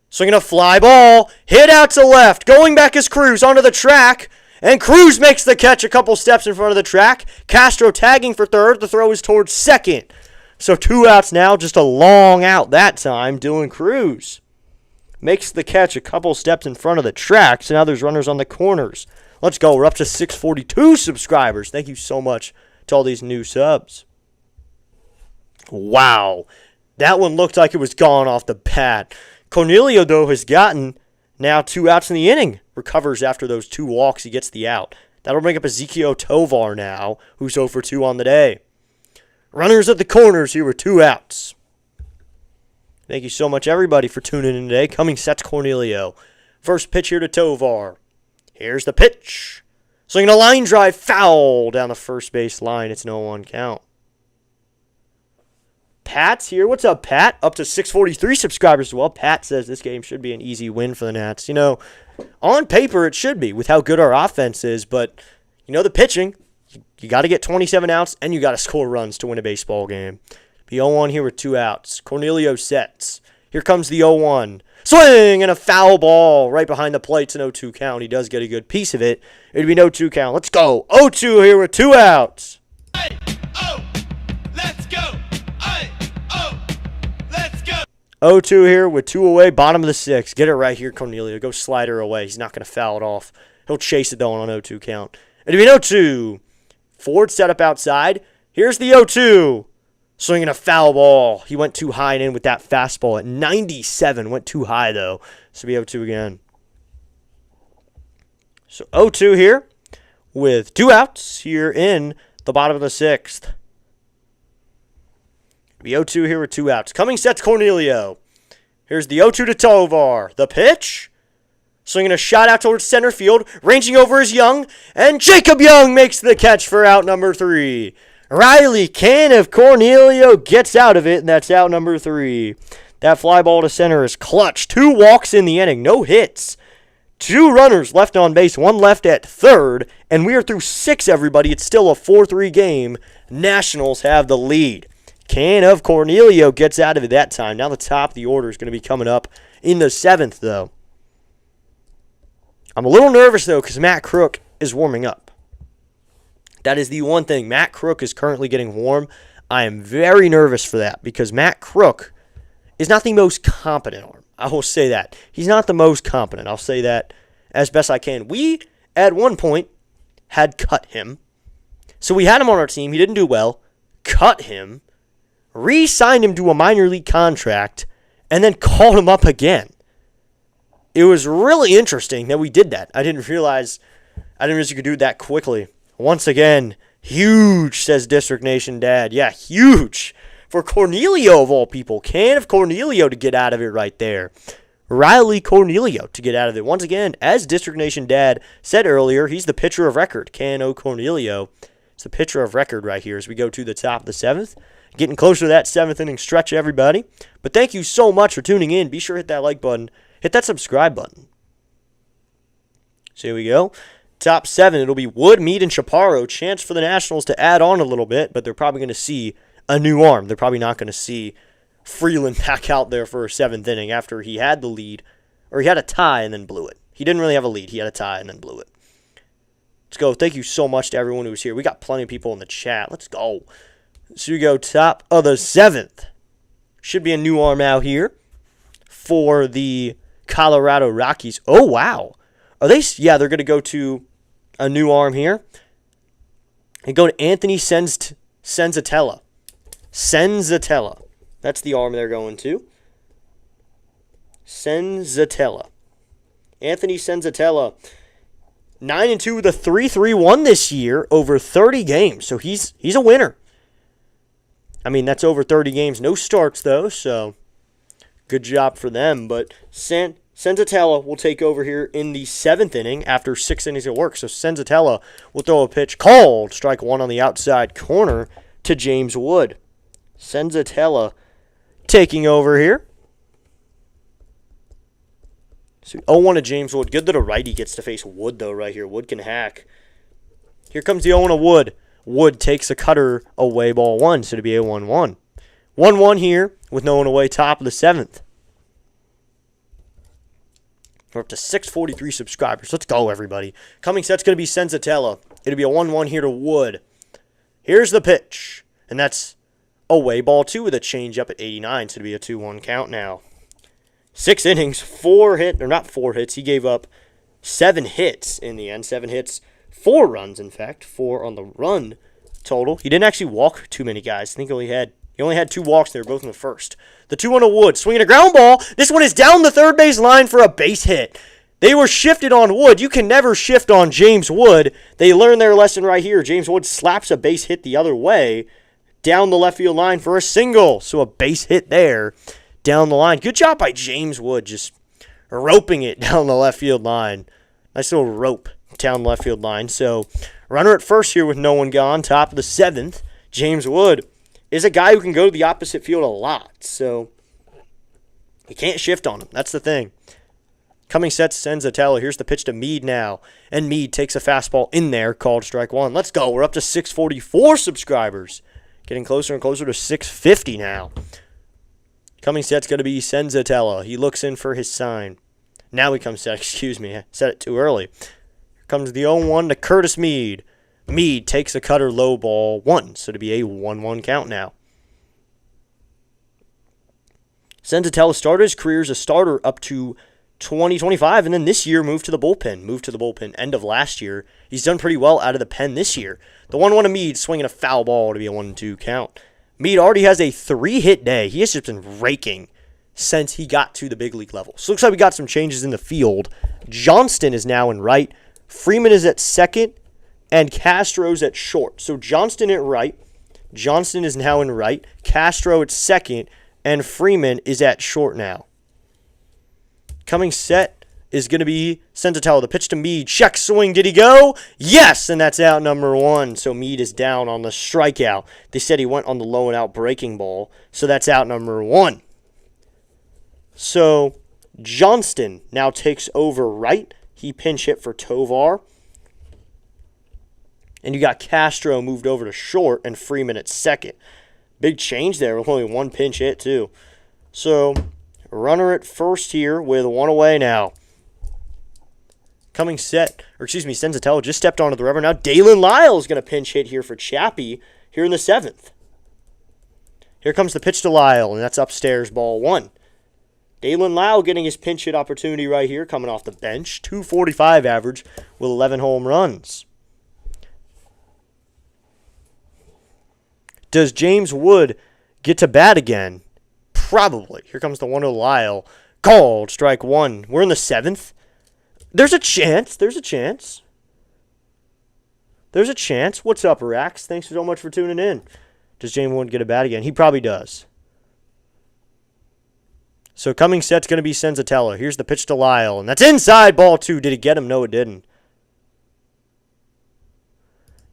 Swinging a fly ball. Hit out to left. Going back is Cruz onto the track. And Cruz makes the catch a couple steps in front of the track. Castro tagging for third. The throw is towards second. So 2 outs now, just a long out that time. Dylan Cruz makes the catch a couple steps in front of the track. So now there's runners on the corners. Let's go. We're up to 642 subscribers. Thank you so much to all these new subs. Wow. That one looked like it was gone off the bat. Cornelio, though, has gotten now 2 outs in the inning. Recovers after those 2 walks. He gets the out. That'll bring up Ezekiel Tovar now, who's 0 for 2 on the day. Runners at the corners here with 2 outs. Thank you so much, everybody, for tuning in today. Coming sets Cornelio. First pitch here to Tovar. Here's the pitch. Swinging a line drive, foul down the first base line. It's an 0-1 count. Pat's here. What's up, Pat? Up to 643 subscribers as well. Pat says this game should be an easy win for the Nats. You know, on paper it should be with how good our offense is, but, you know, the pitching, you got to get 27 outs and you got to score runs to win a baseball game. The 0-1 here with 2 outs. Cornelio sets. Here comes the 0-1. Swing and a foul ball right behind the plate. It's an 0-2 count. He does get a good piece of it. It'd be an 0-2 count. Let's go. 0-2 here with 2 outs. Hey, oh, let's go. Hey, oh, let's go. 0-2 here with 2 away, bottom of the 6th. Get it right here, Cornelio. Go slider away. He's not going to foul it off. He'll chase it, though, on an 0-2 count. It'll be an 0-2. Ford set up outside. Here's the 0-2. Swinging a foul ball. He went too high and in with that fastball at 97. Went too high, though. So it'll be 0-2 again. So 0-2 here with 2 outs here in the bottom of the 6th. It'll be 0-2 here with 2 outs. Coming sets Cornelio. Here's the 0-2 to Tovar. The pitch. Swinging a shot out towards center field. Ranging over is Young. And Jacob Young makes the catch for out number 3. Riley Can of Cornelio gets out of it, and that's out number 3. That fly ball to center is clutch. 2 walks in the inning. No hits. 2 runners left on base. 1 left at third. And we are through 6, everybody. It's still a 4-3 game. Nationals have the lead. Can of Cornelio gets out of it that time. Now the top of the order is going to be coming up in the 7th, though. I'm a little nervous, though, because Matt Crook is warming up. That is the one thing. Matt Crook is currently getting warm. I am very nervous for that because Matt Crook is not the most competent arm. I will say that. He's not the most competent. I'll say that as best I can. We, at one point, had cut him. So we had him on our team. He didn't do well. Cut him. Re-signed him to a minor league contract. And then called him up again. It was really interesting that we did that. I didn't realize you could do it that quickly. Once again, huge, says District Nation Dad. Yeah, huge. For Cornelio, of all people. Can of Cornelio to get out of it right there. Riley Cornelio to get out of it. Once again, as District Nation Dad said earlier, he's the pitcher of record. Can O. Cornelio is the pitcher of record right here as we go to the top of the 7th. Getting closer to that 7th inning stretch, everybody. But thank you so much for tuning in. Be sure to hit that like button. Hit that subscribe button. So here we go. Top 7, it'll be Wood, Meade, and Chaparro. Chance for the Nationals to add on a little bit, but they're probably going to see a new arm. They're probably not going to see Freeland back out there for a 7th inning after he had the lead, or he had a tie and then blew it. He didn't really have a lead. He had a tie and then blew it. Let's go. Thank you so much to everyone who was here. We got plenty of people in the chat. Let's go. So we go top of the 7th. Should be a new arm out here for the Colorado Rockies. Oh, wow. Are they? Yeah, they're going to go to a new arm here. And go to Anthony Senzatella. Senzatella. That's the arm they're going to. Senzatella. Anthony Senzatella. 9-2 with a 3.31 this year over 30 games. So he's a winner. I mean, that's over 30 games. No starts, though, so good job for them. But Senzatella will take over here in the 7th inning after 6 innings of work. So Senzatella will throw a pitch called strike 1 on the outside corner to James Wood. Senzatella taking over here. So 0-1 to James Wood. Good that a righty gets to face Wood, though, right here. Wood can hack. Here comes the 0-1 to Wood. Wood takes a cutter away, ball 1, so to be a 1-1. 1-1 here with no one away, top of the 7th. We're up to 643 subscribers. Let's go, everybody. Coming set's going to be Senzatella. It'll be a 1-1 here to Wood. Here's the pitch. And that's away, ball 2 with a changeup at 89, so it'll be a 2-1 count now. 6 innings, 4 hits, or not 4 hits. He gave up 7 hits in the end. 7 hits. 4 runs, in fact. 4 on the run total. He didn't actually walk too many guys. I think he only had 2 walks there, both in the first. The 2-1 to Wood, swinging a ground ball. This one is down the third base line for a base hit. They were shifted on Wood. You can never shift on James Wood. They learned their lesson right here. James Wood slaps a base hit the other way down the left field line for a single. So a base hit there down the line. Good job by James Wood, just roping it down the left field line. Nice little rope down the left field line. So runner at first here with no one gone. Top of the 7th. James Wood is a guy who can go to the opposite field a lot. So you can't shift on him. That's the thing. Coming set Senzatella. Here's the pitch to Meade now. And Meade takes a fastball in there, called strike 1. Let's go. We're up to 644 subscribers. Getting closer and closer to 650 now. Coming set's going to be Senzatella. He looks in for his sign. Now he comes set. Excuse me. I said it too early. Here comes the 0-1 to Curtis Meade. Meade takes a cutter low, ball 1. So to be a 1-1 count now. Senzatella started his career as a starter up to 2025, and then this year moved to the bullpen. End of last year. He's done pretty well out of the pen this year. The 1-1 to Meade, swinging a foul ball to be a 1-2 count. Meade already has a 3-hit day. He has just been raking since he got to the big league level. So looks like we got some changes in the field. Johnston is now in right. Freeman is at second, and Castro's at short. So Johnston at right. Johnston is now in right. Castro at second, and Freeman is at short now. Coming set, is going to be Senzatella. The pitch to Mead. Check swing. Did he go? Yes, and that's out number 1. So Mead is down on the strikeout. They said he went on the low and out breaking ball. So that's out number 1. So Johnston now takes over right. He pinch hit for Tovar. And you got Castro moved over to short and Freeman at second. Big change there with only 1 pinch hit too. So runner at first here with 1 away now. Senzatella just stepped onto the rubber. Now Dalen Lyle is going to pinch hit here for Chappie here in the 7th. Here comes the pitch to Lyle, and that's upstairs, ball 1. Dalen Lyle getting his pinch hit opportunity right here, coming off the bench. 245 average with 11 home runs. Does James Wood get to bat again? Probably. Here comes the 1-0 Lyle. Called, strike 1. We're in the 7th. There's a chance. There's a chance. What's up, Rax? Thanks so much for tuning in. Does James Wood get a bat again? He probably does. So coming set's going to be Senzatella. Here's the pitch to Lyle, and that's inside, ball 2. Did it get him? No, it didn't.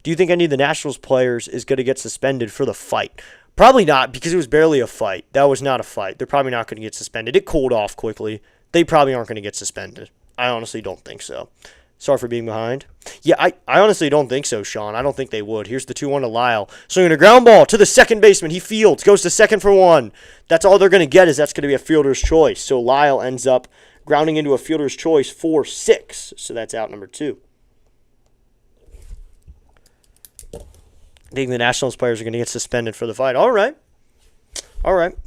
Do you think any of the Nationals players is going to get suspended for the fight? Probably not, because it was barely a fight. That was not a fight. They're probably not going to get suspended. It cooled off quickly. They probably aren't going to get suspended. I honestly don't think so. Sorry for being behind. Yeah, I honestly don't think so, Sean. I don't think they would. Here's the 2-1 to Lyle. Swinging a ground ball to the second baseman. He fields. Goes to second for 1. That's all they're going to get is that's going to be a fielder's choice. So Lyle ends up grounding into a fielder's choice for 6. So that's out number 2. I think the Nationals players are going to get suspended for the fight. All right.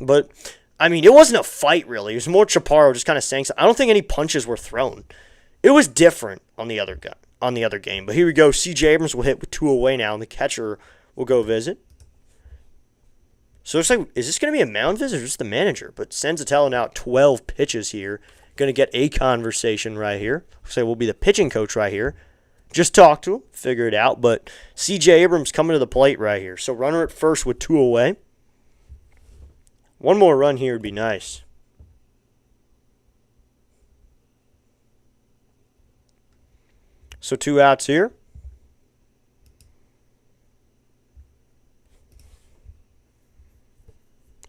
But, I mean, it wasn't a fight, really. It was more Chaparro just kind of saying something. I don't think any punches were thrown. It was different on the other game. But here we go. CJ Abrams will hit with 2 away now, and the catcher will go visit. So it's like, is this going to be a mound visit or just the manager? But Senzatella now at 12 pitches here. Going to get a conversation right here. So we'll be the pitching coach right here. Just talk to him, figure it out. But CJ Abrams coming to the plate right here. So runner at first with 2 away. One more run here would be nice. So 2 outs here.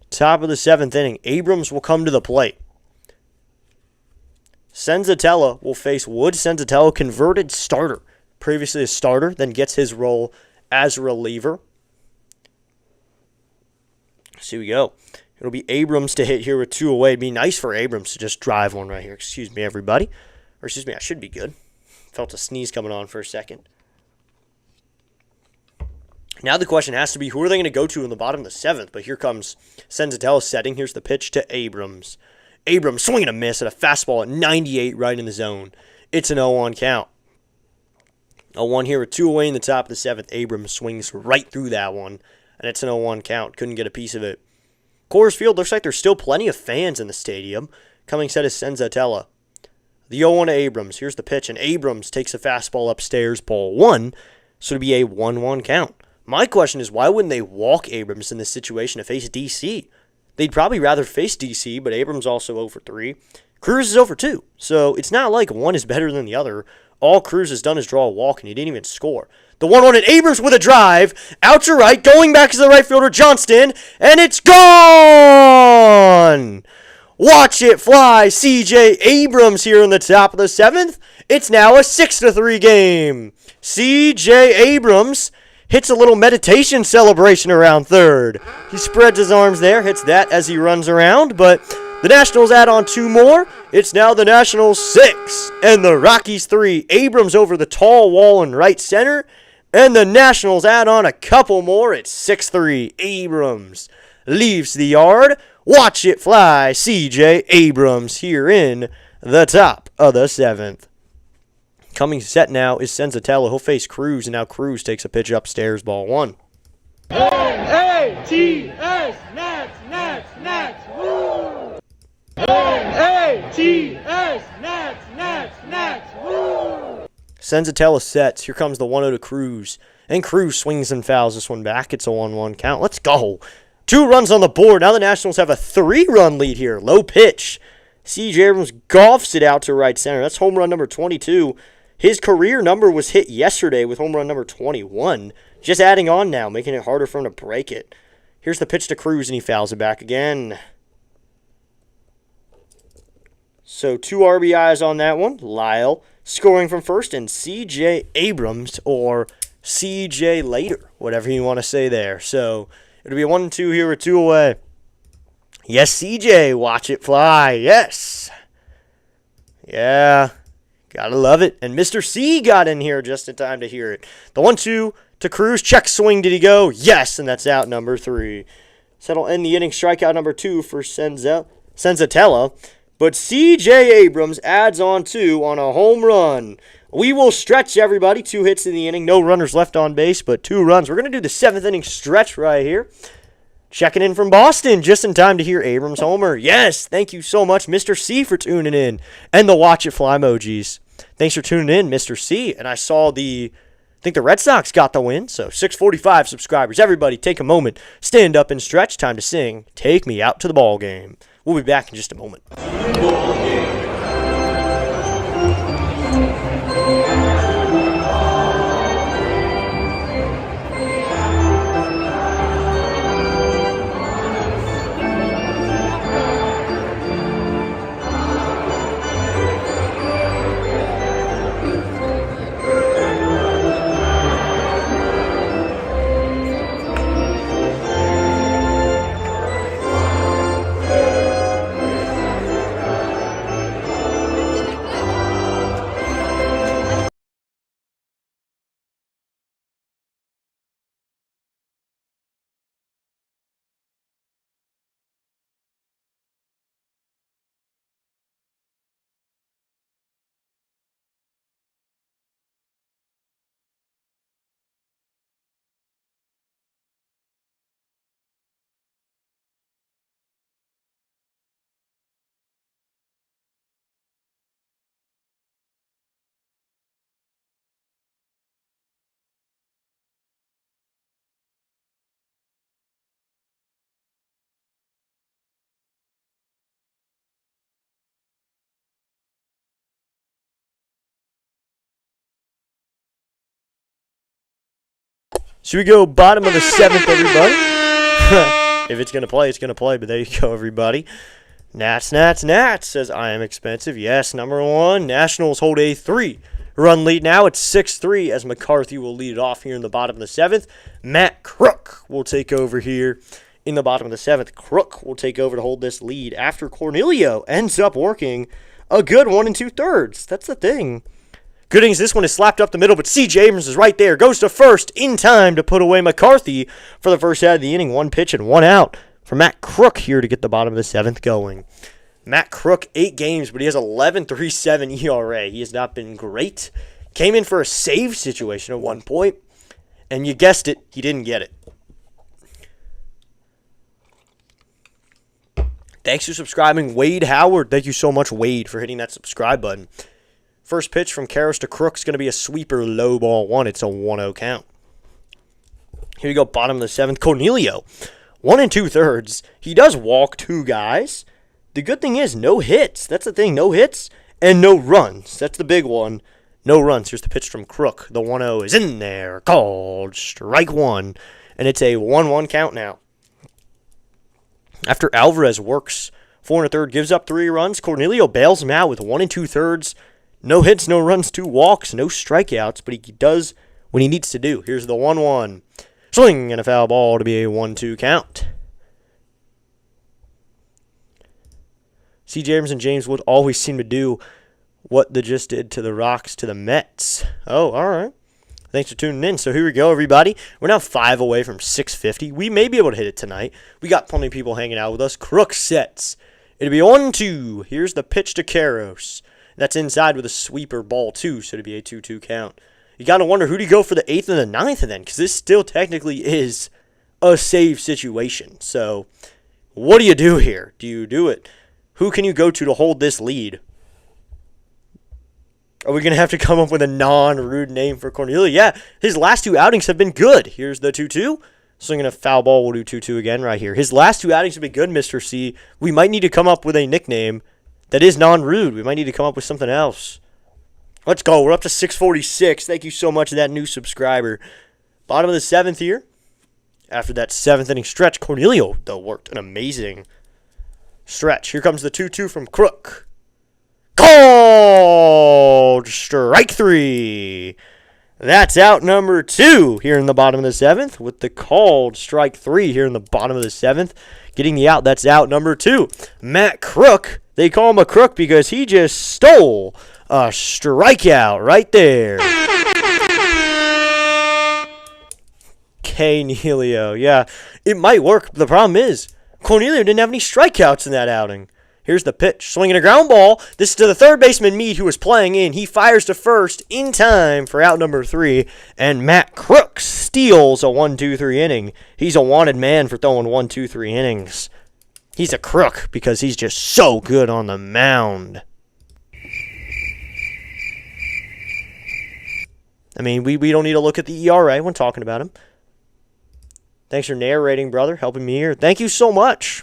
Top of the 7th inning. Abrams will come to the plate. Senzatella will face Wood. Senzatella, converted starter. Previously a starter, then gets his role as a reliever. So here we go. It'll be Abrams to hit here with 2 away. It'd be nice for Abrams to just drive one right here. Excuse me, everybody. Or excuse me, I should be good. Felt a sneeze coming on for a second. Now the question has to be, who are they going to go to in the bottom of the 7th? But here comes Senzatella setting. Here's the pitch to Abrams. Abrams swinging a miss at a fastball at 98 right in the zone. It's an 0-1 count. 0-1 here with 2 away in the top of the 7th. Abrams swings right through that one, and it's an 0-1 count. Couldn't get a piece of it. Coors Field looks like there's still plenty of fans in the stadium. Coming set is Senzatella. The 0-1 to Abrams. Here's the pitch, and Abrams takes a fastball upstairs, ball 1, so it'll be a 1-1 count. My question is, why wouldn't they walk Abrams in this situation to face DC? They'd probably rather face DC, but Abrams also 0 for 3. Cruz is 0 for 2, so it's not like one is better than the other. All Cruz has done is draw a walk, and he didn't even score. The 1-1 and Abrams with a drive. Out to right. Going back to the right fielder, Johnston. And it's gone! Watch it fly. CJ Abrams here in the top of the 7th. It's now a 6-3 game. CJ Abrams hits a little meditation celebration around third. He spreads his arms there, hits that as he runs around, but the Nationals add on 2 more. It's now the Nationals 6 and the Rockies 3. Abrams over the tall wall in right center, and the Nationals add on a couple more. It's 6-3. Abrams leaves the yard. Watch it fly. CJ Abrams here in the top of the 7th. Coming set now is Senzatella. He'll face Cruz, and now Cruz takes a pitch upstairs, ball 1. A-T-S, Nats, woo! A-T-S, Nats, woo! Senzatella sets. Here comes the 1-0 to Cruz. And Cruz swings and fouls this one back. It's a 1-1 count. Let's go. 2 runs on the board. Now the Nationals have a 3-run lead here. Low pitch. CJ Abrams golfs it out to right center. That's home run number 22. His career number was hit yesterday with home run number 21. Just adding on now, making it harder for him to break it. Here's the pitch to Cruz, and he fouls it back again. So 2 RBIs on that one. Lyle scoring from first, and CJ Abrams, or CJ later, whatever you want to say there. So it'll be a 1-2 here with 2 away. Yes, CJ, watch it fly. Yes. Yeah, gotta love it. And Mr. C got in here just in time to hear it. The 1-2 to Cruz. Check swing. Did he go? Yes, and that's out number 3. So that'll end the inning. Strikeout number 2 for Senzatella. But CJ Abrams adds on 2 on a home run. We will stretch, everybody. 2 hits in the inning. No runners left on base, but 2 runs. We're going to do the 7th inning stretch right here. Checking in from Boston, just in time to hear Abrams homer. Yes, thank you so much, Mr. C, for tuning in. And the watch it fly emojis. Thanks for tuning in, Mr. C. And I saw I think the Red Sox got the win, so 645 subscribers. Everybody take a moment, stand up and stretch. Time to sing Take Me Out to the Ball Game. We'll be back in just a moment. Should we go bottom of the 7th, everybody? If it's going to play, it's going to play. But there you go, everybody. Nats says, I am expensive. Yes, number 1. Nationals hold a 3-run lead now. It's 6-3 as McCarthy will lead it off here in the bottom of the 7th. Matt Crook will take over here in the bottom of the 7th. Crook will take over to hold this lead after Cornelio ends up working a good 1 2/3. That's the thing. Good innings. This one is slapped up the middle, but CJ Abrams is right there. Goes to first in time to put away McCarthy for the first out of the inning. 1 pitch and 1 out for Matt Crook here to get the bottom of the 7th going. Matt Crook, 8 games, but he has 11.37 ERA. He has not been great. Came in for a save situation at one point, and you guessed it, he didn't get it. Thanks for subscribing, Wade Howard. Thank you so much, Wade, for hitting that subscribe button. First pitch from Karras to Crook is going to be a sweeper, low ball 1. It's a 1-0 count. Here you go, bottom of the 7th. Cornelio, 1 2/3. He does walk 2 guys. The good thing is no hits. That's the thing, no hits and no runs. That's the big one. No runs. Here's the pitch from Crook. The 1-0 is in there. Called strike 1. And it's a 1-1 count now. After Alvarez works 4 1/3, gives up 3 runs, Cornelio bails him out with 1 2/3. No hits, no runs, 2 walks, no strikeouts, but he does what he needs to do. Here's the 1-1. Swing and a foul ball to be a 1-2 count. CJ Abrams and James Wood always seem to do what they just did to the Rocks to the Mets. Oh, all right. Thanks for tuning in. So here we go, everybody. We're now 5 away from 650. We may be able to hit it tonight. We got plenty of people hanging out with us. Crook sets. It'll be 1-2. Here's the pitch to Karras. That's inside with a sweeper, ball 2, so it'll be a 2-2 count. You got to wonder who do you go for the 8th and the 9th then, because this still technically is a save situation. So what do you do here? Do you do it? Who can you go to hold this lead? Are we going to have to come up with a non-rude name for Cornelio? Yeah, his last 2 outings have been good. Here's the 2-2. Swinging a foul ball, we'll do 2-2 again right here. His last 2 outings have been good, Mr. C. We might need to come up with a nickname that is non-rude. We might need to come up with something else. Let's go. We're up to 646. Thank you so much to that new subscriber. Bottom of the 7th here. After that 7th inning stretch, Cornelio, though, worked an amazing stretch. Here comes the 2-2 from Crook. Called strike 3. That's out number 2 here in the bottom of the 7th with the called strike 3 here in the bottom of the 7th. Getting the out, that's out number 2. Matt Crook, they call him a crook because he just stole a strikeout right there. Cornelio, yeah, it might work. The problem is Cornelio didn't have any strikeouts in that outing. Here's the pitch. Swinging a ground ball. This is to the third baseman, Meade, who was playing in. He fires to first in time for out number 3. And Matt Crook steals a 1-2-3 inning. He's a wanted man for throwing 1-2-3 innings. He's a crook because he's just so good on the mound. I mean, we don't need to look at the ERA when talking about him. Thanks for narrating, brother. Helping me here. Thank you so much.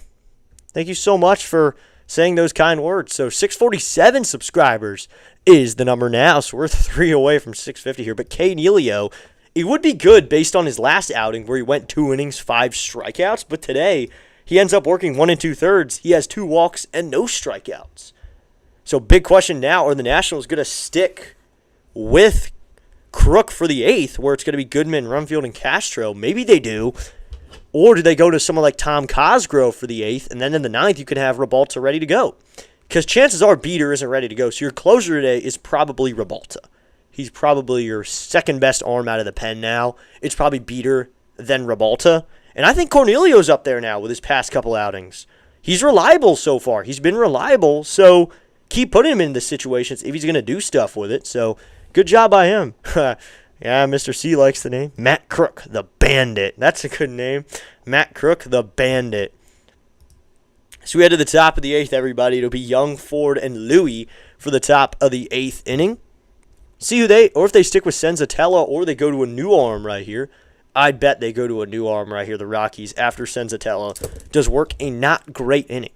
Thank you so much for saying those kind words. So 647 subscribers is the number now. So we're 3 away from 650 here. But Cornelio, it would be good based on his last outing where he went 2 innings, 5 strikeouts. But today, he ends up working 1 2/3. He has 2 walks and no strikeouts. So big question now, are the Nationals going to stick with Crook for the 8th, where it's going to be Goodman, Rumfield, and Castro? Maybe they do. Or do they go to someone like Tom Cosgrove for the 8th, and then in the 9th you can have Rebalta ready to go? Because chances are Beater isn't ready to go, so your closer today is probably Rebalta. He's probably your second best arm out of the pen now. It's probably Beater, then Rebalta. And I think Cornelio's up there now with his past couple outings. He's reliable so far. He's been reliable, so keep putting him in the situations if he's going to do stuff with it. So good job by him. Yeah, Mr. C likes the name. Matt Crook, the Bandit. That's a good name. Matt Crook, the Bandit. So we head to the top of the 8th, everybody. It'll be Young, Ford, and Louie for the top of the 8th inning. See who or if they stick with Senzatella or they go to a new arm right here. I bet they go to a new arm right here, the Rockies, after Senzatella does work a not great inning.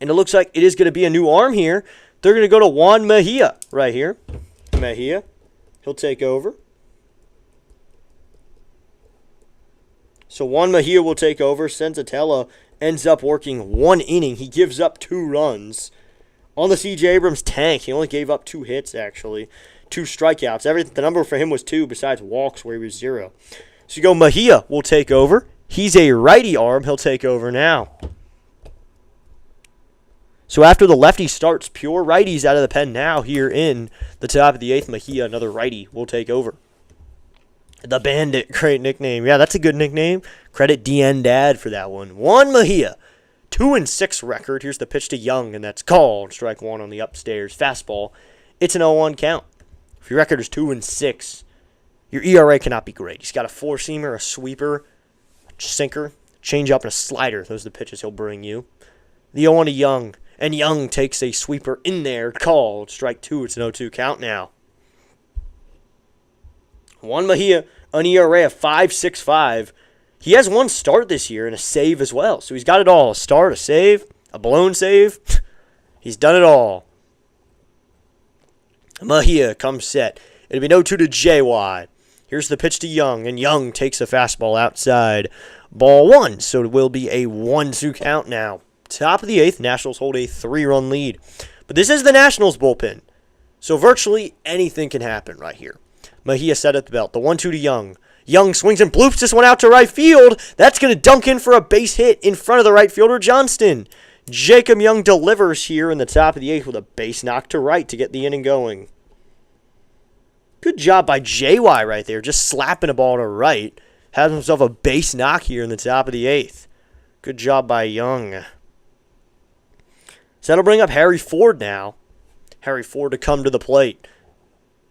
And it looks like it is going to be a new arm here. They're going to go to Juan Mejia right here. Mejia. He'll take over. So Juan Mejia will take over. Senzatella ends up working 1 inning. He gives up 2 runs. On the CJ Abrams tank, he only gave up 2 hits, actually. 2 strikeouts. The number for him was 2 besides walks where he was 0. So you go Mejia will take over. He's a righty arm. He'll take over now. So after the lefty starts, pure righties out of the pen now here in the top of the 8th. Mejia, another righty, will take over. The Bandit, great nickname. Yeah, that's a good nickname. Credit DN Dad for that one. Juan Mejia, 2-6 record. Here's the pitch to Young, and that's called. Strike 1 on the upstairs fastball. It's an 0-1 count. If your record is 2-6, your ERA cannot be great. He's got a 4-seamer, a sweeper, a sinker, changeup, and a slider. Those are the pitches he'll bring you. The 0-1 to Young. And Young takes a sweeper in there, called. Strike 2, it's an 0-2 count now. Juan Mejia, an ERA of 5.65. He has 1 start this year and a save as well. So he's got it all. A start, a save, a blown save. He's done it all. Mejia comes set. It'll be an 0-2 to JY. Here's the pitch to Young, and Young takes a fastball outside. Ball 1, so it will be a 1-2 count now. Top of the 8th, Nationals hold a 3-run lead. But this is the Nationals bullpen, so virtually anything can happen right here. Mejia set at the belt. The 1-2 to Young. Young swings and bloops this one out to right field. That's going to dunk in for a base hit in front of the right fielder, Johnston. Jacob Young delivers here in the top of the 8th with a base knock to right to get the inning going. Good job by JY right there, just slapping a ball to right. Has himself a base knock here in the top of the 8th. Good job by Young. So that'll bring up Harry Ford now. Harry Ford to come to the plate.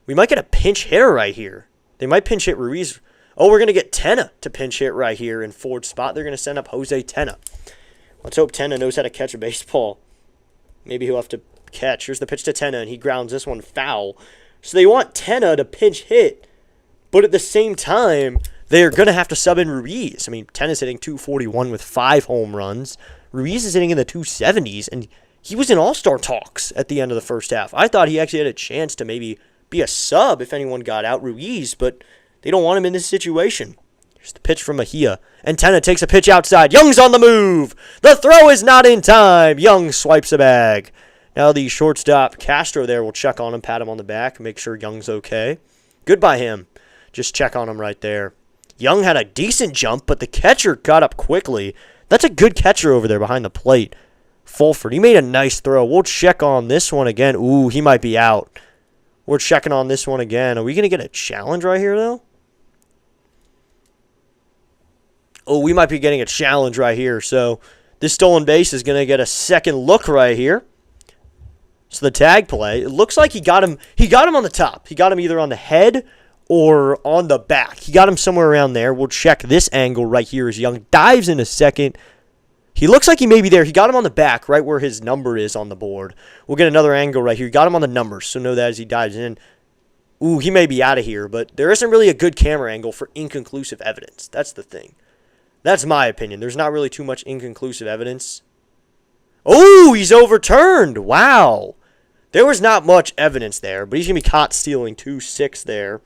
We might get a pinch hitter right here. They might pinch hit Ruiz. Oh, we're going to get Tenna to pinch hit right here in Ford's spot. They're going to send up Jose Tenna. Let's hope Tenna knows how to catch a baseball. Maybe he'll have to catch. Here's the pitch to Tenna, and he grounds this one foul. So they want Tenna to pinch hit, but at the same time, they're going to have to sub in Ruiz. I mean, Tenna's hitting .241 with 5 home runs. Ruiz is hitting in the 270s, and he was in all-star talks at the end of the first half. I thought he actually had a chance to maybe be a sub if anyone got out, Ruiz, but they don't want him in this situation. Here's the pitch from Mejia. And Tena takes a pitch outside. Young's on the move. The throw is not in time. Young swipes a bag. Now the shortstop, Castro, there will check on him, pat him on the back, make sure Young's okay. Good by him. Just check on him right there. Young had a decent jump, but the catcher got up quickly. That's a good catcher over there behind the plate. Fulford, he made a nice throw. We'll check on this one again. Ooh, he might be out. We're checking on this one again. Are we going to get a challenge right here, though? Oh, we might be getting a challenge right here. So this stolen base is going to get a second look right here. So the tag play, it looks like he got him on the top. He got him either on the head or on the back. He got him somewhere around there. We'll check this angle right here as Young dives in a second. He looks like he may be there. He got him on the back, right where his number is on the board. We'll get another angle right here. He got him on the numbers, so know that as he dives in. Ooh, he may be out of here, but there isn't really a good camera angle for inconclusive evidence. That's the thing. That's my opinion. There's not really too much inconclusive evidence. Oh, he's overturned. Wow. There was not much evidence there, but he's going to be caught stealing 2-6 there.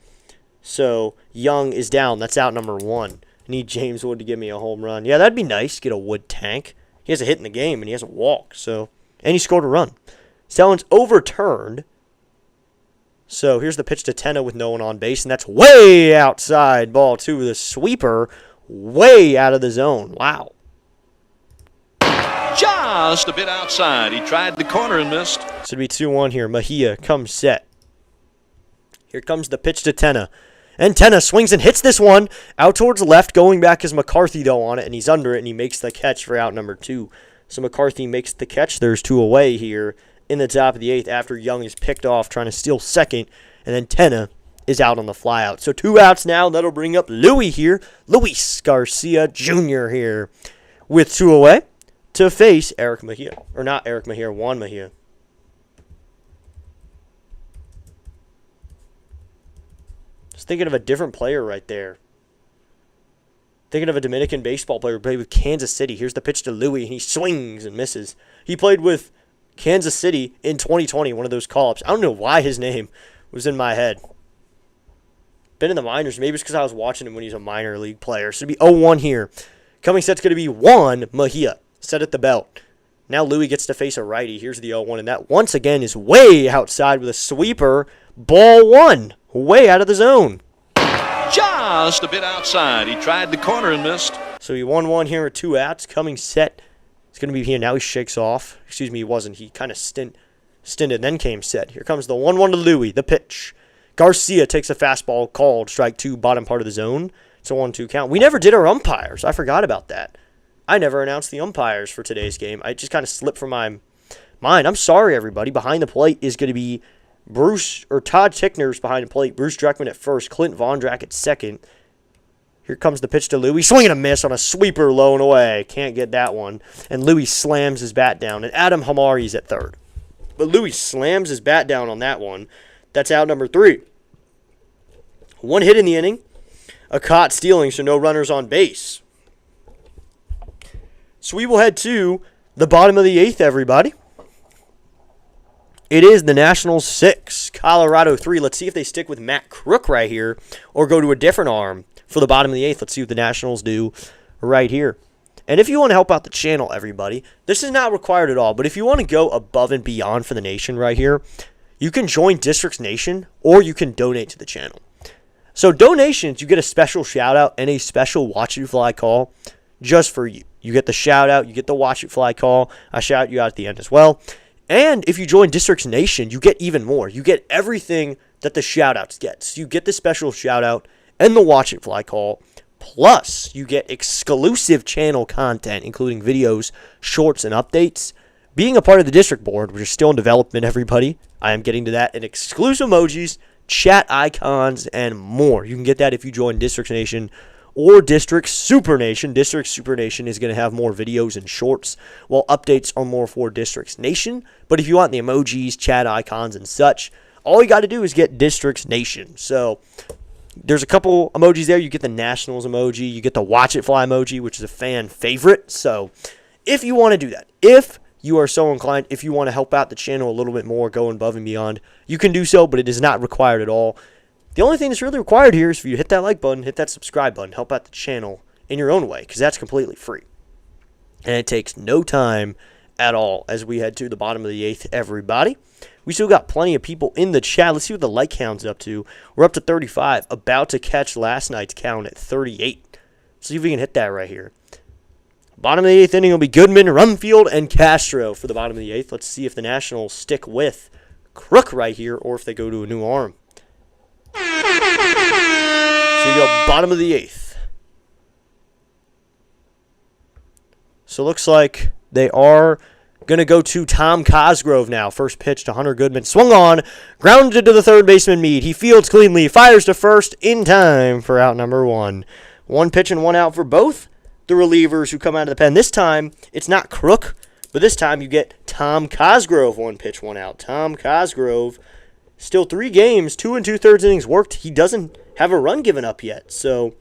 So Young is down. That's out number 1. I need James Wood to give me a home run. Yeah, that'd be nice. Get a Wood tank. He has a hit in the game, and he has a walk. And he scored a run. So that one's overturned. So here's the pitch to Tena with no one on base, and that's way outside. Ball 2 with a sweeper. Way out of the zone. Wow. Just a bit outside. He tried the corner and missed. So it'll be 2-1 here. Mejia comes set. Here comes the pitch to Tena. And Tena swings and hits this one out towards left. Going back is McCarthy, though, on it. And he's under it, and he makes the catch for out number 2. So McCarthy makes the catch. There's 2 away here in the top of the 8th after Young is picked off trying to steal second. And then Tena is out on the flyout. So 2 outs now. That'll bring up Louis here. Luis Garcia Jr. here with 2 away to face Eric Mejia. Or not Eric Mejia, Juan Mejia. Just thinking of a different player right there. Thinking of a Dominican baseball player who played with Kansas City. Here's the pitch to Louis, and he swings and misses. He played with Kansas City in 2020, one of those call-ups. I don't know why his name was in my head. Been in the minors. Maybe it's because I was watching him when he was a minor league player. So it'll be 0-1 here. Coming set's going to be Juan Mejia. Set at the belt. Now Louis gets to face a righty. Here's the 0-1, and that once again is way outside with a sweeper. Ball 1. Way out of the zone. Just a bit outside. He tried the corner and missed. So he 1-1 here with 2 outs. Coming set. It's going to be here. Now he shakes off. Excuse me, he wasn't. He kind of stinted and then came set. Here comes the 1-1 to Louis. The pitch. Garcia takes a fastball called. Strike 2, bottom part of the zone. It's a 1-2 count. We never did our umpires. I forgot about that. I never announced the umpires for today's game. I just kind of slipped from my mind. I'm sorry, everybody. Behind the plate is going to be Todd Tickner's behind the plate. Bruce Dreckman at first. Clint Vondrack at second. Here comes the pitch to Louis. Swing and a miss on a sweeper low and away. Can't get that one. And Louis slams his bat down. And Adam Hamari's at third. But Louis slams his bat down on that one. That's out number 3. 1 hit in the inning. A caught stealing, so no runners on base. So we will head to the bottom of the 8th, everybody. It is the Nationals 6, Colorado 3. Let's see if they stick with Matt Crook right here or go to a different arm for the bottom of the 8th. Let's see what the Nationals do right here. And if you want to help out the channel, everybody, this is not required at all, but if you want to go above and beyond for the nation right here, you can join Districts Nation or you can donate to the channel. So donations, you get a special shout-out and a special Watch It Fly call just for you. You get the shout-out, you get the Watch It Fly call. I shout you out at the end as well. And if you join Districts Nation, you get even more. You get everything that the shout-outs get. So you get the special shout-out and the Watch It Fly call. Plus, you get exclusive channel content, including videos, shorts, and updates. Being a part of the district board, which is still in development, everybody, I am getting to that, and exclusive emojis, chat icons, and more. You can get that if you join Districts Nation or District Super Nation. District Super Nation is going to have more videos and shorts, while updates are more for Districts Nation. But if you want the emojis, chat icons, and such, all you got to do is get Districts Nation. So there's a couple emojis there. You get the Nationals emoji. You get the Watch It Fly emoji, which is a fan favorite. So if you want to do that, if you are so inclined, if you want to help out the channel a little bit more, go above and beyond, you can do so, but it is not required at all. The only thing that's really required here is for you to hit that like button, hit that subscribe button, help out the channel in your own way, because that's completely free. And it takes no time at all as we head to the bottom of the 8th, everybody. We still got plenty of people in the chat. Let's see what the like count's up to. We're up to 35, about to catch last night's count at 38. Let's see if we can hit that right here. Bottom of the 8th inning will be Goodman, Rumfield, and Castro for the bottom of the 8th. Let's see if the Nationals stick with Crook right here or if they go to a new arm. So you go bottom of the 8th. So it looks like they are going to go to Tom Cosgrove now. First pitch to Hunter Goodman. Swung on, grounded to the third baseman Meade. He fields cleanly, fires to first in time for out number 1. 1 pitch and 1 out for both the relievers who come out of the pen. This time, it's not Crook, but this time you get Tom Cosgrove. 1 pitch, 1 out. Tom Cosgrove, still 3 games, 2 2/3 innings worked. He doesn't have a run given up yet, so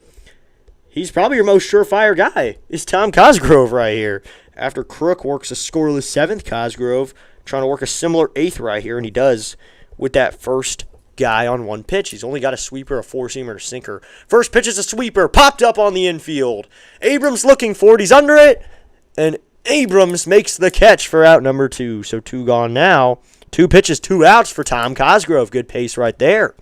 he's probably your most surefire guy is Tom Cosgrove right here. After Crook works a scoreless 7th, Cosgrove trying to work a similar 8th right here, and he does with that first guy on 1 pitch. He's only got a sweeper, a 4-seamer, and a sinker. First pitch is a sweeper, popped up on the infield. Abrams looking for it. He's under it, and Abrams makes the catch for out number 2. So 2 gone now. 2 pitches, 2 outs for Tom Cosgrove. Good pace right there.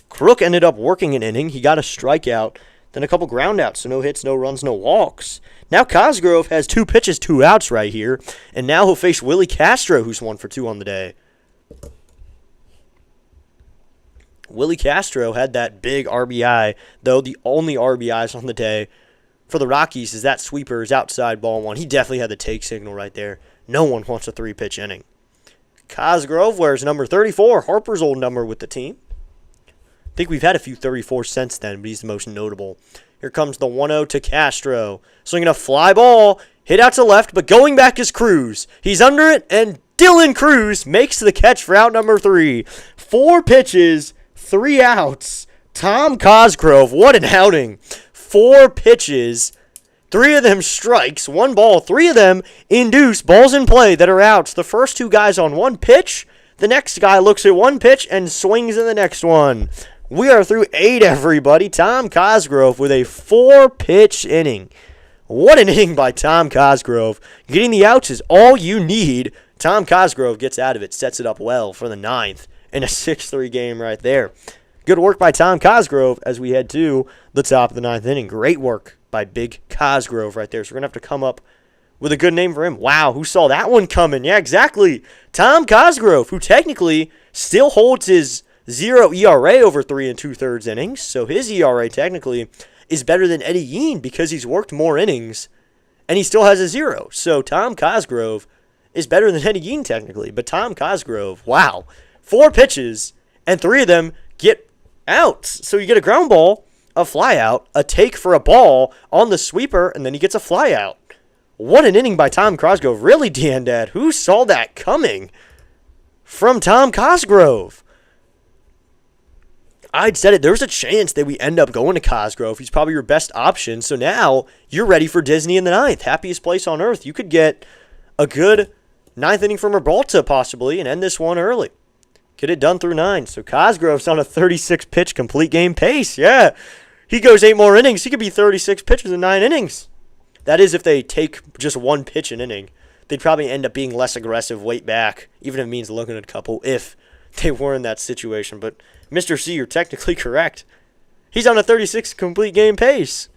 Crook ended up working an inning. He got a strikeout, then a couple groundouts, so no hits, no runs, no walks. Now Cosgrove has 2 pitches, 2 outs right here, and now he'll face Willie Castro, who's 1 for 2 on the day. Willie Castro had that big RBI, though the only RBIs on the day for the Rockies is that sweeper is outside ball 1. He definitely had the take signal right there. No one wants a 3-pitch inning. Cosgrove wears number 34, Harper's old number with the team. I think we've had a few 34 since then, but he's the most notable. Here comes the 1-0 to Castro. Swinging a fly ball, hit out to left, but going back is Cruz. He's under it, and Dylan Cruz makes the catch for out number 3. 4 pitches, 3 outs. Tom Cosgrove, what an outing. 4 pitches, 3 of them strikes, 1 ball, 3 of them induce balls in play that are outs. The first 2 guys on 1 pitch. The next guy looks at 1 pitch and swings in the next one. We are through 8, everybody. Tom Cosgrove with a 4-pitch inning. What an inning by Tom Cosgrove. Getting the outs is all you need. Tom Cosgrove gets out of it, sets it up well for the 9th. And a 6-3 game right there. Good work by Tom Cosgrove as we head to the top of the 9th inning. Great work by Big Cosgrove right there. So we're going to have to come up with a good name for him. Wow, who saw that one coming? Yeah, exactly. Tom Cosgrove, who technically still holds his 0 ERA over 3 2/3 innings. So his ERA technically is better than Eddie Yean because he's worked more innings and he still has a 0. So Tom Cosgrove is better than Eddie Yean technically. But Tom Cosgrove, wow. 4 pitches and 3 of them get outs. So you get a ground ball, a fly out, a take for a ball on the sweeper, and then he gets a fly out. What an inning by Tom Cosgrove. Really, Dad, who saw that coming from Tom Cosgrove? I'd said it. There's a chance that we end up going to Cosgrove. He's probably your best option. So now you're ready for Disney in the 9th. Happiest place on earth. You could get a good 9th inning from Gibraltar possibly and end this one early. Get it done through 9. So Cosgrove's on a 36-pitch complete game pace. Yeah. He goes 8 more innings. He could be 36 pitches in 9 innings. That is if they take just 1 pitch an inning. They'd probably end up being less aggressive, wait back, even if it means looking at a couple if they were in that situation. But Mr. C, you're technically correct. He's on a 36 complete game pace.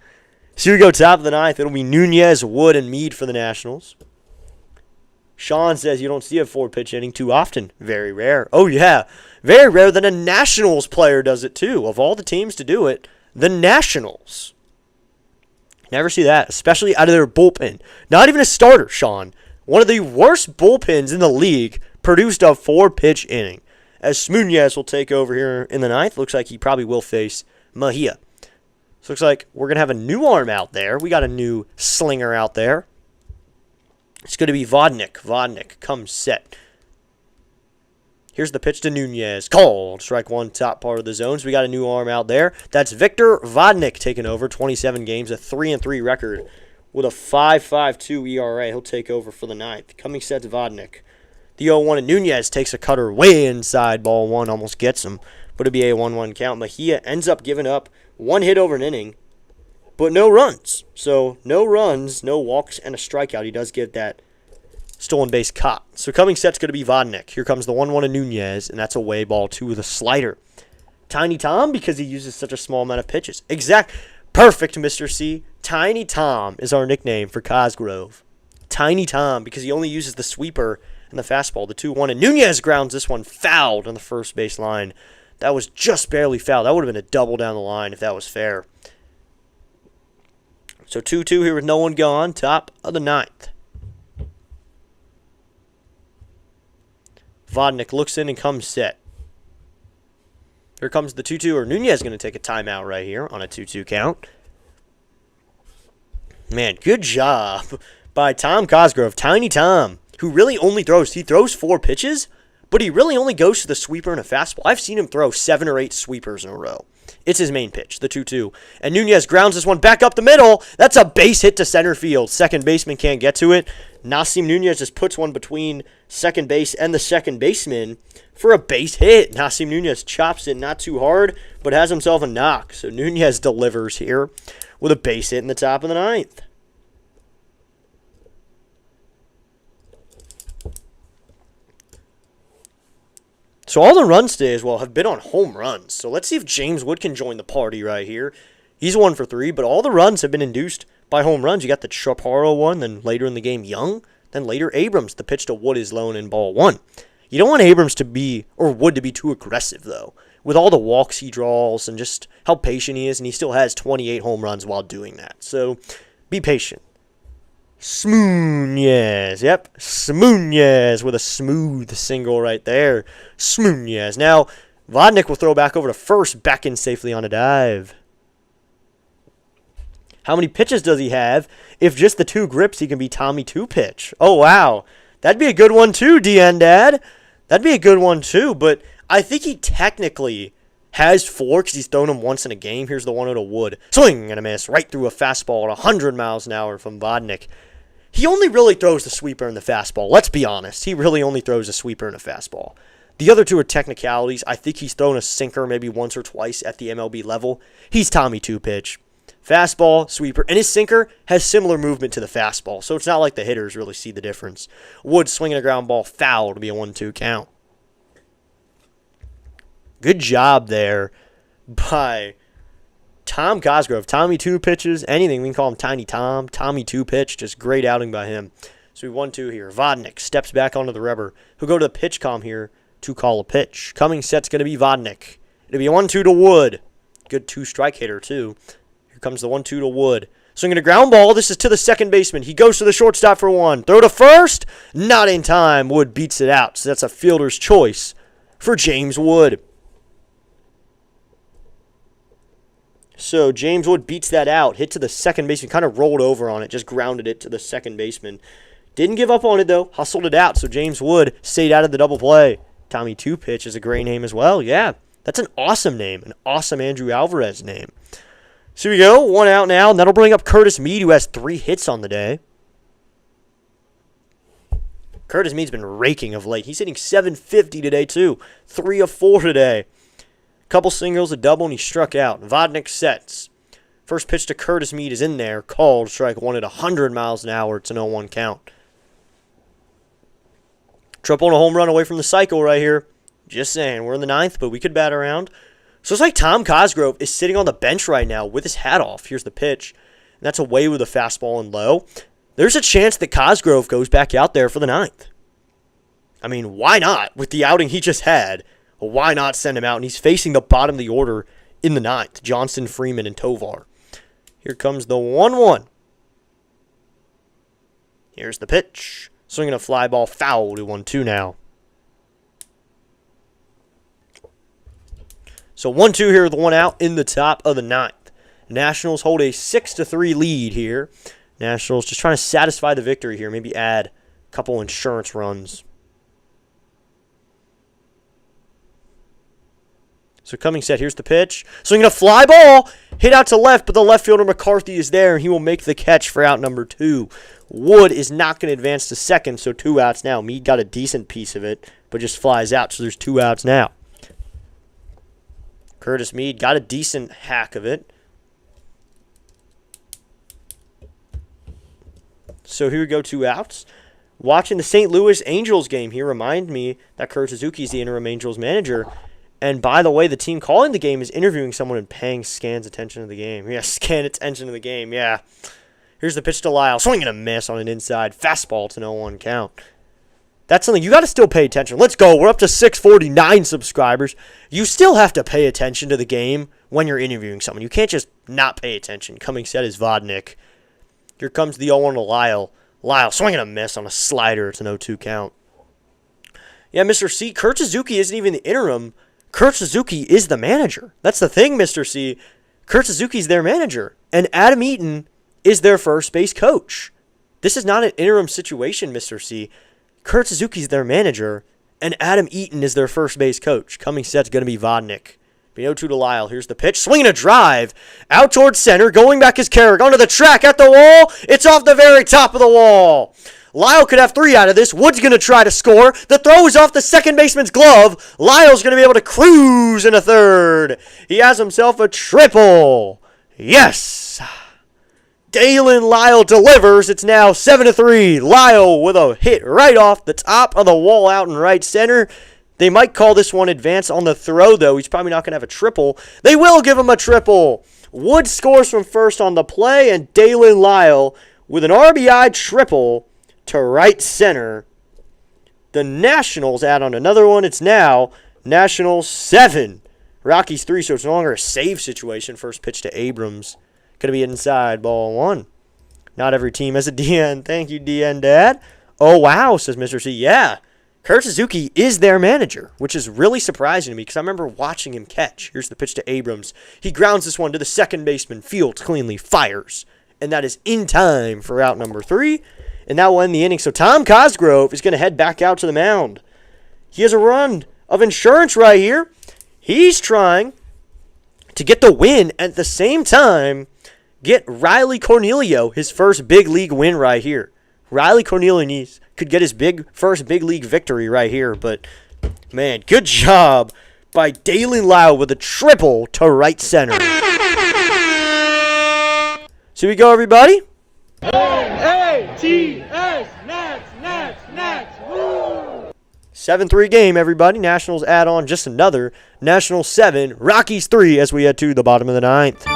So we go top of the 9th. It'll be Nunez, Wood, and Meade for the Nationals. Sean says you don't see a 4-pitch inning too often. Very rare. Oh, yeah. Very rare that a Nationals player does it, too. Of all the teams to do it, the Nationals. Never see that, especially out of their bullpen. Not even a starter, Sean. One of the worst bullpens in the league produced a 4-pitch inning. As Smuñez will take over here in the 9th. Looks like he probably will face Mejia. So looks like we're going to have a new arm out there. We got a new slinger out there. It's going to be Vodnik. Vodnik comes set. Here's the pitch to Nunez. Called. Strike 1, top part of the zone. So we got a new arm out there. That's Victor Vodnik taking over. 27 games, a 3-3 record with a 5.52 ERA. He'll take over for the ninth. Coming set to Vodnik. The 0-1 and Nunez takes a cutter way inside. Ball one, almost gets him. But it'll be a 1-1 count. Mejia ends up giving up one hit over an inning, but no runs. So no runs, no walks, and a strikeout. He does give that stolen base caught. So coming set's going to be Vodnik. Here comes the 1-1 and Nunez, and that's away ball two with a slider. Tiny Tom, because he uses such a small amount of pitches. Perfect, Mr. C. Tiny Tom is our nickname for Cosgrove. Tiny Tom, because he only uses the sweeper and the fastball, the 2-1. And Nunez grounds this one fouled on the first base line. That was just barely fouled. That would have been a double down the line if that was fair. So 2-2 here with no one gone. Top of the ninth. Vodnik looks in and comes set. Here comes the 2-2, or Nunez is going to take a timeout right here on a 2-2 count. Man, good job by Tom Cosgrove, Tiny Tom, who really only throws 4 pitches, but he really only goes to the sweeper and a fastball. I've seen him throw 7 or 8 sweepers in a row. It's his main pitch, the 2-2. And Nunez grounds this one back up the middle. That's a base hit to center field. Second baseman can't get to it. Nasim Nunez just puts one between second base and the second baseman for a base hit. Nasim Nunez chops it not too hard, but has himself a knock. So Nunez delivers here with a base hit in the top of the ninth. So all the runs today as well have been on home runs. So let's see if James Wood can join the party right here. He's 1 for 3, but all the runs have been induced by home runs. You got the Chaparro one, then later in the game Young, then later Abrams. The pitch to Wood is low in ball 1. You don't want Abrams to be, or Wood to be too aggressive though. With all the walks he draws and just how patient he is, and he still has 28 home runs while doing that. So be patient. Smoonez. Yep. Smoonez with a smooth single right there. Smoonez. Now, Vodnik will throw back over to first, back in safely on a dive. How many pitches does he have? If just the 2 grips, he can be Tommy 2-pitch. Oh, wow. That'd be a good one too, DN Dad. That'd be a good one too, but I think he technically has 4 because he's thrown them once in a game. Here's the 1-0 to Wood. Swing and a miss right through a fastball at 100 miles an hour from Vodnik. He only really throws the sweeper and the fastball. Let's be honest. He really only throws a sweeper and a fastball. The other 2 are technicalities. I think he's thrown a sinker maybe once or twice at the MLB level. He's Tommy 2-pitch. Fastball, sweeper, and his sinker has similar movement to the fastball, so it's not like the hitters really see the difference. Wood swinging a ground ball foul to be a 1-2 count. Good job there by Tom Cosgrove. Tommy 2-pitches, anything. We can call him Tiny Tom. Tommy 2-pitch, just great outing by him. So we 1-2 here. Vodnik steps back onto the rubber. He'll go to the pitch comm here to call a pitch. Coming set's going to be Vodnik. It'll be a 1-2 to Wood. Good 2-strike hitter, too. Here comes the 1-2 to Wood. Swinging a ground ball. This is to the second baseman. He goes to the shortstop for 1. Throw to first. Not in time. Wood beats it out. So that's a fielder's choice for James Wood. So James Wood beats that out. Hit to the second baseman. Kind of rolled over on it. Just grounded it to the second baseman. Didn't give up on it, though. Hustled it out. So James Wood stayed out of the double play. Tommy 2-pitch is a great name as well. Yeah, that's an awesome name. An awesome Andrew Alvarez name. So here we go. 1 out now. And that'll bring up Curtis Mead, who has 3 hits on the day. Curtis Mead's been raking of late. He's hitting .750 today, too. 3 of 4 today. Couple singles, a double, and he struck out. Vodnik sets. First pitch to Curtis Mead is in there. Called strike 1 at 100 miles an hour. It's an 0-1 count. Triple and a home run away from the cycle right here. Just saying. We're in the 9th, but we could bat around. So it's like Tom Cosgrove is sitting on the bench right now with his hat off. Here's the pitch. And that's away with a fastball and low. There's a chance that Cosgrove goes back out there for the 9th. I mean, why not? With the outing he just had, why not send him out? And he's facing the bottom of the order in the 9th. Johnson, Freeman, and Tovar. Here comes the 1-1. Here's the pitch. Swinging a fly ball foul to 1-2 now. So 1-2 here with 1 out in the top of the 9th. Nationals hold a 6-3 lead here. Nationals just trying to satisfy the victory here. Maybe add a couple insurance runs. So coming set, here's the pitch. Swinging a fly ball, hit out to left, but the left fielder McCarthy is there, and he will make the catch for out number 2. Wood is not going to advance to second, so 2 outs now. Meade got a decent piece of it, but just flies out, so there's 2 outs now. Curtis Meade got a decent hack of it. So here we go, 2 outs. Watching the St. Louis Angels game here remind me that Kurt Suzuki is the interim Angels manager. And by the way, the team calling the game is interviewing someone and paying scans attention to the game. Yeah, scan attention to the game, yeah. Here's the pitch to Lyle. Swing and a miss on an inside fastball to 0-1 count. That's something you got to still pay attention. Let's go. We're up to 649 subscribers. You still have to pay attention to the game when you're interviewing someone. You can't just not pay attention. Coming set is Vodnik. Here comes the 0-1 to Lyle. Lyle swinging a miss on a slider. It's an 0-2 count. Yeah, Mr. C, Kurt Suzuki isn't even the interim. Kurt Suzuki is the manager. That's the thing, Mr. C. Kurt Suzuki's their manager. And Adam Eaton is their first base coach. This is not an interim situation, Mr. C. Kurt Suzuki's their manager, and Adam Eaton is their first base coach. Coming set's going to be Vodnik. 0-2 to Lyle. Here's the pitch. Swinging a drive. Out towards center. Going back is Carrick. Onto the track at the wall. It's off the very top of the wall. Lyle could have 3 out of this. Wood's going to try to score. The throw is off the second baseman's glove. Lyle's going to be able to cruise in a third. He has himself a triple. Yes. Dalen Lyle delivers. It's now 7-3. Lyle with a hit right off the top of the wall out in right center. They might call this one advance on the throw, though. He's probably not going to have a triple. They will give him a triple. Wood scores from first on the play, and Dalen Lyle with an RBI triple to right center. The Nationals add on another one. It's now Nationals 7. Rockies 3, so it's no longer a save situation. First pitch to Abrams. Going to be inside, ball 1. Not every team has a DN. Thank you, DN Dad. Oh, wow, says Mr. C. Yeah, Kurt Suzuki is their manager, which is really surprising to me because I remember watching him catch. Here's the pitch to Abrams. He grounds this one to the second baseman. Fields cleanly fires. And that is in time for out number 3. And that will end the inning. So Tom Cosgrove is going to head back out to the mound. He has a run of insurance right here. He's trying to get the win at the same time get Riley Cornelio his first big league win right here. Riley Cornelio could get his first big league victory right here. But, man, good job by Dalen Lyle with a triple to right center. So we go, everybody. A-T-S, Nats, Nats, Nats, woo! 7-3 game, everybody. Nationals add on just another. Nationals 7, Rockies 3 as we head to the bottom of the 9th.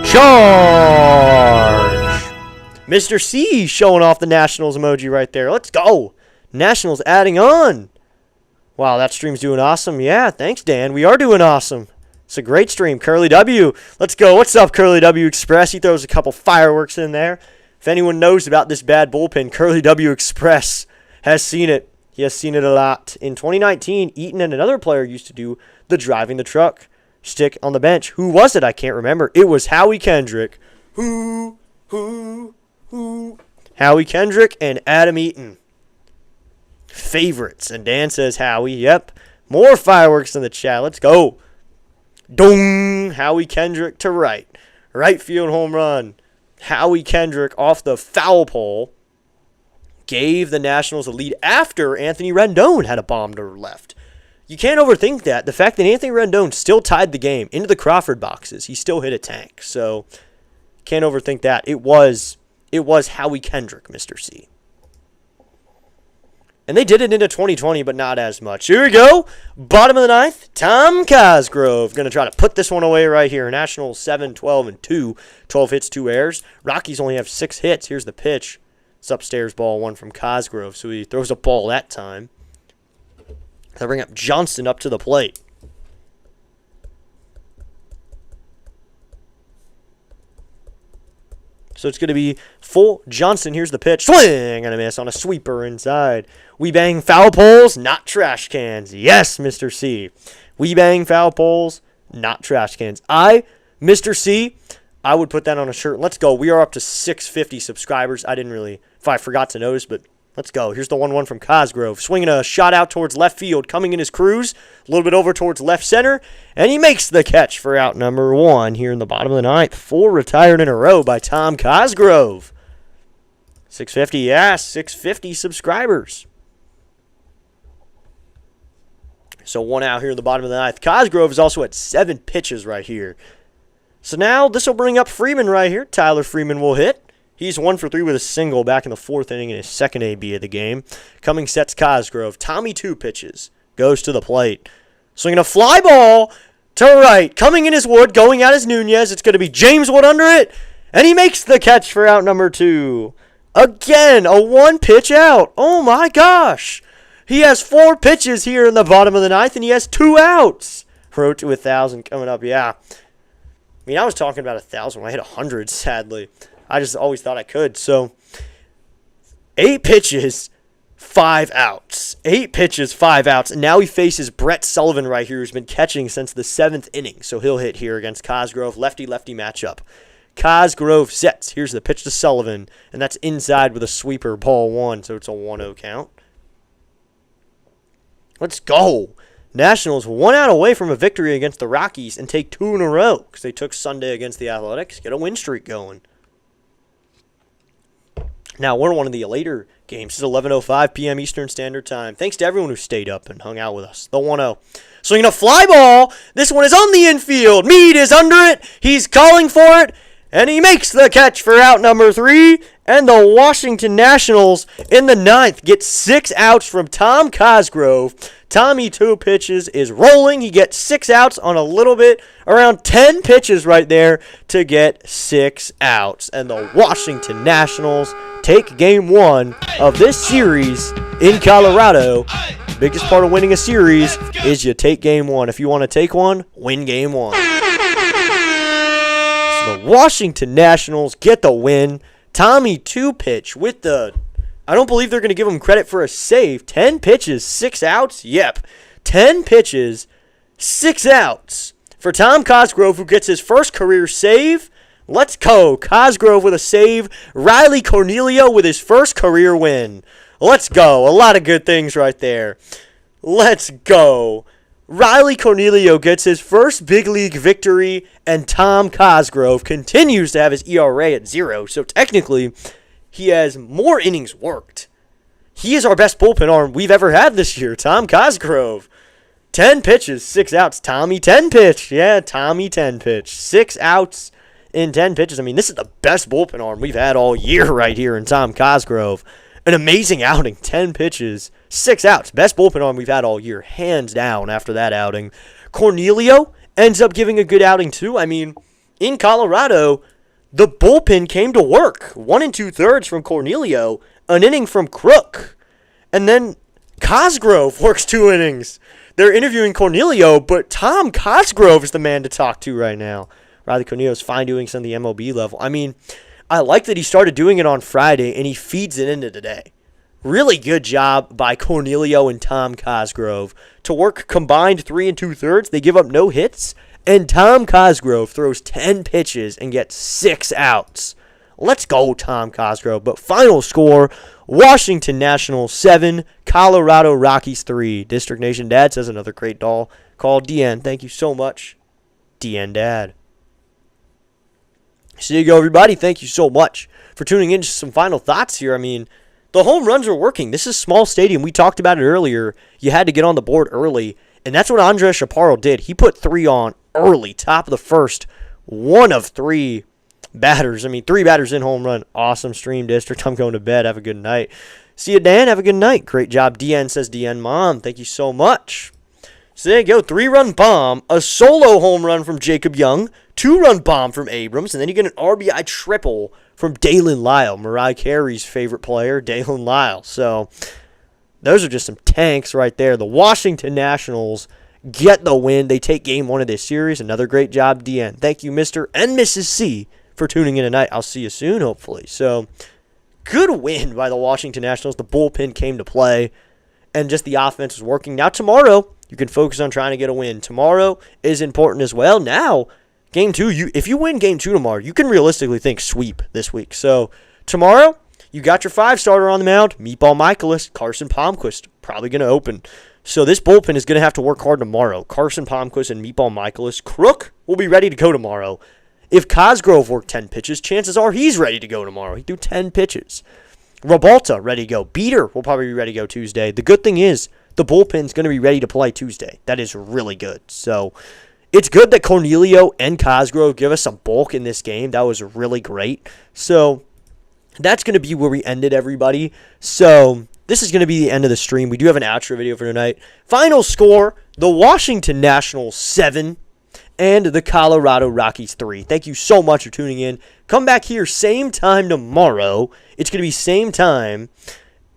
Charge! Mr. C showing off the Nationals emoji right there. Let's go. Nationals adding on. Wow, that stream's doing awesome. Yeah, thanks, Dan. We are doing awesome. It's a great stream. Curly W. Let's go. What's up, Curly W Express? He throws a couple fireworks in there. If anyone knows about this bad bullpen, Curly W Express has seen it. He has seen it a lot. In 2019, Eaton and another player used to do the driving the truck stick on the bench. Who was it? I can't remember. It was Howie Kendrick. Howie Kendrick and Adam Eaton. Favorites. And Dan says Howie. Yep. More fireworks in the chat. Let's go. Dong. Howie Kendrick to right. Right field home run. Howie Kendrick off the foul pole gave the Nationals a lead after Anthony Rendon had a bomb to left. You can't overthink that. The fact that Anthony Rendon still tied the game into the Crawford boxes. He still hit a tank. So, can't overthink that. It was Howie Kendrick, Mr. C. And they did it into 2020, but not as much. Here we go. Bottom of the 9th. Tom Cosgrove going to try to put this one away right here. Nationals 7, 12, and 2. 12 hits, 2 errors. Rockies only have 6 hits. Here's the pitch. It's upstairs ball 1 from Cosgrove. So he throws a ball that time. They'll bring up Johnston up to the plate. So it's going to be full Johnson. Here's the pitch. Swing and a miss on a sweeper inside. We bang foul poles, not trash cans. Yes, Mr. C. We bang foul poles, not trash cans. Mr. C, I would put that on a shirt. Let's go. We are up to 650 subscribers. I didn't really, if I forgot to notice, but let's go. Here's the 1-1 from Cosgrove. Swinging a shot out towards left field. Coming in his cruise. A little bit over towards left center. And he makes the catch for out number 1 here in the bottom of the ninth. 4 retired in a row by Tom Cosgrove. 650, yeah, 650 subscribers. So 1 out here in the bottom of the ninth. Cosgrove is also at 7 pitches right here. So now this will bring up Freeman right here. Tyler Freeman will hit. He's 1 for 3 with a single back in the 4th inning in his second AB of the game. Coming sets Cosgrove. Tommy 2 pitches. Goes to the plate. Swinging a fly ball to right. Coming in is Wood. Going out is Nunez. It's going to be James Wood under it. And he makes the catch for out number 2. Again, a 1-pitch out. Oh my gosh. He has 4 pitches here in the bottom of the ninth, and he has 2 outs. Road to 1,000 coming up, yeah. I mean, I was talking about 1,000 when I hit 100, sadly. I just always thought I could. So, 8 pitches, 5 outs. 8 pitches, 5 outs. And now he faces Brett Sullivan right here, who's been catching since the 7th inning. So he'll hit here against Cosgrove. Lefty-lefty matchup. Cosgrove sets. Here's the pitch to Sullivan. And that's inside with a sweeper, ball 1. So it's a 1-0 count. Let's go. Nationals 1 out away from a victory against the Rockies and take 2 in a row because they took Sunday against the Athletics. Get a win streak going. Now, we're one of the later games. It's 11:05 p.m. Eastern Standard Time. Thanks to everyone who stayed up and hung out with us. The 1-0. Swinging a fly ball. This one is on the infield. Meade is under it. He's calling for it. And he makes the catch for out number 3. And the Washington Nationals in the 9th get 6 outs from Tom Cosgrove. Tommy 2 pitches is rolling. He gets 6 outs on a little bit, around 10 pitches right there to get 6 outs. And the Washington Nationals take game 1 of this series in Colorado. Biggest part of winning a series is you take game 1. If you want to take one, win game 1. So the Washington Nationals get the win. Tommy 2 pitch with the... I don't believe they're going to give him credit for a save. 10 pitches, 6 outs? Yep. 10 pitches, 6 outs for Tom Cosgrove, who gets his first career save. Let's go. Cosgrove with a save. Riley Cornelio with his first career win. Let's go. A lot of good things right there. Let's go. Riley Cornelio gets his first big league victory, and Tom Cosgrove continues to have his ERA at 0. So technically, he has more innings worked. He is our best bullpen arm we've ever had this year, Tom Cosgrove. 10 pitches, 6 outs. Tommy 10 pitch. Yeah, Tommy 10 pitch. 6 outs in 10 pitches. I mean, this is the best bullpen arm we've had all year right here in Tom Cosgrove. An amazing outing. 10 pitches, 6 outs. Best bullpen arm we've had all year, hands down after that outing. Cornelio ends up giving a good outing too. I mean, in Colorado, the bullpen came to work. 1 2/3 from Cornelio, an inning from Crook. And then Cosgrove works 2 innings. They're interviewing Cornelio, but Tom Cosgrove is the man to talk to right now. Riley Cornelio is fine doing some of the MLB level. I mean, I like that he started doing it on Friday, and he feeds it into today. Really good job by Cornelio and Tom Cosgrove to work combined 3 2/3. They give up no hits, and Tom Cosgrove throws 10 pitches and gets 6 outs. Let's go, Tom Cosgrove. But final score, Washington Nationals 7, Colorado Rockies 3. District Nation Dad says another great doll called DN. Thank you so much, DN Dad. So there you go, everybody. Thank you so much for tuning in. Just some final thoughts here. I mean, the home runs are working. This is small stadium. We talked about it earlier. You had to get on the board early, and that's what Andres Chaparro did. He put 3 on early, top of the first, 1 of 3 batters. I mean, 3 batters in home run. Awesome stream, District. I'm going to bed. Have a good night. See you, Dan. Have a good night. Great job, DN, says DN Mom. Thank you so much. So there you go. 3-run bomb, a solo home run from Jacob Young, 2-run bomb from Abrams, and then you get an RBI triple from Dalen Lyle, Mariah Carey's favorite player, Dalen Lyle. So those are just some tanks right there. The Washington Nationals get the win. They take game 1 of this series. Another great job, DN. Thank you, Mr. and Mrs. C, for tuning in tonight. I'll see you soon, hopefully. So good win by the Washington Nationals. The bullpen came to play, and just the offense was working. Now tomorrow, you can focus on trying to get a win. Tomorrow is important as well. Now, Game 2, if you win Game 2 tomorrow, you can realistically think sweep this week. So tomorrow, you got your 5-starter on the mound, Meatball Michaelis, Carson Palmquist, probably going to open. So this bullpen is going to have to work hard tomorrow. Carson Palmquist and Meatball Michaelis. Crook will be ready to go tomorrow. If Cosgrove worked 10 pitches, chances are he's ready to go tomorrow. He'd do 10 pitches. Rabalta, ready to go. Beater will probably be ready to go Tuesday. The good thing is the bullpen's going to be ready to play Tuesday. That is really good. So it's good that Cornelio and Cosgrove give us some bulk in this game. That was really great. So that's going to be where we ended, everybody. So this is going to be the end of the stream. We do have an outro video for tonight. Final score, the Washington Nationals 7 and the Colorado Rockies 3. Thank you so much for tuning in. Come back here same time tomorrow. It's going to be same time,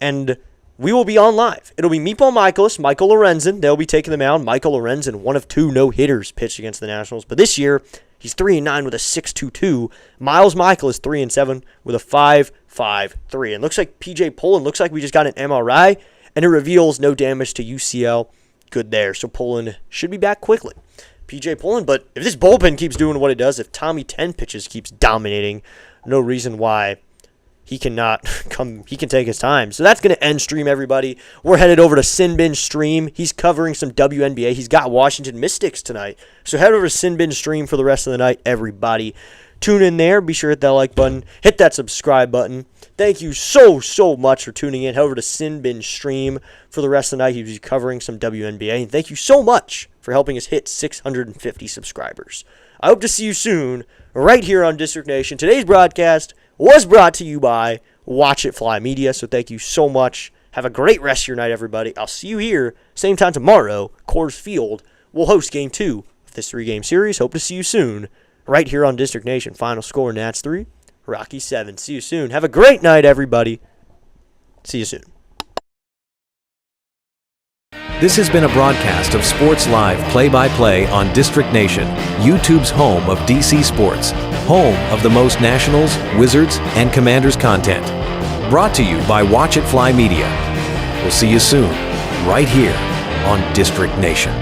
and we will be on live. It'll be Meatball Michaelis, Michael Lorenzen. They'll be taking the mound. Michael Lorenzen, one of 2 no-hitters pitched against the Nationals. But this year, he's 3-9 with a 6.22. Miles Michaelis 3-7 with a 5.53. And looks like PJ Pullen, looks like we just got an MRI, and it reveals no damage to UCL. Good there. So Pullen should be back quickly. PJ Pullen, but if this bullpen keeps doing what it does, if Tommy 10 pitches keeps dominating, no reason why he cannot come. He can take his time. So that's going to end stream, everybody. We're headed over to Sinbin Stream. He's covering some WNBA. He's got Washington Mystics tonight. So head over to Sinbin Stream for the rest of the night, everybody. Tune in there. Be sure to hit that like button. Hit that subscribe button. Thank you so much for tuning in. Head over to Sinbin Stream for the rest of the night. He'll be covering some WNBA. And thank you so much for helping us hit 650 subscribers. I hope to see you soon right here on District Nation. Today's broadcast was brought to you by Watch It Fly Media. So thank you so much. Have a great rest of your night, everybody. I'll see you here same time tomorrow. Coors Field will host Game 2 of this 3-game series. Hope to see you soon right here on District Nation. Final score, Nats 3, Rockies 7. See you soon. Have a great night, everybody. See you soon. This has been a broadcast of Sports Live play-by-play on District Nation, YouTube's home of DC Sports, home of the most Nationals, Wizards, and Commanders content. Brought to you by Watch It Fly Media. We'll see you soon, right here on District Nation.